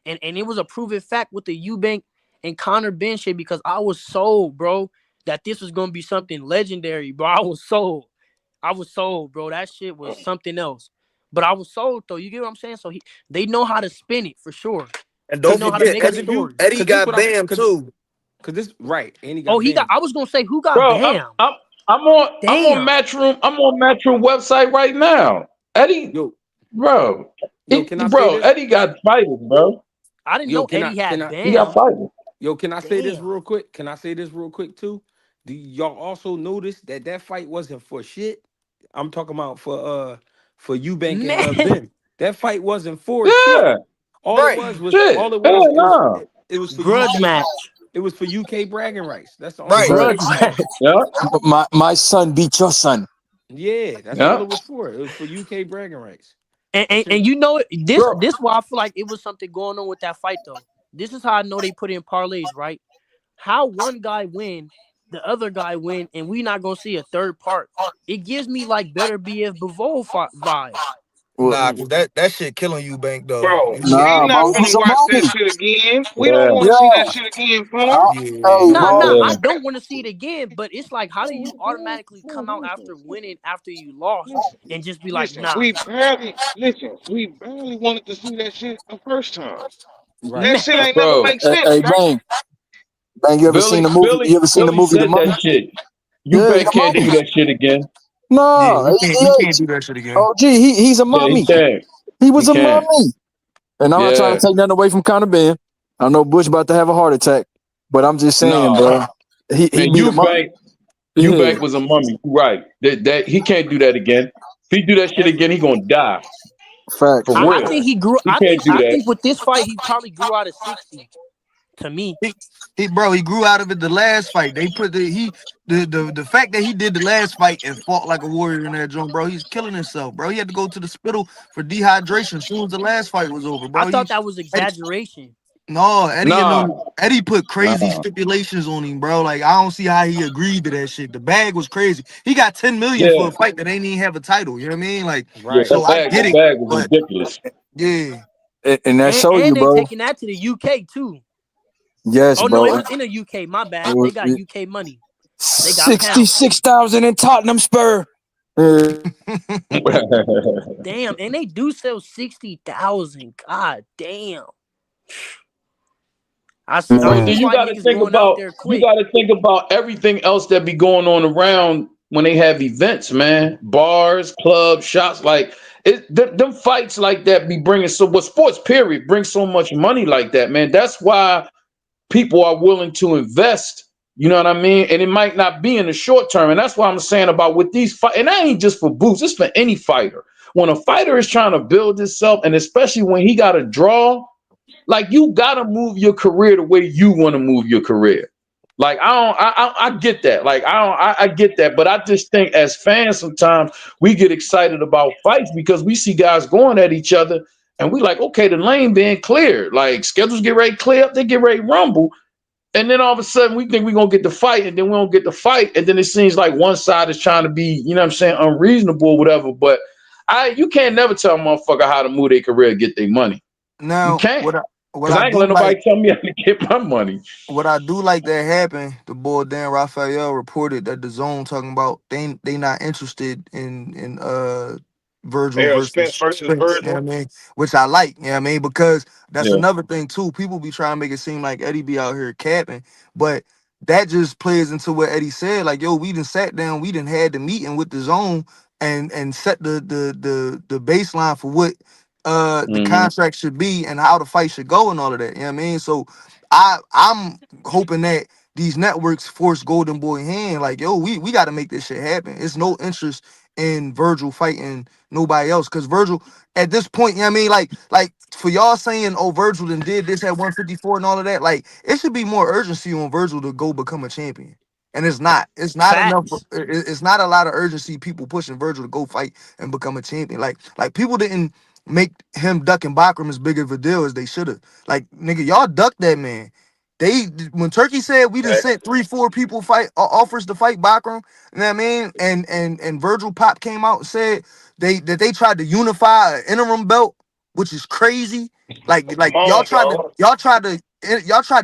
And it was a proven fact with the Eubank and Connor Ben shit because I was sold, bro, that this was gonna be something legendary, bro. I was sold, bro. That shit was something else. But I was sold though. You get what I'm saying? So they know how to spin it for sure. And They don't know how to forget, make a Because if you, story. Eddie because this got what I'm, Bam too. because this right, and he Oh, got banned. I was gonna say who got Bro, Bam? I'm on Damn. Matchroom. I'm on Matchroom website right now. Eddie, Yo, bro, can I say this? Eddie got fighters, bro. I didn't Yo, know can I Eddie can had I He got Bam. fighters. Yo, can I say this Damn. real quick? Can I say this real quick too? Do y'all also notice that that fight wasn't for shit? I'm talking about for Eubank and Man. Ben. That fight wasn't for shit. Yeah, All it Right. was shit. all it Hell was no. it was for Grudge UK, match. it was for UK bragging rights. That's the only Right. reason they Grudge fought. match. Yeah, My son beat your son. Yeah, that's all yeah, it was for. It was for UK bragging rights. And, That's and, it. and you know this bro. this why I feel like it was something going on with that fight though. This is how I know they put in parlays, right? How one guy win, the other guy win, and we not gonna see a third part. It gives me like better BF Bivol vibes. Nah, Well, 'cause that shit killing you, Bank though. Bro, That shit. we nah, not bro, he's finna a watch that mommy. shit again. We don't Yeah, want to see Yeah. that shit again, Paul. Hey, Yeah. Nah, bro. I yeah. don't want to see it again. But it's like, how do you automatically come out after winning after you lost and just be like, Listen, nah, we barely wanted to see that shit the first time. Right. That man? shit ain't never Bro, make sense, Hey, bro. bang, you ever seen the movie? You ever seen the Billy movie The said that Mummy? shit. Yeah, he Eubank a can't do mommy. that shit again. Yeah, No, we he can't is. do that shit again. Oh, gee, he's a Yeah, he mommy. can't. He He was a can't. mommy. And I'm not trying to Yeah. take nothing away from Conor Ben. I know Bush about to have a heart attack, but I'm just saying, No. bro. He Man, beat him up. Yeah. Eubank was a mummy. You right. That he can't do that again. If he do that shit Ever. again, he gonna die. For Facts. I real. think he grew. He can't do I that. think with this fight, he probably grew out of 60. To me, He, he grew out of it the last fight. They put the fact that he did the last fight and fought like a warrior in that joint, bro. He's killing himself, bro. He had to go to the hospital for dehydration as soon as the last fight was over, I bro. thought that was Eddie, exaggeration. no, Eddie and Nah, Eddie put crazy nah. stipulations on him, bro. Like I don't see how he agreed to that shit. The bag was crazy. He got 10 million Yeah, for a fight that ain't even have a title. You know what I mean? Like, yeah. Right. so I get That it, bag was but ridiculous. yeah, And that show And you, they bro. taking that to the UK too. Yes, Oh no, it bro. was in the UK. My It bad. They was got UK money. They got pounds. 66,000 in Tottenham Spur. Damn, and they do sell 60,000. God damn. I But see then Man. you why got to niggas think going out about there quick. everything else that be going on around when they have events, man. Bars, clubs, shots, like them fights like that be bringing so what sports period brings so much money like that, man. That's why people are willing to invest. You know what I mean? And it might not be in the short term, and that's why I'm saying about with these fight, and that ain't just for Boots. It's for any fighter. When a fighter is trying to build himself, and especially when he got a draw. Like you gotta move your career the way you want to move your career. Like I get that. Like I get that. But I just think as fans sometimes we get excited about fights because we see guys going at each other and we like, okay, the lane being cleared. Like schedules get ready to clear up, they get ready to rumble. And then all of a sudden we think we're gonna get the fight, and then we don't get the fight, and then it seems like one side is trying to be, you know what I'm saying, unreasonable or whatever. But you can't never tell a motherfucker how to move their career and get their money. You now can't. what Cause I I ain't gonna do let like. nobody tell me how to get my money. What I do like that happened, the boy Dan Raphael reported that the zone talking about they not interested in Virgil Errol Spence versus versus Spence, you know Virgil. what I mean? Which I like, you know what I mean? Because that's Yeah. another thing too. People be trying to make it seem like Eddie be out here capping, but that just plays into what Eddie said. Like, yo, we done sat down, we done had the meeting with the zone and set the baseline for what the Hmm. contract should be and how the fight should go and all of that. You know what I mean? So I'm hoping that these networks force Golden Boy hand. Like, yo, we got to make this shit happen. It's no interest in Virgil fighting nobody else. Cause Virgil, at this point, you know what I mean? Like for y'all saying, oh, Virgil then did this at 154 and all of that, like it should be more urgency on Virgil to go become a champion. And it's not. It's not enough. Facts. It's not a lot of urgency. People pushing Virgil to go fight and become a champion. Like people didn't make him ducking Bakram as big of a deal as they should have. Like, nigga, y'all ducked that man. They when Turkey said we just sent 3-4 people fight offers to fight Bakram, you know what I mean? And Virgil Pop came out and said they tried to unify an interim belt, which is crazy. Like Come on, dog. y'all tried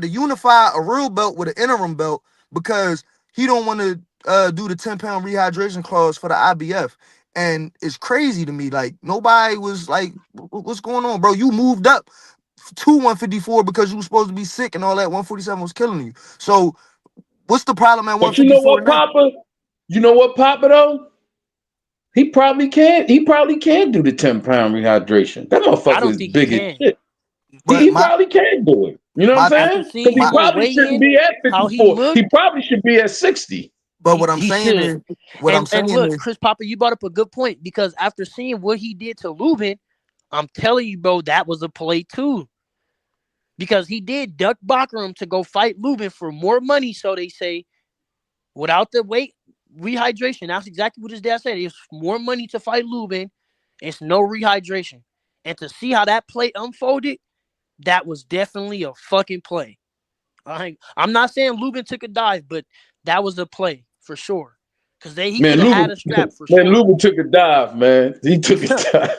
to unify a real belt with an interim belt because he don't want to do the 10-pound rehydration clause for the IBF. And it's crazy to me. Like, nobody was like, what's going on, bro? You moved up to 154 because you were supposed to be sick and all that. 147 was killing you. So what's the problem at But you know 154 what, now? Papa? You know what, Papa, though? He probably can. He probably can do the 10-pound rehydration. That I motherfucker don't is think he big as can. shit. But He probably can do it. You know what I'm my After saying? Because seeing he him my on probably shouldn't weigh-in, be at how he 54. He looked, probably should be at 60. but what I'm he saying should. is, what I'm And saying look, is, Chris Papa, you brought up a good point because after seeing what he did to Lubin, I'm telling you, bro, that was a play too. Because he did duck Bachram to go fight Lubin for more money, so they say, without the weight rehydration. That's exactly what his dad said. It's more money to fight Lubin. It's no rehydration. And to see how that play unfolded, that was definitely a fucking play. I'm not saying Lubin took a dive, but that was a play for sure. Because he Man, could have had Lubin, a strap for man, sure. Lubin took a dive, man. He took a dive.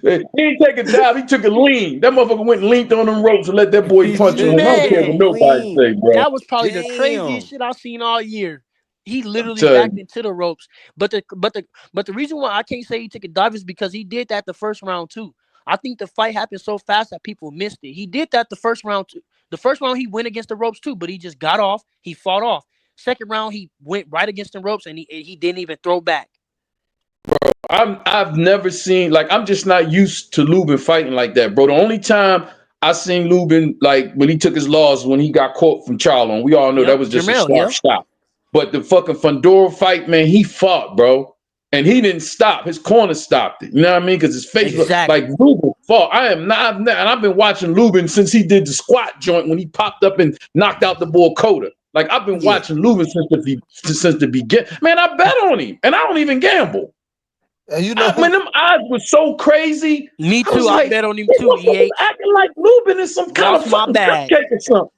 Man, he didn't take a dive. He took a lean. That motherfucker went and leaned on them ropes and let that boy He punch him. I said he don't care took a what Man, nobody lean. say, bro. that was probably the craziest Damn. shit I've seen all year. He I'm literally telling backed you. into the ropes. But the reason why I can't say he took a dive is because he did that the first round too. I think the fight happened so fast that people missed it. He did that the first round too. The first round he went against the ropes too, but he just got off. He fought off. Second round he went right against the ropes and he didn't even throw back. I've never seen, like, I'm just not used to Lubin fighting like that, bro. The only time I seen Lubin, like, when he took his loss when he got caught from Charlo, and we all know that Yep, was just a Jamel. sharp Yep, shot. But the fucking Fundora fight, man, he fought, bro. And he didn't stop. His corner stopped it. You know what I mean? Because his face looked like exactly. Lubin fought. And I've been watching Lubin since he did the squat joint when he popped up and knocked out the boy Coda. Like, I've been yeah. watching Lubin since the beginning. Man, I bet on him, and I don't even gamble. And you know Man, who? them odds were so crazy. Me I was too. I like, bet on him this too. motherfucker's EH acting like Lubin is some kind of lost my fucking bag. cupcake or something.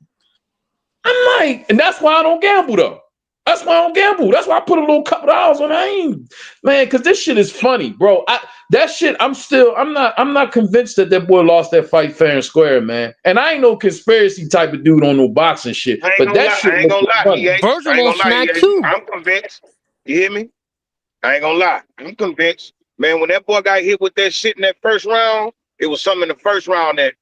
I'm like, and that's why I don't gamble though. That's why I don't gamble. That's why I put a little couple of dollars on it. I ain't, man, because this shit is funny, bro. That shit, I'm not convinced that boy lost that fight fair and square, man. And I ain't no conspiracy type of dude on no boxing shit, I ain't but gonna that lie. shit I ain't looks gonna lie, funny. EH. I Virgil ain't on gonna lie, smack EH. too. I'm convinced. You hear me? I ain't gonna lie. I'm convinced. Man, when that boy got hit with that shit in that first round, it was something in the first round that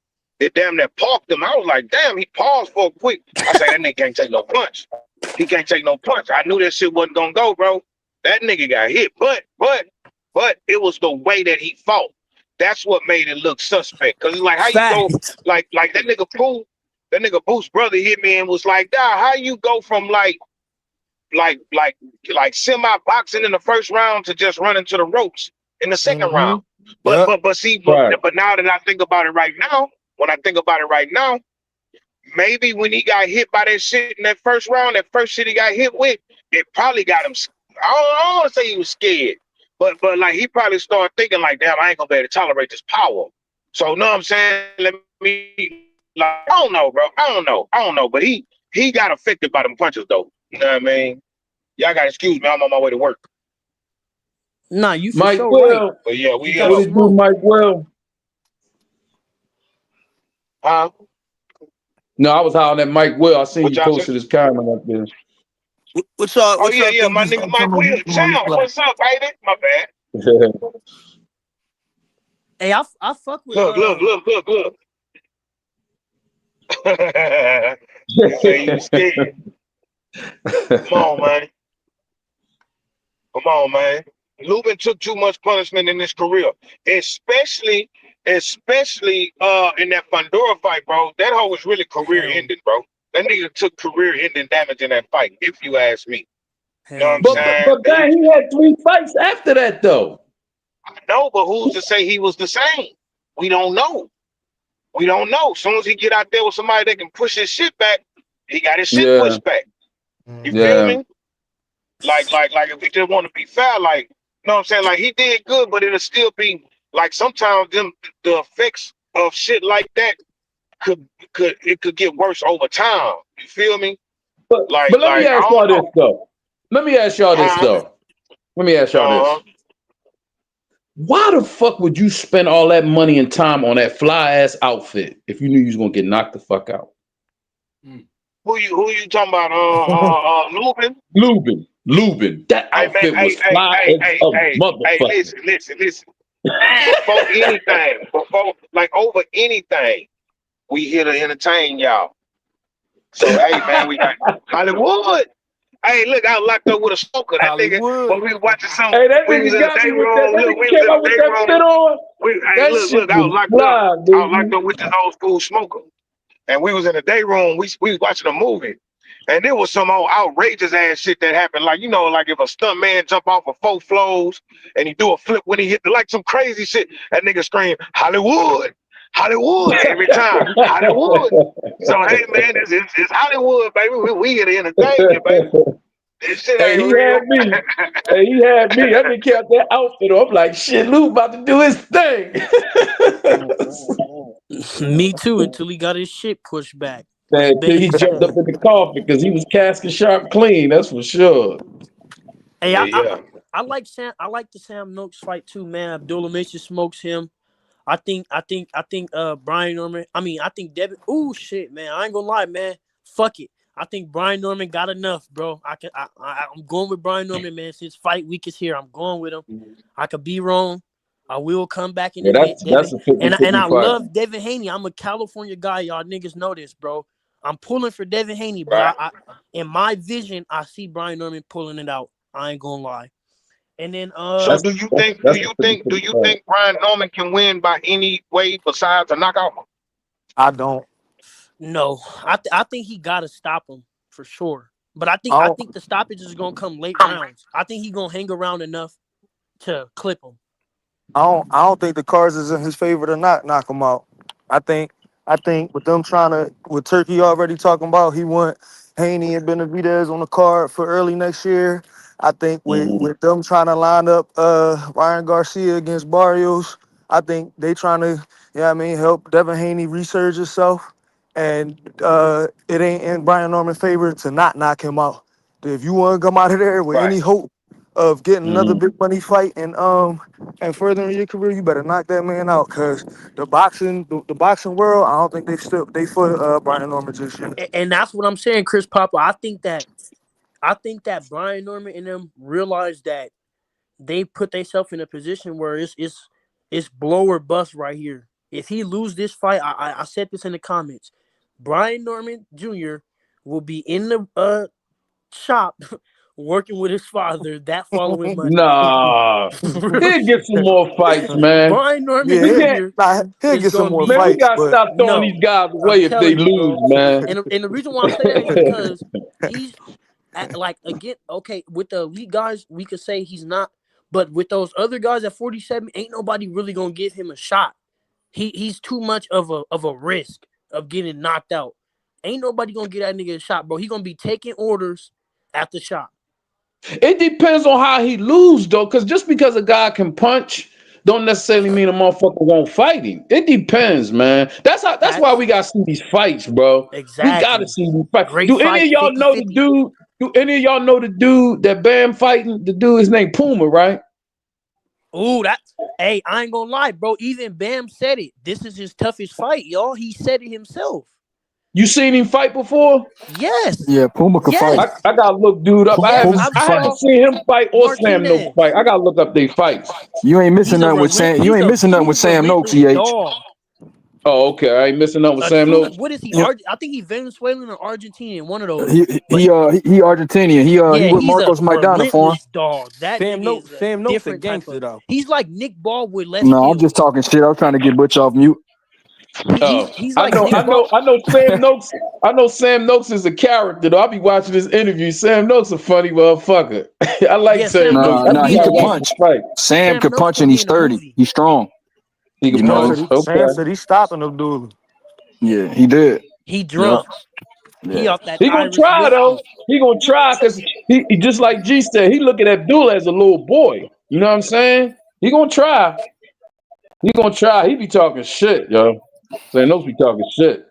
damn that parked him. I was like, damn, he paused for a quick. I say that nigga can't take no punch. He can't take no punch. I knew that shit wasn't gonna go, bro. That nigga got hit. But it was the way that he fought. That's what made it look suspect. Cause it's like how you go Facts. like that nigga Boo's brother hit me and was like, "Dawg, how you go from like semi boxing in the first round to just running to the ropes in the second Mm-hmm. round?" But Yep. but see, Right. but now that I think about it right now, when I think about it right now, maybe when he got hit by that shit in that first round, that first shit he got hit with, it probably got him. I don't want to say he was scared, but like he probably started thinking like, damn, I ain't gonna be able to tolerate this power. So, you know what I'm saying? Let me, like, I don't know, bro. I don't know. But he got affected by them punches, though. You know what I mean? Y'all got to excuse me. I'm on my way to work. Nah, you for Mike sure right. Well, But yeah, He we got what it do, smoked. Mike Well? huh? No, I was hollering at Mike Well. I seen What you y'all say? posted his comment up there. What y'all Oh what yeah, y'all yeah, think my this nigga Mike upcoming Will. week gonna look Child, like? what's up, baby? My bad. Hey, I fuck with Look. He say you scared. Come on, man. Come on, man. Lubin took too much punishment in his career, especially in that Fundora fight, bro. That hoe was really career hell, ending, bro. That nigga took career ending damage in that fight, if you ask me. You know what hell I'm yeah. saying? But man, he had 3 fights after that though. No, but who's to say he was the same? We don't know. We don't know. As soon as he get out there with somebody that can push his shit back, he got his shit Yeah, pushed back. You Mm-hmm. feel yeah. me? Like if we just want to be fair, like, you know what I'm saying? Like he did good, but it'll still be like sometimes the effects of shit like that could get worse over time. You feel me? But let me I ask don't y'all this know. though. Let me ask y'all this Huh? though. Let me ask y'all this. Uh, Why the fuck would you spend all that money and time on that fly ass outfit if you knew you was gonna get knocked the fuck out? who you talking about? Lupin? Lubin. Lubin. That Hey man, outfit was fly as a motherfucker. listen. Before like over anything, we here to entertain y'all. So hey man, we got Hollywood. Hey, look, I was locked up with a smoker. That nigga, Hollywood. when we was watching some, Hey, that we was nigga in the got day me with that. room. That Look, nigga we was came in out the with day that room. fit on. Hey, That look, shit I was was locked up. fly, I was locked baby. up with this old school smoker. And we was in the day room. We was watching a movie. And there was some old outrageous ass shit that happened. Like, you know, like if a stunt man jump off of 4 floors and he do a flip when he hit like some crazy shit, that nigga scream, Hollywood, Hollywood, every time. Hollywood. So hey man, it's Hollywood, baby. We here to entertain you, baby. This shit Hey, ain't he real. had me. Hey, he had me. That nigga kept that outfit on. I'm like, shit, Lou about to do his thing. Me too, until he got his shit pushed back. Was Man, till he banging jumped up still. in the coffin because he was casket sharp clean. That's for sure. Hey, Yeah, yeah. I like Sam. I like the Sam Noakes fight too, man. Abdullah Mason smokes him. I think Brian Norman. I think Devin. Ooh, shit, man. I ain't gonna lie, man. Fuck it. I think Brian Norman got enough, bro. I'm going with Brian Norman, man. Since fight week is here, I'm going with him. I could be wrong. I will come back in Yeah, and get that's Devin. a And 50-50 I fight. love Devin Haney. I'm a California guy. Y'all niggas know this, bro. I'm pulling for Devin Haney, but Right. I in my vision, I see Brian Norman pulling it out. I ain't gonna lie. And then So That's do you that's think do that's you a think do 50-50 you fight. think Brian Norman can win by any way besides a knockout? I don't. no, I think he gotta stop him for sure. But I think I I don't. think the stoppage is gonna come late rounds. I think he gonna hang around enough to clip him. I don't think the cards is in his favor to not knock him out. I think I think with them trying to with Turkey already talking about he want Haney and Benavidez on the card for early next year. I think with Mhm. with them trying to line up Ryan Garcia against Barrios, I think they trying to, help Devin Haney resurge himself. And it ain't in Brian Norman's favor to not knock him out. If you want to come out of there with Right. any hope of getting another Mhm. big money fight and furthering your career, you better knock that man out. Cause the boxing world, I don't think they for Brian Norman just yet. And that's what I'm saying, Chris Papa. I think that Brian Norman and them realize that they put themselves in a position where it's blow or bust right here. If he lose this fight, I said this in the comments. Brian Norman Jr. will be in the shop working with his father that following Monday. Nah, Real he'll get some shit. more fights, man. Brian Norman We Yeah, can't, Jr. he'll is get some gonna more be man. We fights, gotta but stop throwing no. these guys I'm away if they telling you, lose, bro. man. And the reason why I say that is because he's like again, okay, with the elite guys, we could say he's not, but with those other guys at 47, ain't nobody really gonna give him a shot. He's too much of a risk of getting knocked out. Ain't nobody gonna get that nigga a shot, bro. He gonna be taking orders at the shop. It depends on how he lose though, because just because a guy can punch, don't necessarily mean a motherfucker won't fight him. It depends, man. That's why Facts. we gotta see these fights, bro. We gotta Exactly. see these fights. Great Do any fight, of y'all know the 50-50. dude? Do any of y'all know the dude that Bam fighting? The dude, his name Puma, right? Ooh, hey, I ain't gonna lie, bro. Even Bam said it. This is his toughest fight, y'all. He said it himself. You seen him fight before? Yes. Yeah, Puma could fight. Yes. I gotta look dude up. Puma, Yes. Puma I could I fight. haven't saw seen him fight or Sam Noakes fight. Martinez. I gotta look up their fights. You ain't missing nothing with Sam. You He's ain't a missing nothing with true Sam Noakes, relentless EH. dog. Oh, okay. I ain't missing up with A Sam true. Noakes. What is he? Yeah, I think he's Venezuelan or Argentinian. One of those. he But he Argentinian. He yeah, with he's a Marcos Maidana for him. relentless dog. That nigga is a Sam Noakes a different type gangster of. though. He's like Nick Ball with less No, I'm just skills. talking shit. I was trying to get Butch off mute. He's like Nick Ball. I know Sam Noakes. I know Sam Noakes is a character though. I'll be watching this interview. Sam Noakes a funny motherfucker. I like Yeah, Sam Sam Noakes Noakes. Nah, I could nah, just be he in gotta a could watch movie. the punch. fight. Sam Sam could Noakes punch could and be he's in a 30. movie. He's strong. He can You know, punch. Sam Okay. said he's stopping Abdullah. yeah, he did. He Yeah, drunk. He yeah. off that He gonna Irish try though. whiskey. He gonna try because he just like G said. He looking at Abdullah as a little boy. You know what I'm saying? He gonna try. He gonna try. He be talking shit, yo. Sam Noakes be talking shit.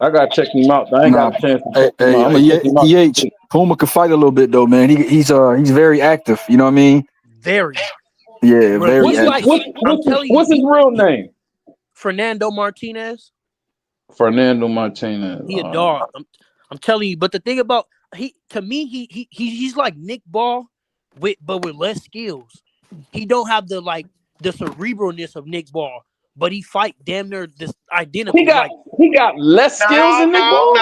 I gotta check him out. I ain't got Nah, a chance to hey, check him out. I'm gonna check him out. Puma could fight a little bit though, man. He's very active. You know what I mean? Very. Yeah, very What's He's his like active. I'm telling you, what's his real name? Fernando Martinez. Fernando Martinez. He a dog. I'm telling you. But the thing about to me he's like Nick Ball but with less skills. He don't have the cerebralness of Nick Ball, but he fight damn near this He identical. got Like he got less skills No, than Nick no, Ball. no.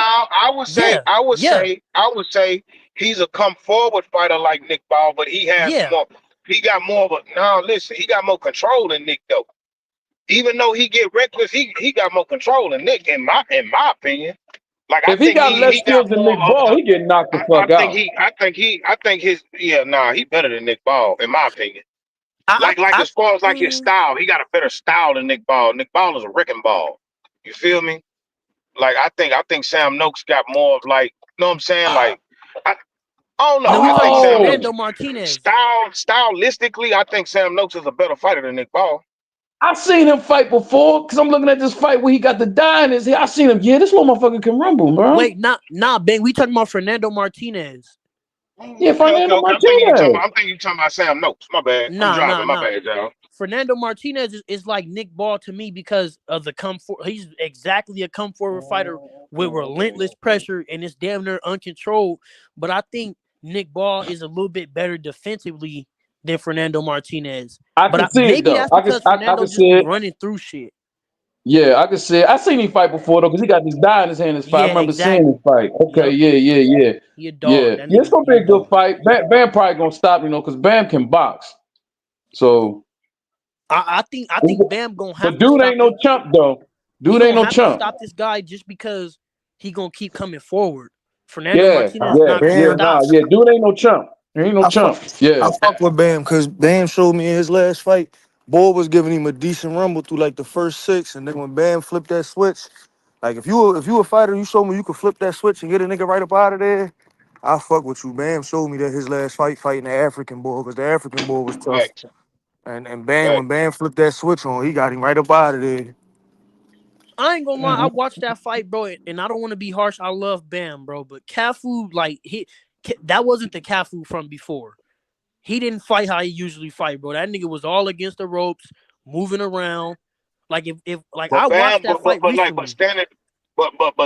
yeah, yeah, I would say he's a come forward fighter like Nick Ball, but he has yeah, more. He got more of a. No, listen, he got more control than Nick though. Even though he get reckless, he got more control than Nick in my opinion. Like I If he think got less he got skills than more Nick of Ball, the. he get knocked the I fuck think out. I think his he better than Nick Ball in my opinion. Like I as far as like his mm, style, he got a better style than Nick Ball. Nick Ball is a wrecking ball. You feel me? Like I think Sam Noakes got more of like, you know what I'm saying? Like I, I don't know. no, we I talking think about Sam Noakes Fernando Martinez. stylistically, I think Sam Noakes is a better fighter than Nick Ball. I seen him fight before because I'm looking at this fight where he got the dye in his head. I seen him. Yeah, this little motherfucker can rumble, bro. Wait, Ben. We talking about Fernando Martinez. Yeah, Okay. Fernando Martinez. I'm thinking you talking about Sam Noakes. My bad. I'm Nah, nah, driving. My nah. bad, y'all. Fernando Martinez is like Nick Ball to me because of the come for. He's exactly a come forward fighter with relentless pressure and it's damn near uncontrolled. But I think Nick Ball is a little bit better defensively than Fernando Martinez. I But can see it maybe though. that's because I Fernando can just see be it. running through shit. Yeah, I can see it. I seen him fight before though because he got this dye in his hand. This fight. I Yeah, remember seeing his exactly. fight. Okay, Yep. He a dog. That yeah. It's nigga, gonna he be a a good dog. fight. Bam probably gonna stop, because Bam can box. So, I think Bam gonna have but to dude ain't stop no this. chump though. He Dude ain't gonna no have to chump. stop this guy just because he gonna keep coming forward. Fernando Yeah, Martinez not gonna Bam, nah, stop. yeah. Dude ain't no chump. He ain't no I fuck, chump. Yeah. I fuck with Bam because Bam showed me in his last fight. Boy was giving him a decent rumble through like the first six, and then when Bam flipped that switch, like if you a fighter, you show me you could flip that switch and get a nigga right up out of there. I fuck with you. Bam showed me that his last fight fighting the African boy because the African boy was tough. Facts. And Bam when Facts. Bam flipped that switch on, he got him right up out of there. I ain't gonna lie, I watched that fight, bro, and I don't want to be harsh. I love Bam, bro, but Cafu, like that wasn't the Cafu from before. He didn't fight how he usually fight, bro. That nigga was all against the ropes, moving around. Like if like I But watched Bam, that fight but recently.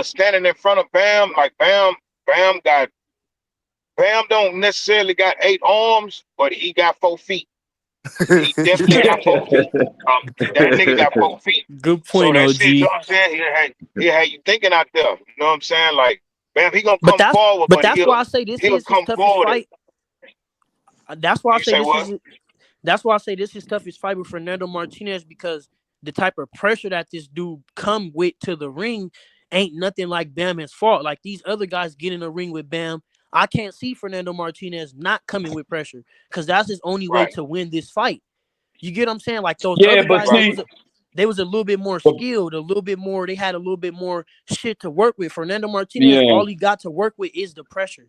standing in front of Bam, like Bam don't necessarily got 8 arms, but he got 4 feet. He definitely got 4 feet. That nigga got 4 feet. Good So point, that shit, you know OG. what I'm saying? He had you thinking out there. You know what I'm saying? Like, Bam, he gonna But come that's forward, but but that's why I say this he'll is his come toughest forward. fight. That's why I You say say this what? is That's why I say this is toughest fight with Fernando Martinez because the type of pressure that this dude come with to the ring ain't nothing like Bam has fought. Like these other guys get in the ring with Bam. I can't see Fernando Martinez not coming with pressure because that's his only way Right, to win this fight. You get what I'm saying? Like those Yeah, other but guys, right. see, they was a little bit more but, skilled, a little bit more. They had a little bit more shit to work with. Fernando Martinez, yeah. all he got to work with is the pressure.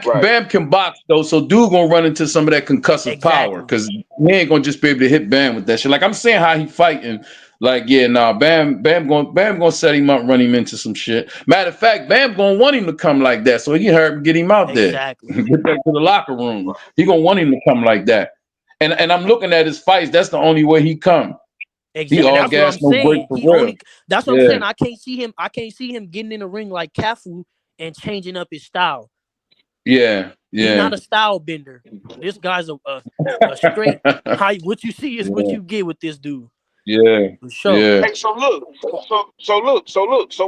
Right. Bam can box though, so dude gonna run into some of that concussive power Exactly. because he ain't gonna just be able to hit Bam with that shit. Like I'm saying, how he fighting. Like yeah, nah, Bam gonna set him up, run him into some shit. Matter of fact, Bam gonna want him to come like that, so he can hurry up and get him out there, Exactly. get back to the locker room. He gonna want him to come like that. And I'm looking at his fights. That's the only way he come. He Exactly. all That's what gas I'm no break saying. for real. That's what I'm Yeah, saying. I can't see him getting in the ring like Cafu and changing up his style. yeah, He yeah, not a style bender. This guy's a straight high. What you see is what yeah, you get with this dude. yeah, For sure. yeah. Hey, so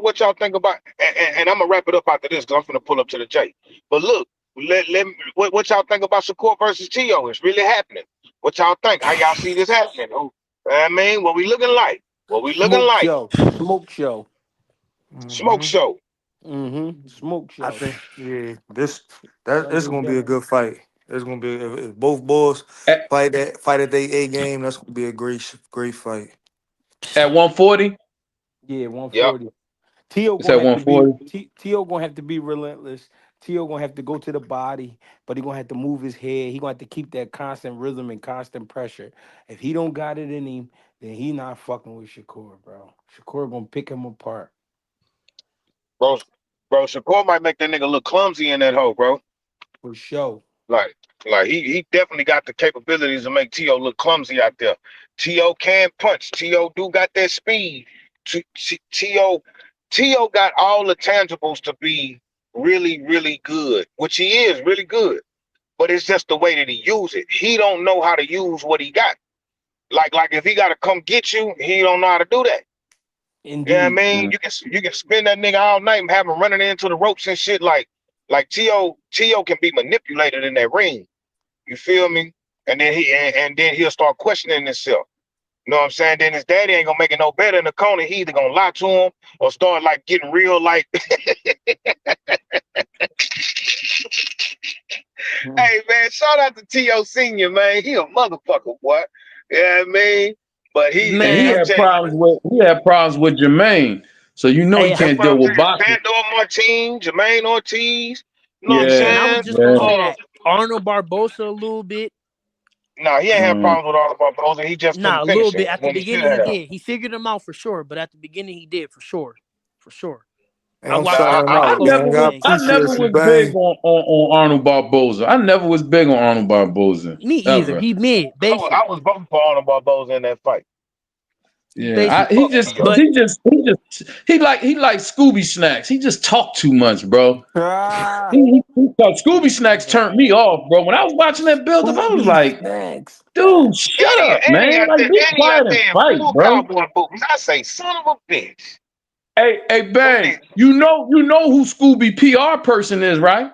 what y'all think about? And I'm gonna wrap it up after this because I'm gonna pull up to the J. But look, what y'all think about Shakur versus Tio? It's really happening. What y'all think? How y'all see this happening? Oh, I mean, what we looking like? What we looking Smoke like? show. Smoke show. Smoke hmm show. Smoke I show. think that That's it's what we gonna be a got. good fight. It's gonna be if both boys At, fight at their A game. That's gonna be a great fight. at 140, Yeah, Yep. 140. Tio it's gonna at have to be 140. Tio gonna have to be relentless. Tio gonna have to go to the body, but he gonna have to move his head. He gonna have to keep that constant rhythm and constant pressure. If he don't got it in him, then he not fucking with Shakur, bro. Shakur gonna pick him apart Bro, Shakur might make that nigga look clumsy in that hole, bro. for sure. Like, he definitely got the capabilities to make T.O. look clumsy out there. T.O. can punch. T.O. do got that speed. T.O. got all the tangibles to be really, really good, which he is really good. But it's just the way that he use it. He don't know how to use what he got. Like if he got to come get you, he don't know how to do that. You know what I Indeed. mean? You can spin that nigga all night and have him running into the ropes and shit. Like T.O. can be manipulated in that ring. You feel me? And then then he'll start questioning himself. You know what I'm saying? Then his daddy ain't gonna make it no better in the corner. He either gonna lie to him or start like getting real like hey man, shout out to T.O. Senior, man. He a motherfucker, boy. You know what I mean? But And Man, I'm telling you, he had problems with Jermaine. So you know he hey, that's can't what deal I'm with saying. boxing. Sandor Martin, Jermaine Ortiz, you know what I'm Yeah, and I was saying? just gonna yeah. say that Arnold Barbosa a little bit. No, he ain't had Mm. problems with all the Barbosa. He just couldn't Nah, a finish little him bit. At the when he should beginning, he have. did. He figured them out for sure, but at the beginning, he did for sure, for sure. Hey, I I'm watched Nah, that signing fight I out, close never with gang. I was Jay. I appreciate never you, was big bang. on Arnold Barboza. I never was big on Arnold Barboza. Me either. Ever. He mid, basic, I was voting for Arnold Barbosa in that fight. Yeah. basic. He Fuck just T.O. But he like Scooby Snacks. He just talked too much, bro. Ah, Scooby Snacks turned me off, bro. When I was watching that build up, I was Scooby like, snacks. dude, shut up, man. Like be And he out quiet and there in fight, full bro. cowboy boots. I say, son of a bitch. Hey, Who Bang, did? you know who Scooby PR person is, right?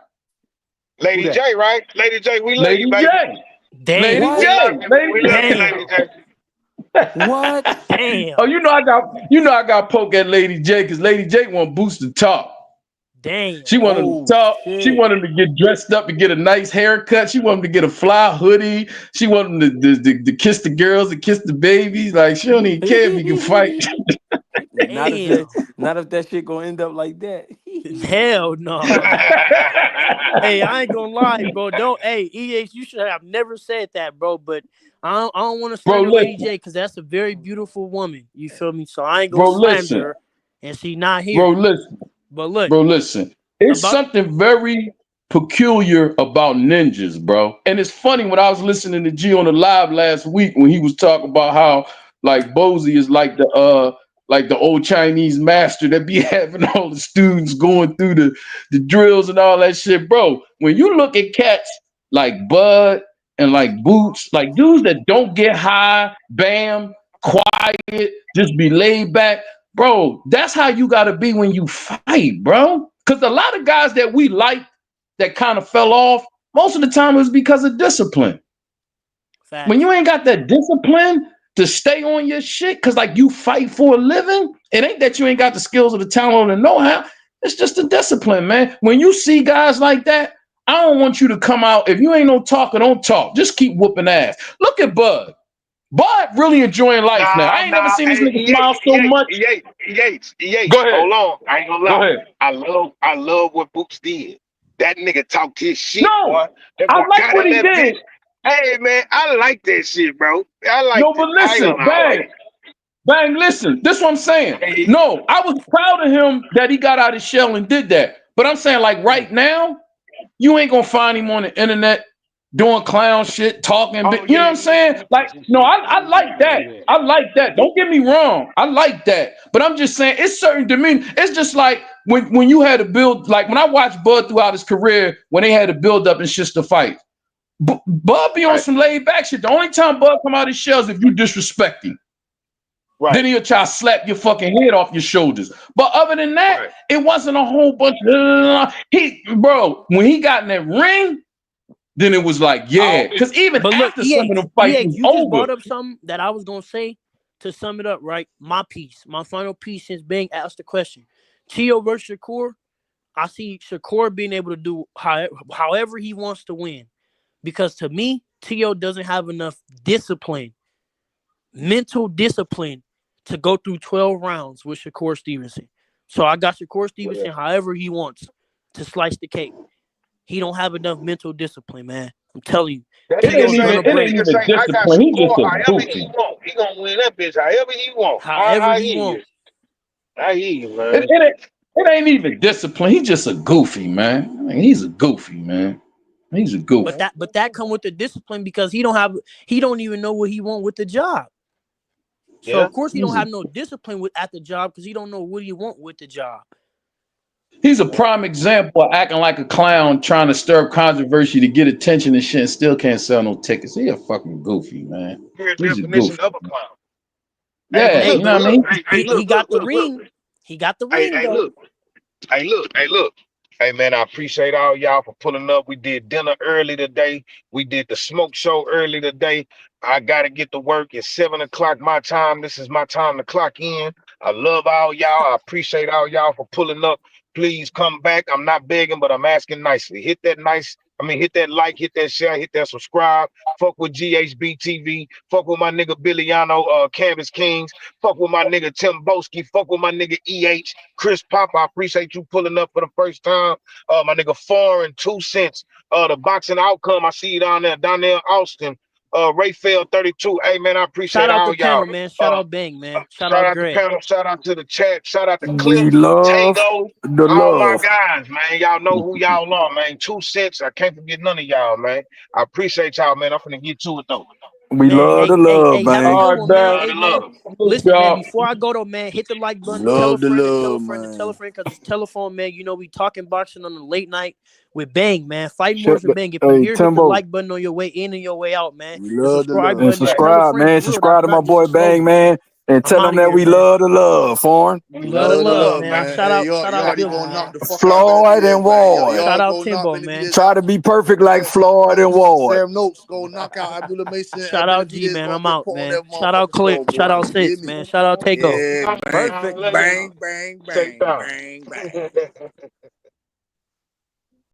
Who Lady that? J, right? Lady J, we love you, Lady baby. J. damn, Lady We What? love J. you. Lady We J. love you, Lady damn, J. What? Oh, damn, I got poke at Lady J because Lady J want Boots to talk. damn. She wanted to Oh talk. She shit. wanted to get dressed up and get a nice haircut. She wanted to get a fly hoodie. She wanted to kiss the girls and kiss the babies. Like she don't even care if you can fight. Damn. Not if that shit gonna end up like that. Hell no. Hey, I ain't gonna lie, bro. Don't. Hey, EH, you should have never said that, bro. But I don't want to Bro, slander Lady listen. J because that's a very beautiful woman. You feel me? So I ain't gonna Bro, slander listen. her, and she not Bro, here. listen. But look Bro, listen. It's about something very peculiar about ninjas, bro. And it's funny when I was listening to G on the live last week when he was talking about how like Bozy is like the old Chinese master that be having all the students going through the drills and all that shit, bro. When you look at cats like Bud and like Boots, like dudes that don't get high, bam, quiet, just be laid back. Bro, that's how you got to be when you fight, bro. Because a lot of guys that we like that kind of fell off, most of the time it was because of discipline. When facts. you ain't got that discipline to stay on your shit, because like you fight for a living, it ain't that you ain't got the skills or the talent or the know-how. It's just the discipline, man. When you see guys like that, I don't want you to come out. If you ain't no talker, don't talk. Just keep whooping ass. Look at Bud. Bud really enjoying life now. I ain't never Nah. seen this Hey, nigga smile so much. Go Yates. ahead. Hold on. I ain't gonna Go lie. ahead. I love what Boots did. That nigga talked his shit, No, boy. That I boy like got what in he that bitch. did. Hey man, I like that shit, bro. I No, liked but it. I ain't listen, gonna lie, I like bang, bang, listen. This is what I'm saying. it. No, I was proud of him that he got out of his shell and did that. But I'm saying, like, right now, you ain't gonna find him on the internet doing clown shit, talking. Oh You know what I'm saying? Like, no, I like that. I like that. Don't get me wrong. I like that. But I'm just saying, it's certain demeanor. It's just like when you had to build, like when I watched Bud throughout his career, when they had to build up and shit to fight. Bud be on Right, some laid back shit. The only time Bud come out his shells if you disrespect him. Then right, he'll try to slap your fucking head off your shoulders. But other than that, right. it wasn't a whole bunch of bro, when he got in that ring, then it was like, yeah. Oh, Because even But look, after some of them fights was you just over. brought up something that I was gonna say to sum it up. Right, my final piece since being asked the question. Tio versus Shakur. I see Shakur being able to do however he wants to win. Because to me, Tio doesn't have enough discipline, mental discipline, to go through 12 rounds with Shakur Stevenson. So I got Shakur yeah. Stevenson however he wants to slice the cake. He don't have enough mental discipline, man. I'm telling you. That It nigga ain't Tio's even gonna say, it that break ain't nigga even say, I got discipline. He just Shakur a however he goofy. want. He gonna win that bitch however he want. however I he hear you. wants. I hear you, It, man. it, ain't, it ain't even discipline. He's just a goofy, man. I mean, he's a goofy, man. He's a But goofy. that come with the discipline because he don't even know what he want with the job. So Yeah. of course he don't He's a have no discipline with at the job because he don't know what he want with the job. He's a prime example of acting like a clown, trying to stir up controversy to get attention and shit, and still can't sell no tickets. He a fucking goofy, man. Pure He's a definition goofy. of a clown. Hey, Yeah, Hey, you know but what I look, mean? he got the ring. He got the ring Hey, though. look. Hey, look. Hey, man, I appreciate all y'all for pulling up. We did dinner early today. We did the smoke show early today. I got to get to work at 7 o'clock my time. This is my time to clock in. I love all y'all. I appreciate all y'all for pulling up. Please come back. I'm not begging, but I'm asking nicely. Hit that like, hit that share, hit that subscribe. Fuck with Ghbtv. Fuck with my nigga Billiano, Canvas Kings. Fuck with my nigga Tim Boski. Fuck with my nigga Chris Pop. I appreciate you pulling up for the first time. My nigga Foreign, 2 cents. The boxing outcome, I see you down there, Austin. Rayfeld 32. Hey man, I Shout appreciate out all the y'all. panel, man. Shout out Bang, man. Shout Shout out out to Greg. panel, shout out to the chat, shout out to Cliff, We love Tango, the all my love. guys, man. Y'all know who y'all are, man. 2 cents. I can't forget none of y'all, man. I appreciate y'all, man. I'm finna get to it though. We Man, love the love, have a man. good All right, one, man. man. Love Hey, the man. love. Listen, man, Y'all. before I go though, man, hit the like button, tell a Love the friend, and tell a love, friend, and tell a man. friend, because it's telephone, man. You know, we talking boxing on the late night with Bang, man. Fighting Shit, Morris with Bang. If you hey, here, hit the Timbo, like button on your way in and your way out, man. We The love the subscribe and love. button and tell a subscribe, friend man. for real. That's Subscribe to my practice boy the Bang, slogan. man, and I'm tell him out of that here, we man. love the love, foreign. Love the Love the love, love, man. man. Shout Hey, out, y'all, shout you out already gonna Billion, knock man. the fuck out Floyd Benavidez, and man. Ward. Shout Y'all out go knock Timbo, man. Benavidez Try out. to be perfect like Floyd and Ward. Sam Noakes go knock out Abdullah Mason and Shout out G, Benavidez man. gonna I'm get out, put on man. that Shout out motherfucking Click. Shout scoreboard. out You hear Six, me? man. Shout out Takeover. Yeah, bang, Perfect. bang, bang, Take bang, down. bang, bang.